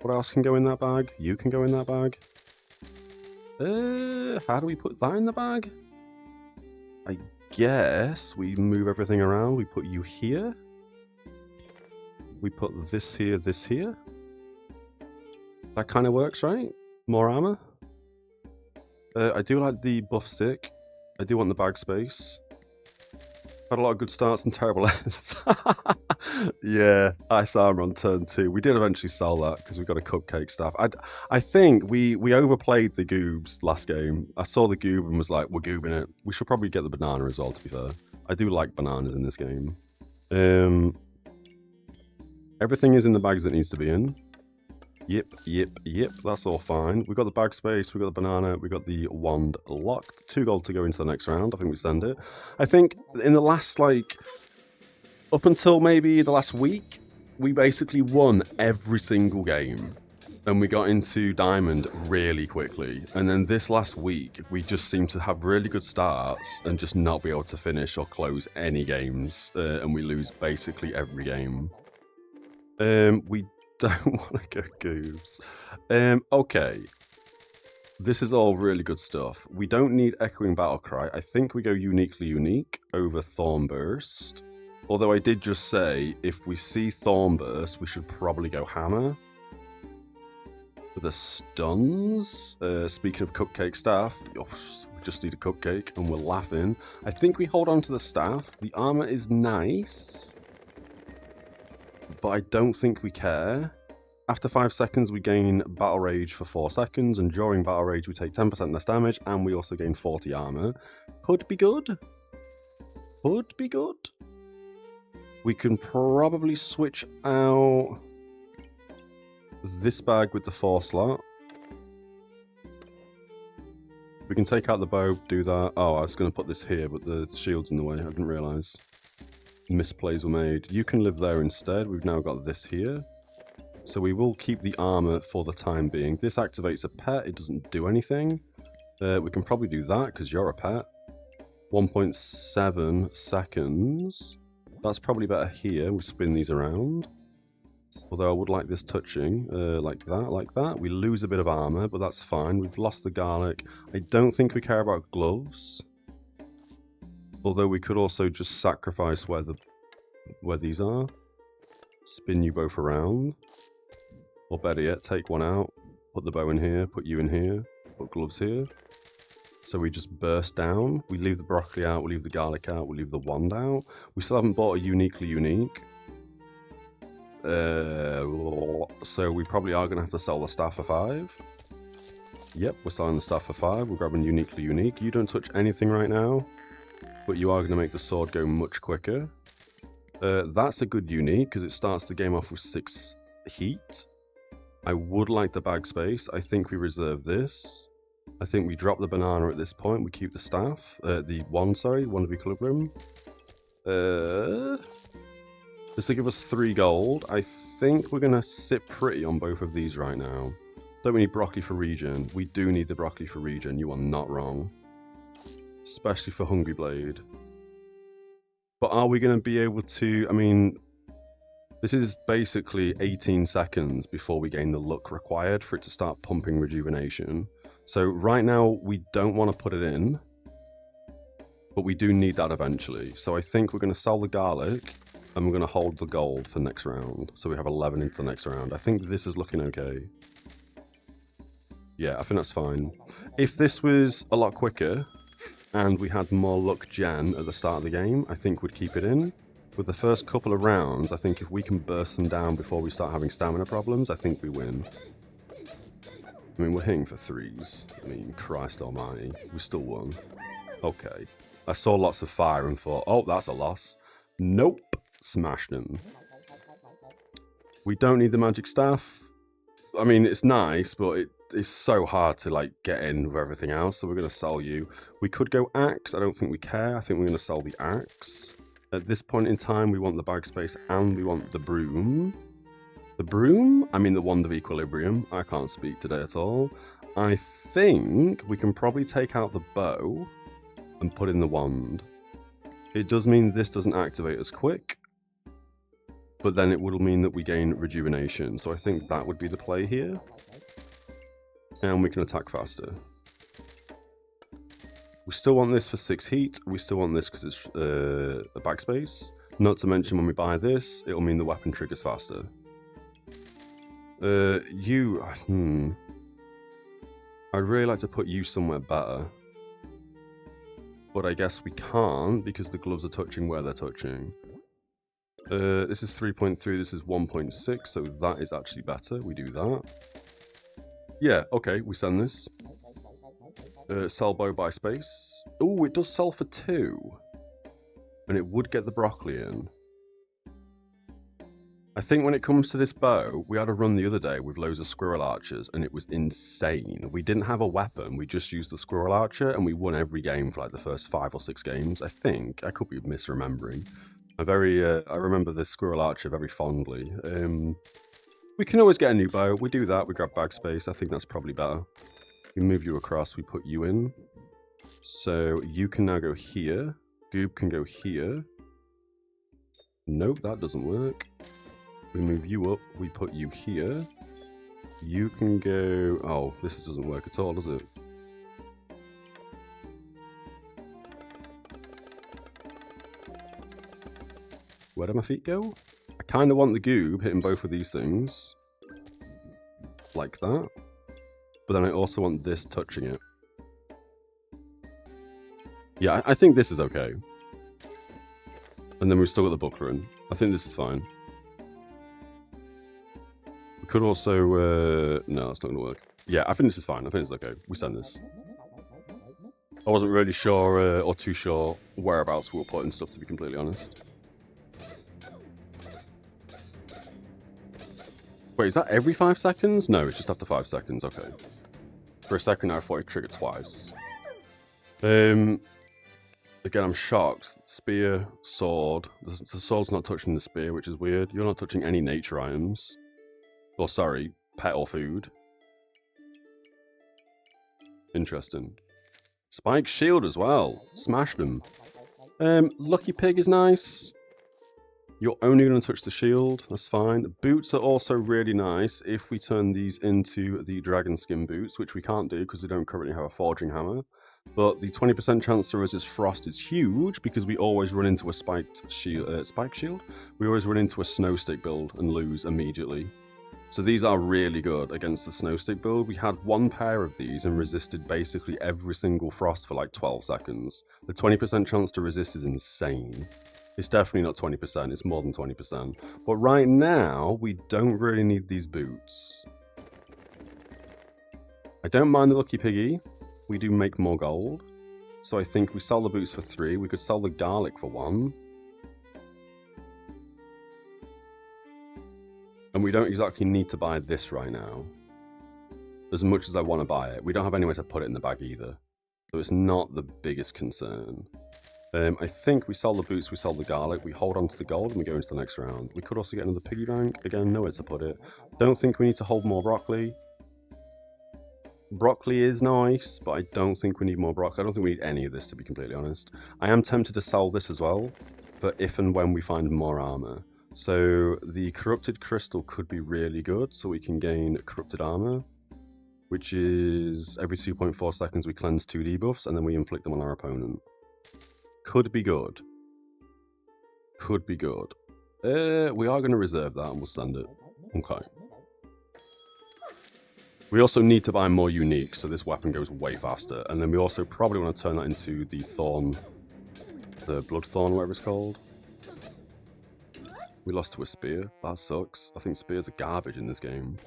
What else can go in that bag? You can go in that bag. How do we put that in the bag? I guess we move everything around. We put you here. We put this here, this here. That kind of works, right? More armor. I do like the buff stick. I do want the bag space. Had a lot of good starts and terrible ends. Yeah, ice armor on turn 2. We did eventually sell that because we got a cupcake staff. I think we overplayed the goobs last game. I saw the goob and was like, we're goobing it. We should probably get the banana as well, to be fair. I do like bananas in this game. Everything is in the bags that needs to be in. Yep, that's all fine. We got the bag space, we got the banana, we got the wand locked. 2 gold to go into the next round. I think we send it. I think in the last, like, up until maybe the last week, we basically won every single game. And we got into Diamond really quickly. And then this last week, we just seem to have really good starts and just not be able to finish or close any games. And we lose basically every game. We don't want to go goobs. Okay. This is all really good stuff. We don't need Echoing Battlecry. I think we go Uniquely Unique over Thornburst. Although I did just say, if we see Thornburst, we should probably go Hammer. For the stuns, speaking of cupcake staff, we just need a cupcake and we're laughing. I think we hold on to the staff. The armor is nice, but I don't think we care. After 5 seconds, we gain Battle Rage for 4 seconds, and during Battle Rage, we take 10% less damage, and we also gain 40 armor. Could be good. Could be good. We can probably switch out this bag with the 4 slot. We can take out the bow, do that. Oh, I was going to put this here, but the shield's in the way. I didn't realise. Misplays were made. You can live there instead. We've now got this here. So we will keep the armor for the time being. This activates a pet. It doesn't do anything. We can probably do that because you're a pet. 1.7 seconds. That's probably better here. We spin these around. Although I would like this touching, like that. We lose a bit of armor, but that's fine. We've lost the garlic. I don't think we care about gloves. Although we could also just sacrifice where these are. Spin you both around. Or better yet, take one out. Put the bow in here, put you in here, put gloves here. So we just burst down. We leave the broccoli out, we leave the garlic out, we leave the wand out. We still haven't bought a Uniquely Unique. So we probably are going to have to sell the staff for 5. Yep, we're selling the staff for 5. We're grabbing Uniquely Unique. You don't touch anything right now, but you are going to make the sword go much quicker. That's a good unique because it starts the game off with 6 heat. I would like the bag space. I think we reserve this. I think we drop the banana at this point. We keep the staff. The wand, sorry. Wand of Equilibrium. This will give us 3 gold. I think we're going to sit pretty on both of these right now. Don't we need broccoli for regen? We do need the broccoli for regen. You are not wrong. Especially for Hungry Blade. But are we going to be able to... I mean... This is basically 18 seconds before we gain the luck required for it to start pumping rejuvenation. So right now, we don't want to put it in. But we do need that eventually. So I think we're going to sell the garlic. And we're going to hold the gold for next round. So we have 11 into the next round. I think this is looking okay. Yeah, I think that's fine. If this was a lot quicker, and we had more luck gen at the start of the game, I think we'd keep it in. With the first couple of rounds, I think if we can burst them down before we start having stamina problems, I think we win. I mean, we're hitting for 3s. I mean, Christ almighty, we still won. Okay. I saw lots of fire and thought, oh, that's a loss. Nope. Smashed him. We don't need the magic staff. I mean, it's nice, but it's so hard to like get in with everything else, so we're going to sell you. We could go axe. I don't think we care. I think we're going to sell the axe. At this point in time, we want the bag space and we want the broom. The broom? I mean the wand of equilibrium. I can't speak today at all. I think we can probably take out the bow and put in the wand. It does mean this doesn't activate as quick, but then it will mean that we gain rejuvenation. So I think that would be the play here. And we can attack faster. We still want this for 6 heat. We still want this because it's a bag space. Not to mention when we buy this, it'll mean the weapon triggers faster. I'd really like to put you somewhere better. But I guess we can't because the gloves are touching where they're touching. This is 3.3, this is 1.6, so that is actually better. We do that. Yeah, okay, we send this. Sell bow by space. Oh, it does sell for 2. And it would get the broccoli in. I think when it comes to this bow, we had a run the other day with loads of squirrel archers, and it was insane. We didn't have a weapon, we just used the squirrel archer, and we won every game for like the first 5 or 6 games, I think. I could be misremembering. I remember this squirrel archer very fondly. We can always get a new bow. We do that, we grab bag space. I think that's probably better. We move you across, we put you in. So you can now go here. Goob can go here. Nope, that doesn't work. We move you up, we put you here. You can go... Oh, this doesn't work at all, does it? Where do my feet go? I kind of want the Goob hitting both of these things. Like that. But then I also want this touching it. Yeah, I think this is okay. And then we've still got the buckler in. I think this is fine. We could also... no, that's not going to work. Yeah, I think this is fine. I think it's okay. We send this. I wasn't really sure, or too sure, whereabouts we were putting stuff, to be completely honest. Wait, is that every 5 seconds? No, it's just after 5 seconds. Okay. For a second, I thought it triggered twice. Again, I'm shocked. Spear, sword. The sword's not touching the spear, which is weird. You're not touching any nature items. Or sorry, pet or food. Interesting. Spike shield as well. Smashed them. Lucky pig is nice. You're only going to touch the shield. That's fine. Boots are also really nice if we turn these into the dragon skin boots, which we can't do because we don't currently have a forging hammer. But the 20% chance to resist frost is huge because we always run into a spiked shield. Spike shield? We always run into a snow stick build and lose immediately. So these are really good against the snow stick build. We had 1 pair of these and resisted basically every single frost for like 12 seconds. The 20% chance to resist is insane. It's definitely not 20%, it's more than 20%. But right now, we don't really need these boots. I don't mind the Lucky Piggy. We do make more gold. So I think we sell the boots for 3. We could sell the garlic for 1. And we don't exactly need to buy this right now. As much as I want to buy it. We don't have anywhere to put it in the bag either. So it's not the biggest concern. I think we sell the boots, we sell the garlic, we hold on to the gold and we go into the next round. We could also get another piggy bank. Again, nowhere to put it. Don't think we need to hold more broccoli. Broccoli is nice, but I don't think we need more broccoli. I don't think we need any of this, to be completely honest. I am tempted to sell this as well, but if and when we find more armor. So the corrupted crystal could be really good, so we can gain corrupted armor, which is every 2.4 seconds we cleanse 2 debuffs and then we inflict them on our opponent. Could be good. Could be good. We are going to reserve that and we'll send it. Okay. We also need to buy more unique, so this weapon goes way faster. And then we also probably want to turn that into the thorn, the blood thorn, whatever it's called. We lost to a spear. That sucks. I think spears are garbage in this game.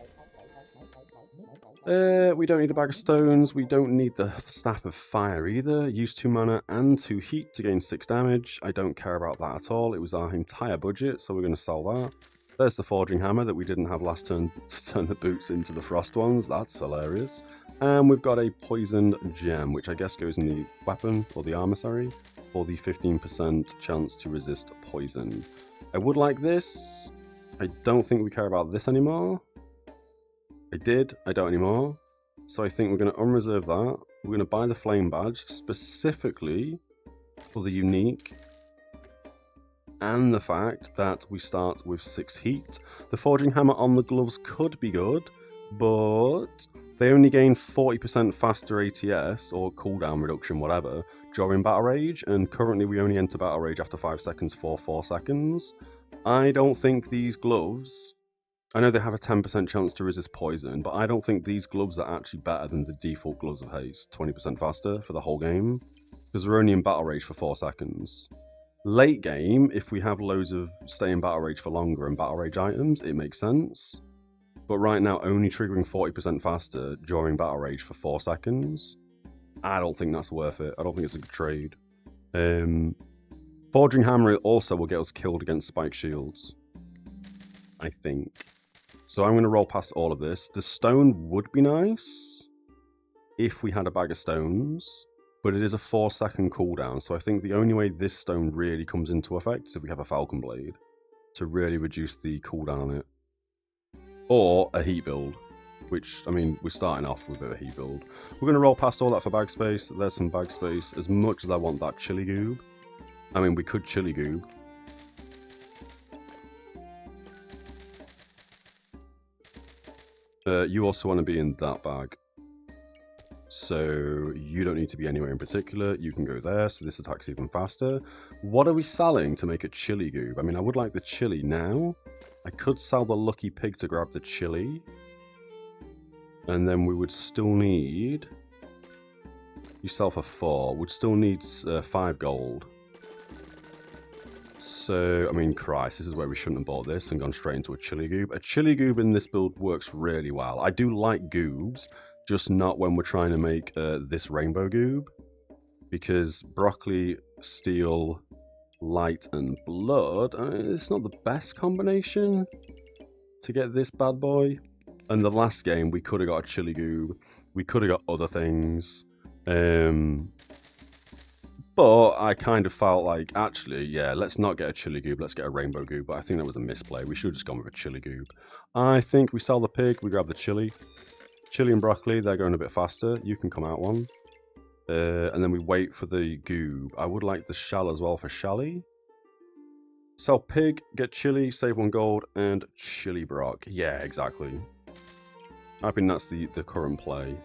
We don't need a bag of stones. We don't need the staff of fire either. Use 2 mana and 2 heat to gain 6 damage. I don't care about that at all. It was our entire budget, so we're going to sell that. There's the forging hammer that we didn't have last turn to turn the boots into the frost ones. That's hilarious. And we've got a poisoned gem, which I guess goes in the weapon, or the armor, sorry, for the 15% chance to resist poison. I would like this. I don't think we care about this anymore. I did, I don't anymore. So I think we're going to unreserve that. We're going to buy the flame badge specifically for the unique and the fact that we start with 6 heat. The forging hammer on the gloves could be good, but they only gain 40% faster ATS or cooldown reduction, whatever, during battle rage, and currently we only enter battle rage after 5 seconds for 4 seconds. I don't think these gloves, I know they have a 10% chance to resist poison, but I don't think these gloves are actually better than the default gloves of haste, 20% faster for the whole game, because we're only in battle rage for 4 seconds. Late game, if we have loads of stay in Battle Rage for longer and Battle Rage items, it makes sense. But right now, only triggering 40% faster during Battle Rage for 4 seconds, I don't think that's worth it. I don't think it's a good trade. Forging Hammer also will get us killed against Spike Shields, I think. So I'm going to roll past all of this. The stone would be nice if we had a bag of stones, but it is a 4-second cooldown, so I think the only way this stone really comes into effect is if we have a Falcon Blade to really reduce the cooldown on it. Or a heat build, which, I mean, we're starting off with a heat build. We're going to roll past all that for bag space. There's some bag space. As much as I want that chili goob, I mean, we could chili goob. You also want to be in that bag. So you don't need to be anywhere in particular. You can go there, so this attacks even faster. What are we selling to make a chili goob? I mean, I would like the chili now. I could sell the lucky pig to grab the chili. And then we would still need... You sell for 4. Would still need 5 gold. So, I mean, Christ, this is where we shouldn't have bought this and gone straight into a chili goob. A chili goob in this build works really well. I do like goobs, just not when we're trying to make this rainbow goob. Because broccoli, steel, light, and blood, it's not the best combination to get this bad boy. And the last game, we could have got a chili goob. We could have got other things. But I kind of felt like, actually, yeah, let's not get a chili goob, let's get a rainbow goob. But I think that was a misplay. We should have just gone with a chili goob. I think we sell the pig, we grab the chili. Chili and broccoli, they're going a bit faster. You can come out one. And then we wait for the goob. I would like the shell as well for Shally. Sell pig, get chili, save 1 gold, and chili brock. Yeah, exactly. I think that's the current play.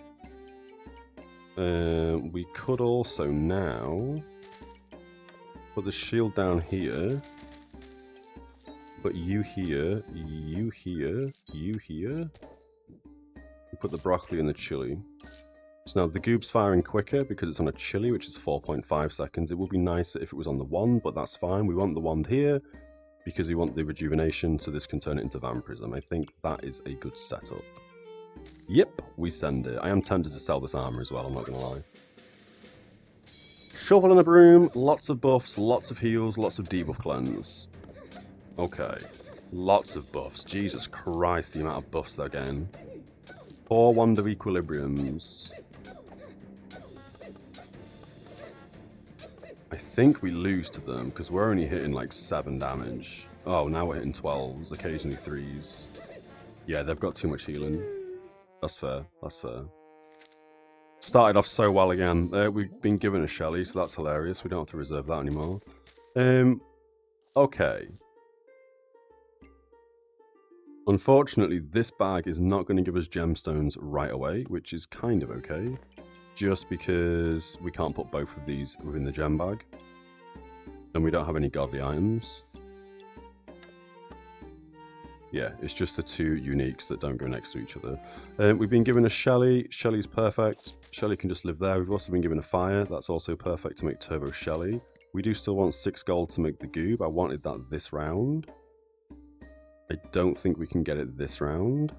We could also now put the shield down here, put you here, you here, you here, and put the broccoli and the chili. So now the goob's firing quicker because it's on a chili, which is 4.5 seconds. It would be nicer if it was on the wand, but that's fine. We want the wand here because we want the rejuvenation, so this can turn it into Vampirism. I think that is a good setup. Yep, we send it. I am tempted to sell this armor as well, I'm not going to lie. Shovel and a broom, lots of buffs, lots of heals, lots of debuff cleanse. Okay, lots of buffs. Jesus Christ, the amount of buffs they're getting. 4 Wand of Equilibriums. I think we lose to them because we're only hitting like 7 damage. Oh, now we're hitting 12s, occasionally 3s. Yeah, they've got too much healing. That's fair, that's fair. Started off so well again. We've been given a Shally, so that's hilarious. We don't have to reserve that anymore. Okay. Unfortunately, this bag is not going to give us gemstones right away, which is kind of okay. Just because we can't put both of these within the gem bag. And we don't have any godly items. Yeah, it's just the 2 uniques that don't go next to each other. We've been given a Shally. Shelly's perfect. Shally can just live there. We've also been given a fire. That's also perfect to make Turbo Shally. We do still want 6 gold to make the goob. I wanted that this round. I don't think we can get it this round.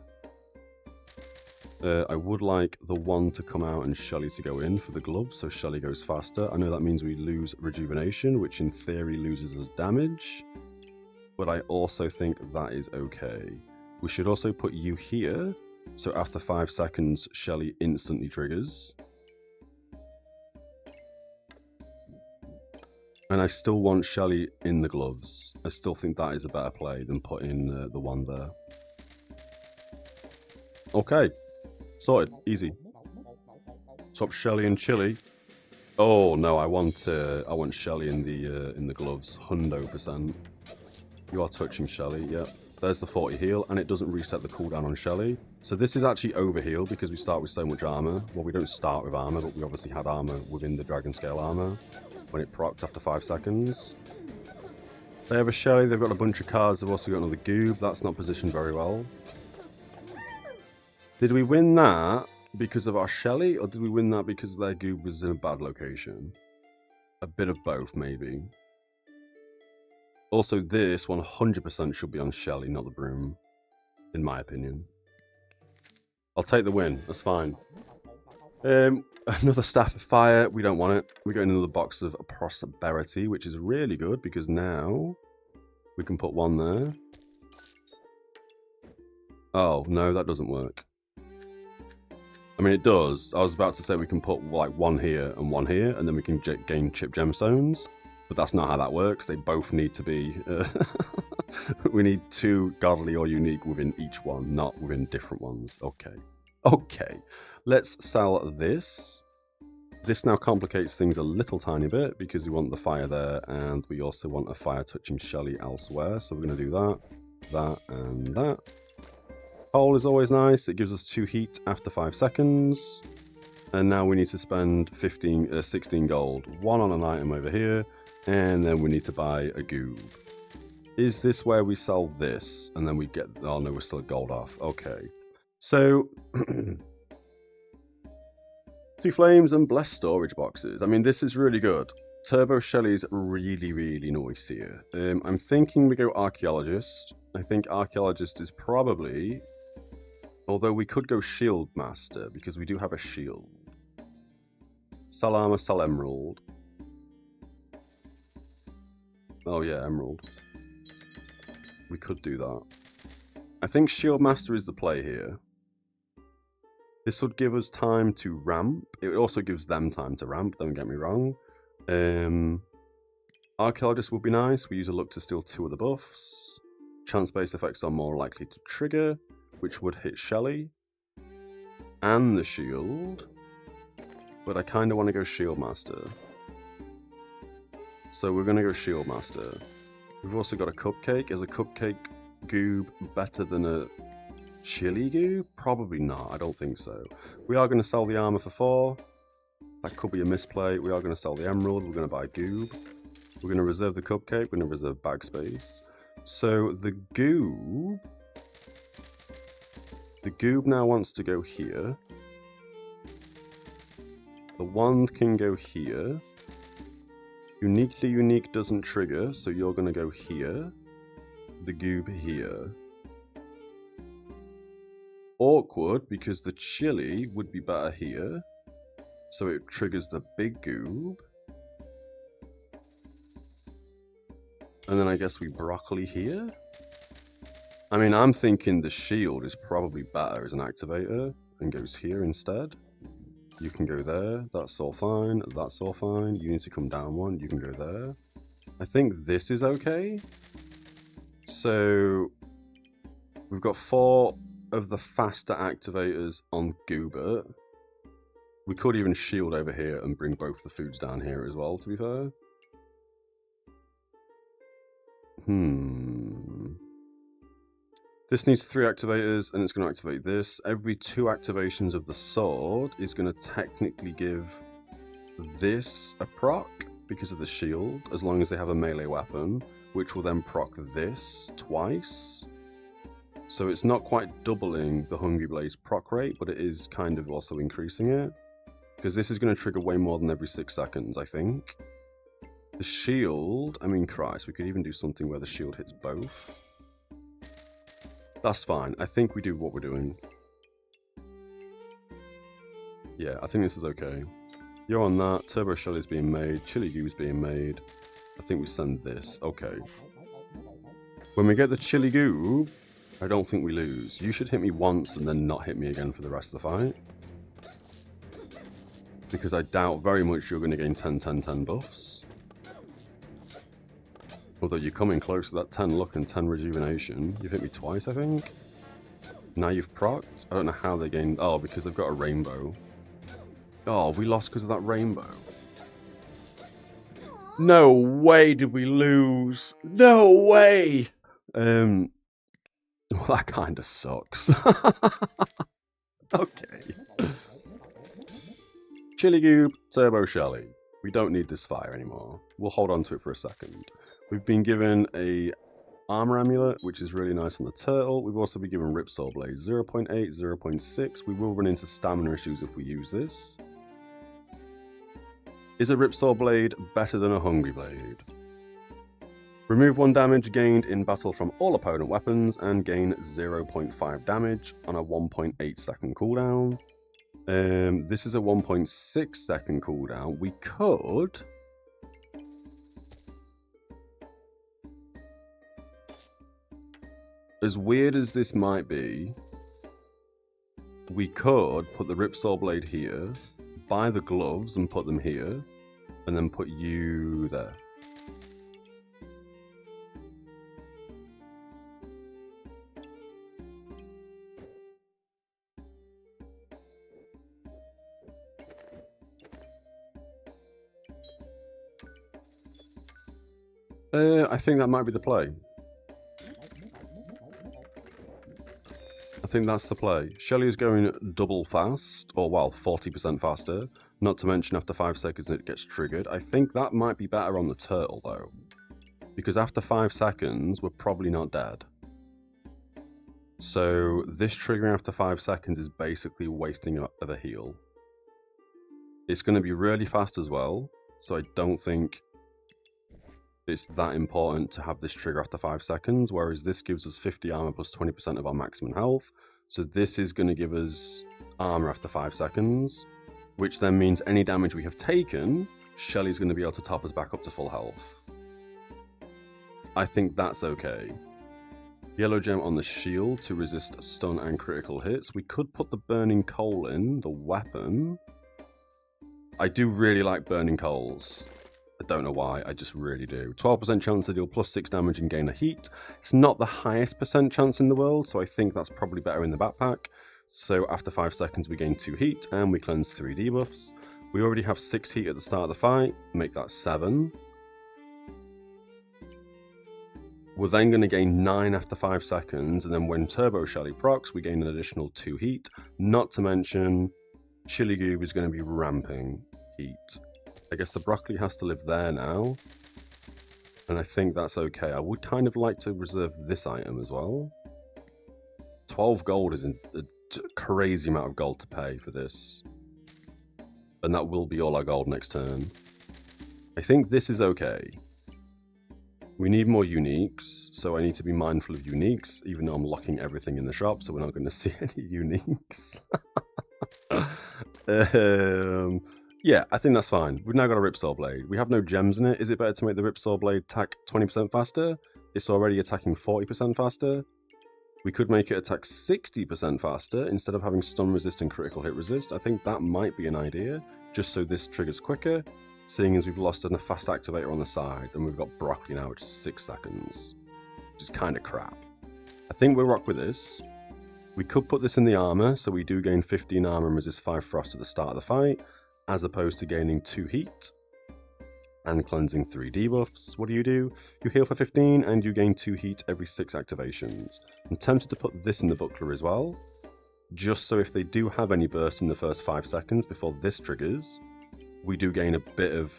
I would like the one to come out and Shally to go in for the gloves, so Shally goes faster. I know that means we lose rejuvenation, which in theory loses us damage. But I also think that is okay. We should also put you here, so after 5 seconds, Shally instantly triggers. And I still want Shally in the gloves. I still think that is a better play than putting the one there. Okay, sorted, easy. Swap Shally and Chili. Oh no, I want Shally in the gloves, 100%. You are touching Shally, yep. There's the 40 heal, and it doesn't reset the cooldown on Shally. So this is actually overheal because we start with so much armor. Well, we don't start with armor, but we obviously had armor within the Dragon Scale armor when it procced after 5 seconds. They have a Shally, they've got a bunch of cards, they've also got another goob. That's not positioned very well. Did we win that because of our Shally, or did we win that because their goob was in a bad location? A bit of both, maybe. Also, this 100% should be on Shelly, not the broom, in my opinion. I'll take the win. That's fine. Another Staff of Fire. We don't want it. We're getting another box of Prosperity, which is really good because now we can put one there. Oh, no, that doesn't work. I mean, it does. I was about to say we can put like one here, and then we can gain chip gemstones. But that's not how that works. They both need to be... we need 2 godly or unique within each one, not within different ones. Okay. Okay. Let's sell this. This now complicates things a little tiny bit because we want the fire there and we also want a fire touching Shelly elsewhere. So we're going to do that, that, and that. Coal is always nice. It gives us 2 heat after 5 seconds. And now we need to spend 16 gold. 1 on an item over here. And then we need to buy a goob. Is this where we sell this? And then we get... Oh no, we're still at gold off. Okay. So... 2 flames and blessed storage boxes. I mean, this is really good. Turbo Shelly's really, really nice here. I'm thinking we go Archaeologist. I think Archaeologist is probably... Although we could go Shield Master, because we do have a shield. Sell armor, sell emerald. Oh yeah, emerald. We could do that. I think Shield Master is the play here. This would give us time to ramp. It also gives them time to ramp, don't get me wrong. Archaeologist would be nice. We use a luck to steal 2 of the buffs. Chance-based effects are more likely to trigger, which would hit Shelly. And the shield. But I kind of want to go Shield Master. So we're going to go Shield Master. We've also got a Cupcake. Is a Cupcake goob better than a Chili goob? Probably not. I don't think so. We are going to sell the armor for 4. That could be a misplay. We are going to sell the emerald. We're going to buy goob. We're going to reserve the Cupcake. We're going to reserve bag space. So the goob now wants to go here. The wand can go here. Uniquely unique doesn't trigger, so you're going to go here. The goob here. Awkward, because the chili would be better here. So it triggers the big goob. And then I guess we broccoli here. I mean, I'm thinking the shield is probably better as an activator and goes here instead. You can go there, that's all fine, that's all fine. You need to come down 1, you can go there. I think this is okay. So we've got 4 of the faster activators on Goobert. We could even shield over here and bring both the foods down here as well, to be fair. This needs 3 activators, and it's going to activate this. Every 2 activations of the sword is going to technically give this a proc because of the shield, as long as they have a melee weapon, which will then proc this twice. So it's not quite doubling the Hungry Blade's proc rate, but it is kind of also increasing it. Because this is going to trigger way more than every 6 seconds, I think. The shield, I mean, Christ, we could even do something where the shield hits both. That's fine. I think we do what we're doing. Yeah, I think this is okay. You're on that. Turbo Shell is being made. Chili Goo is being made. I think we send this. Okay. When we get the Chili Goo, I don't think we lose. You should hit me once and then not hit me again for the rest of the fight. Because I doubt very much you're going to gain 10, 10, 10 buffs. Although you're coming close to that 10 luck and 10 rejuvenation. You've hit me twice, I think. Now you've procced. I don't know how they gained... Oh, because they've got a rainbow. Oh, we lost because of that rainbow. No way did we lose. No way. Well, that kind of sucks. Okay. Chili Goob, Turbo Shelly. We don't need this fire anymore. We'll hold on to it for a second. We've been given a armor amulet, which is really nice on the turtle. We've also been given Ripsaw Blade 0.8, 0.6. We will run into stamina issues if we use this. Is a Ripsaw Blade better than a Hungry Blade? Remove 1 damage gained in battle from all opponent weapons and gain 0.5 damage on a 1.8 second cooldown. This is a 1.6 second cooldown. We could... As weird as this might be, we could put the Ripsaw Blade here, buy the gloves and put them here, and then put you there. I think that might be the play. I think that's the play. Shelly is going double fast, or well, 40% faster. Not to mention after 5 seconds it gets triggered. I think that might be better on the turtle though. Because after 5 seconds, we're probably not dead. So this triggering after 5 seconds is basically wasting of a heal. It's going to be really fast as well, so I don't think it's that important to have this trigger after 5 seconds, whereas this gives us 50 armor plus 20% of our maximum health. So this is going to give us armor after 5 seconds, which then means any damage we have taken, Shelly's going to be able to top us back up to full health. I think that's okay. Yellow gem on the shield to resist stun and critical hits. We could put the burning coal in, the weapon. I do really like burning coals. I don't know why, I just really do. 12% chance to deal plus 6 damage and gain a heat. It's not the highest percent chance in the world, so I think that's probably better in the backpack. So after 5 seconds we gain 2 heat and we cleanse 3 debuffs. We already have 6 heat at the start of the fight, make that 7. We're then going to gain 9 after 5 seconds, and then when Turbo Shelly procs, we gain an additional 2 heat. Not to mention, Chili Goob is going to be ramping heat. I guess the broccoli has to live there now, and I think that's okay. I would kind of like to reserve this item as well. 12 gold is a crazy amount of gold to pay for this, and that will be all our gold next turn. I think this is okay. We need more uniques, so I need to be mindful of uniques, even though I'm locking everything in the shop, so we're not going to see any uniques. Yeah, I think that's fine. We've now got a Ripsaw Blade. We have no gems in it. Is it better to make the Ripsaw Blade attack 20% faster? It's already attacking 40% faster. We could make it attack 60% faster instead of having stun resist and critical hit resist. I think that might be an idea, just so this triggers quicker, seeing as we've lost a fast activator on the side, and we've got broccoli now, which is 6 seconds, which is kind of crap. I think we'll rock with this. We could put this in the armor, so we do gain 15 armor and resist 5 frost at the start of the fight, as opposed to gaining 2 heat and cleansing 3 debuffs. What do? You heal for 15 and you gain 2 heat every 6 activations. I'm tempted to put this in the buckler as well, just so if they do have any burst in the first 5 seconds before this triggers, we do gain a bit of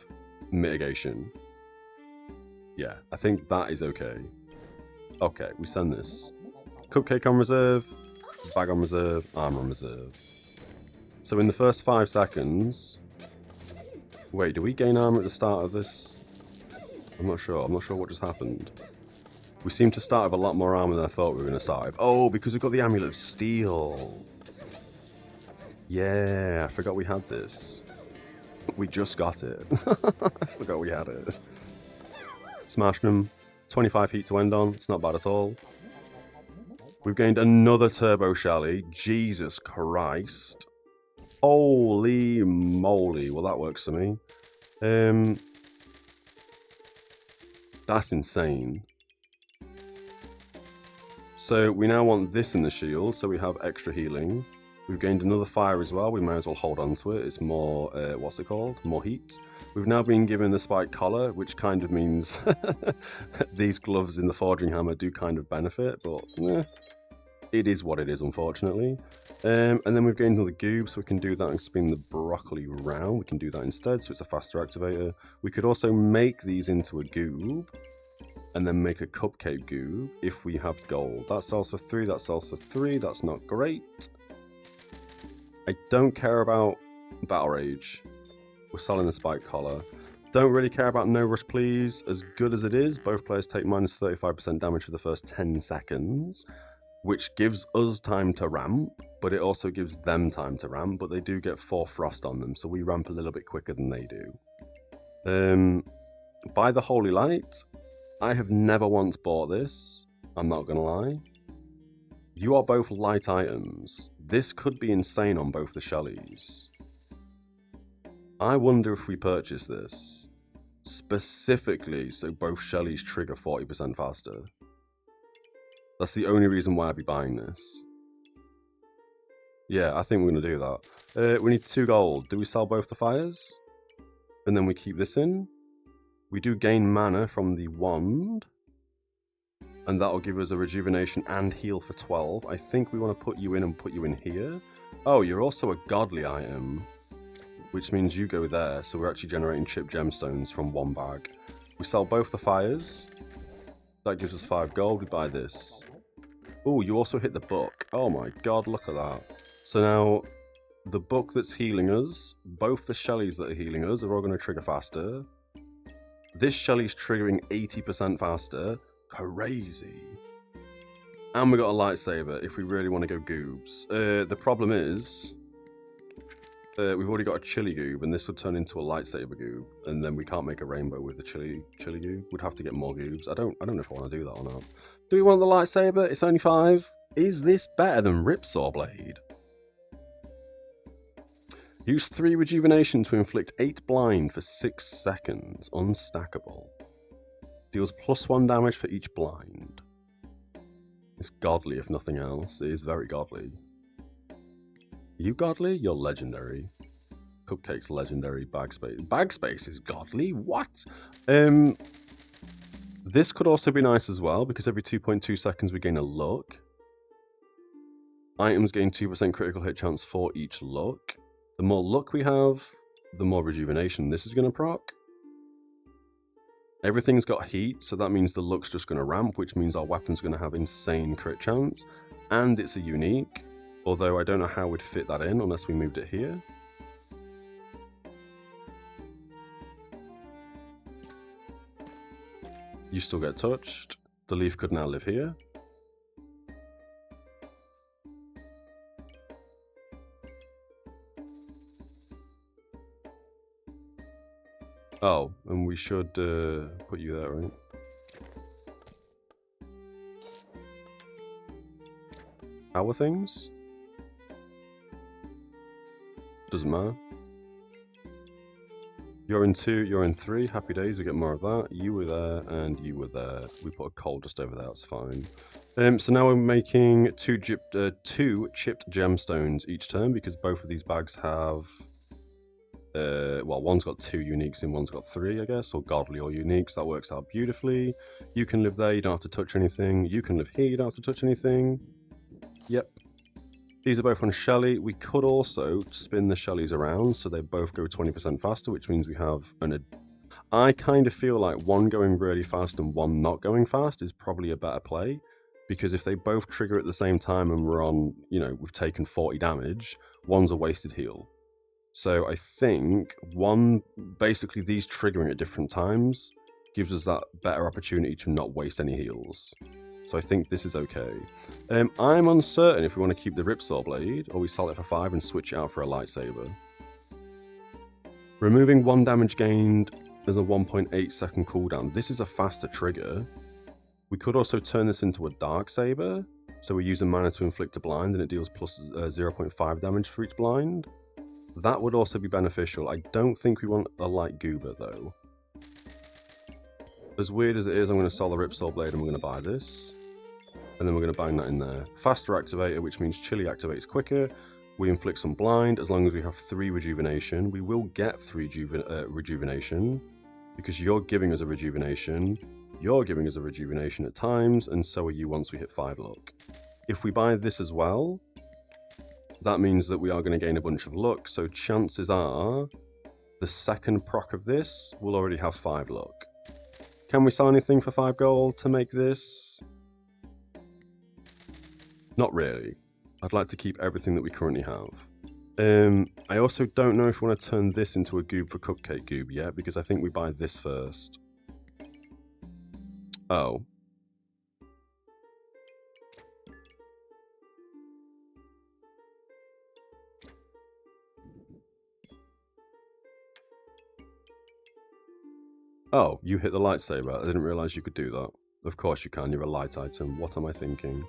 mitigation. Yeah, I think that is okay. Okay, we send this. Cupcake on reserve, bag on reserve, armor on reserve. So in the first 5 seconds... Wait, do we gain armor at the start of this? I'm not sure what just happened. We seem to start with a lot more armor than I thought we were going to start with. Oh, because we've got the Amulet of Steel. Yeah, I forgot we had this. We just got it. I forgot we had it. Smashed them. 25 heat to end on. It's not bad at all. We've gained another Turbo Shelly. Jesus Christ. Holy moly. Well, that works for me. That's insane. So we now want this in the shield, so we have extra healing. We've gained another fire as well. We may as well hold on to it. It's more, what's it called? More heat. We've now been given the spike collar, which kind of means these gloves in the forging hammer do kind of benefit, but it is what it is, unfortunately. And then we've gained another goob, so we can do that and spin the broccoli round. We can do that instead, so it's a faster activator. We could also make these into a goob, and then make a cupcake goob if we have gold. That sells for 3, that sells for 3, that's not great. I don't care about Battle Rage. We're selling the spike collar. Don't really care about No Rush Please. As good as it is, both players take minus 35% damage for the first 10 seconds, which gives us time to ramp, but it also gives them time to ramp, but they do get 4 frost on them, so we ramp a little bit quicker than they do. By the Holy Light, I have never once bought this, I'm not gonna lie. You are both light items. This could be insane on both the Shellys. I wonder if we purchase this, specifically so both Shellys trigger 40% faster. That's the only reason why I'd be buying this. Yeah, I think we're going to do that. We need 2 gold. Do we sell both the fires? And then we keep this in. We do gain mana from the wand. And that'll give us a rejuvenation and heal for 12. I think we want to put you in and put you in here. Oh, you're also a godly item, which means you go there. So we're actually generating chipped gemstones from 1 bag. We sell both the fires. That gives us 5 gold. We buy this. Oh, you also hit the book. Oh my god, look at that. So now, the book that's healing us, both the Shellys that are healing us are all going to trigger faster. This Shelly's triggering 80% faster. Crazy. And we got a lightsaber if we really want to go goobs. The problem is, we've already got a chili goob, and this would turn into a lightsaber goob, and then we can't make a rainbow with the chili goob. We'd have to get more goobs. I don't know if I want to do that or not. Do we want the lightsaber? It's only 5. Is this better than Ripsaw Blade? Use 3 rejuvenation to inflict 8 blind for 6 seconds. Unstackable. Deals +1 damage for each blind. It's godly if nothing else. It is very godly. You godly? You're legendary. Cupcake's legendary. Bagspace. Bagspace is godly? What? This could also be nice as well, because every 2.2 seconds we gain a luck. Items gain 2% critical hit chance for each luck. The more luck we have, the more rejuvenation this is going to proc. Everything's got heat, so that means the luck's just going to ramp, which means our weapon's going to have insane crit chance. And it's a unique, although I don't know how we'd fit that in unless we moved it here. You still get touched. The leaf could now live here. Oh, and we should put you there, right? How are things? Doesn't matter. You're in 2, you're in 3. Happy days, we get more of that. You were there, and you were there. We put a coal just over there, that's fine. So now we're making 2 chipped gemstones each turn, because both of these bags have... well, one's got 2 uniques and one's got 3, I guess, or godly or uniques. That works out beautifully. You can live there, you don't have to touch anything. You can live here, you don't have to touch anything. Yep. These are both on Shelly. We could also spin the Shellys around so they both go 20% faster, which means we have an... I kind of feel like one going really fast and one not going fast is probably a better play, because if they both trigger at the same time and we're on, you know, we've taken 40 damage, one's a wasted heal. So I think basically these triggering at different times gives us that better opportunity to not waste any heals. So I think this is okay. I'm uncertain if we want to keep the Ripsaw Blade or we sell it for 5 and switch it out for a lightsaber. Removing 1 damage gained as a 1.8 second cooldown. This is a faster trigger. We could also turn this into a Darksaber. So we use a mana to inflict a blind and it deals plus 0.5 damage for each blind. That would also be beneficial. I don't think we want a light goober though. As weird as it is, I'm going to sell the Ripsaw Blade and we're going to buy this. And then we're going to bang that in there. Faster activator, which means Chili activates quicker. We inflict some blind as long as we have 3 rejuvenation. We will get 3 rejuvenation because you're giving us a rejuvenation. You're giving us a rejuvenation at times, and so are you once we hit 5 luck. If we buy this as well, that means that we are going to gain a bunch of luck. So chances are the second proc of this will already have 5 luck. Can we sell anything for 5 gold to make this? Not really. I'd like to keep everything that we currently have. I also don't know if we want to turn this into a goob for Cupcake Goob yet, because I think we buy this first. Oh. Oh, you hit the lightsaber. I didn't realize you could do that. Of course you can, you're a light item. What am I thinking?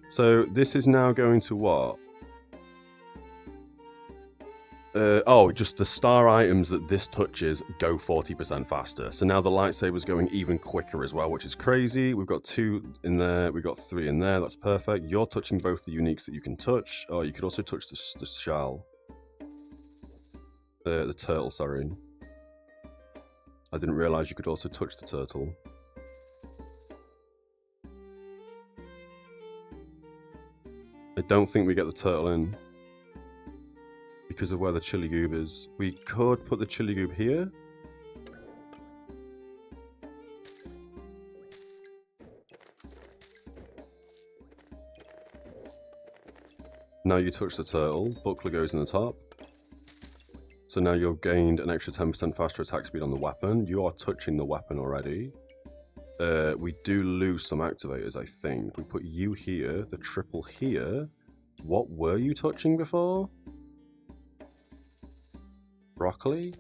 So this is now going to what? Oh, just the star items that this touches go 40% faster. So now the lightsaber's going even quicker as well, which is crazy. We've got 2 in there, we've got 3 in there, that's perfect. You're touching both the uniques that you can touch. Oh, you could also touch the shell. The turtle, sorry. I didn't realize you could also touch the turtle. I don't think we get the turtle in because of where the chili goob is. We could put the chili goob here. Now you touch the turtle, buckler goes in the top. So now you've gained an extra 10% faster attack speed on the weapon. You are touching the weapon already. We do lose some activators, I think. We put you here, the triple here. What were you touching before? Broccoli?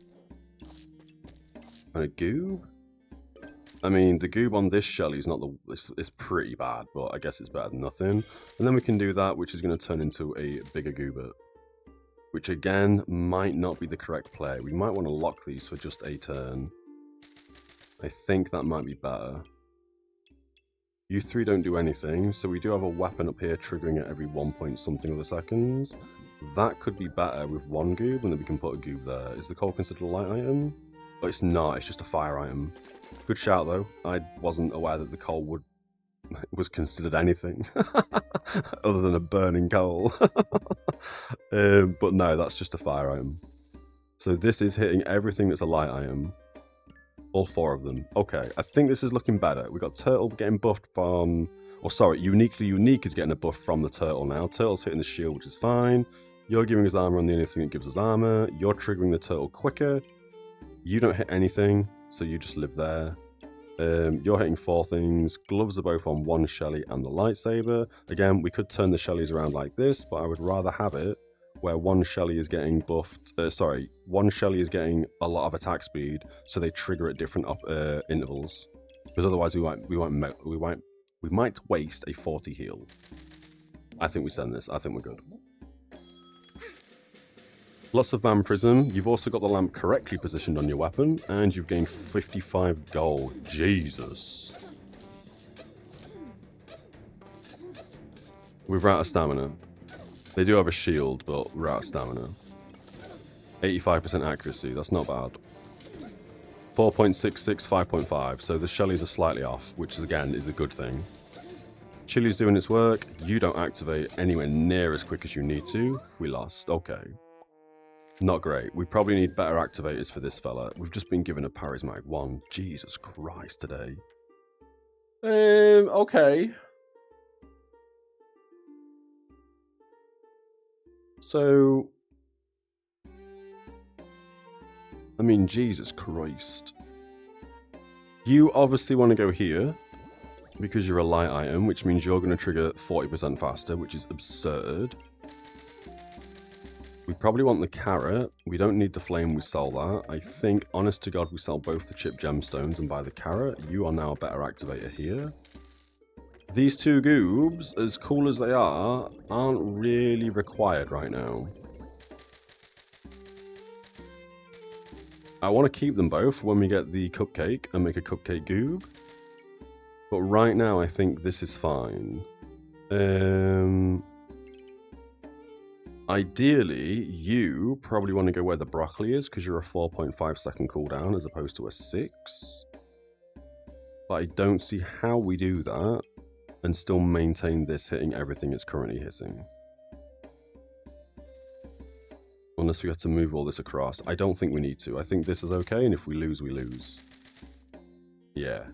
And a goob? I mean, the goob on this Shelly is not the... It's pretty bad, but I guess it's better than nothing. And then we can do that, which is going to turn into a bigger goobert. Which again, might not be the correct play. We might want to lock these for just a turn. I think that might be better. You 3 don't do anything, so we do have a weapon up here triggering at every 1 point something of the seconds. That could be better with 1 goob, and then we can put a goob there. Is the coal considered a light item? Oh, it's not, it's just a fire item. Good shout though. I wasn't aware that the coal was considered anything other than a burning coal. But no, that's just a fire item. So this is hitting everything that's a light item. All 4 of them. Okay, I think this is looking better. We've got Turtle getting buffed from... Or sorry, Uniquely Unique is getting a buff from the Turtle now. Turtle's hitting the shield, which is fine. You're giving us armor on the only thing that gives us armor. You're triggering the Turtle quicker. You don't hit anything, so you just live there. You're hitting 4 things. Gloves are both on 1 Shelly and the lightsaber. Again, we could turn the Shellys around like this, but I would rather have it where 1 Shelly is getting buffed. 1 Shelly is getting a lot of attack speed, so they trigger at different intervals. Because otherwise, we might waste a 40 heal. I think we send this. I think we're good. Lots of vampirism. You've also got the lamp correctly positioned on your weapon, and you've gained 55 gold. Jesus. We're out of stamina. They do have a shield, but we're out of stamina. 85% accuracy, that's not bad. 4.66, 5.5, so the Shellys are slightly off, which again is a good thing. Chili's doing its work. You don't activate anywhere near as quick as you need to. We lost. Okay. Not great. We probably need better activators for this fella. We've just been given a Charismatic 1. Jesus Christ today. Okay. So... I mean, Jesus Christ. You obviously want to go here, because you're a light item, which means you're going to trigger 40% faster, which is absurd. We probably want the carrot. We don't need the flame, we sell that. I think, honest to God, we sell both the chip gemstones and buy the carrot. You are now a better activator here. These 2 goobs, as cool as they are, aren't really required right now. I want to keep them both when we get the cupcake and make a cupcake goob. But right now, I think this is fine. Ideally, you probably want to go where the broccoli is, because you're a 4.5 second cooldown as opposed to a 6. But I don't see how we do that and still maintain this hitting everything it's currently hitting. Unless we have to move all this across. I don't think we need to. I think this is okay, and if we lose, we lose. Yeah.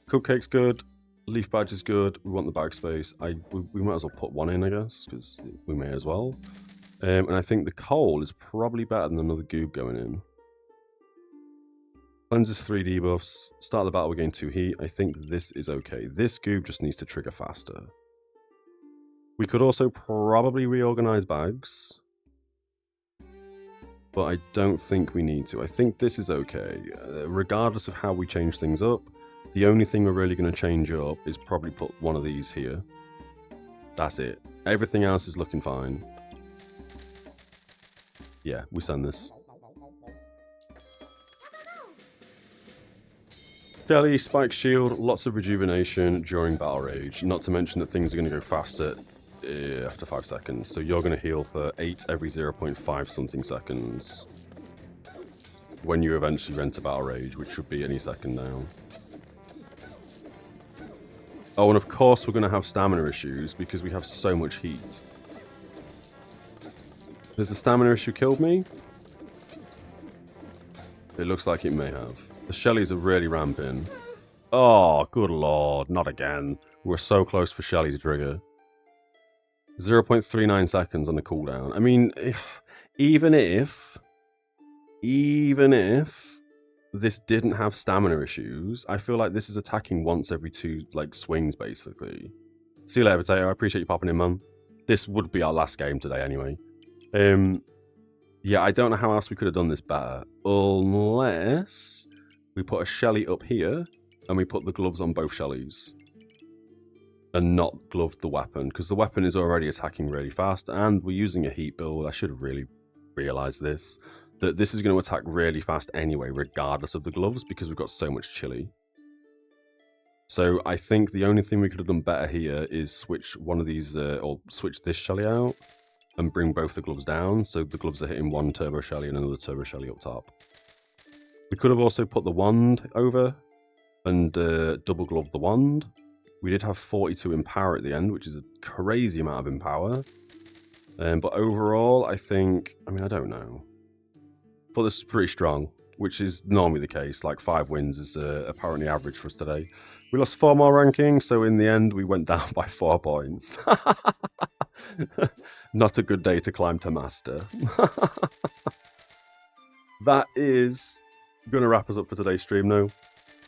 Cupcake's good. Leaf badge is good. We want the bag space. We might as well put 1 in, I guess, because we may as well. And I think the coal is probably better than another goob going in. Cleanses 3 debuffs. Start the battle, we gain 2 heat. I think this is okay. This goob just needs to trigger faster. We could also probably reorganize bags, but I don't think we need to. I think this is okay. Regardless of how we change things up, the only thing we're really going to change up is probably put one of these here. That's it. Everything else is looking fine. Yeah, we send this. Shelly, Spike Shield, lots of rejuvenation during Battle Rage. Not to mention that things are going to go faster after 5 seconds. So you're going to heal for 8 every 0.5 something seconds when you eventually enter Battle Rage, which should be any second now. Oh, and of course we're going to have stamina issues because we have so much heat. Has the stamina issue killed me? It looks like it may have. The Shellys are really ramping. Oh, good lord, not again. We're so close for Shelly to trigger. 0.39 seconds on the cooldown. I mean, even if this didn't have stamina issues, I feel like this is attacking once every 2 swings, basically. See you later, Potato. I appreciate you popping in, man. This would be our last game today, anyway. Yeah, I don't know how else we could have done this better, unless we put a Shelly up here and we put the gloves on both Shellys and not gloved the weapon, because the weapon is already attacking really fast and we're using a heat build. I should have really realized this, that this is going to attack really fast anyway, regardless of the gloves, because we've got so much chili. So I think the only thing we could have done better here is switch one of these, or switch this Shelly out and bring both the gloves down, so the gloves are hitting one Turbo Shelly and another Turbo Shelly up top. We could have also put the wand over and double glove the wand. We did have 42 in power at the end, which is a crazy amount of in power. But overall, I think, I don't know. But this is pretty strong, which is normally the case. Like 5 wins is apparently average for us today. We lost 4 more ranking, so in the end we went down by 4 points. Not a good day to climb to master. That is going to wrap us up for today's stream now.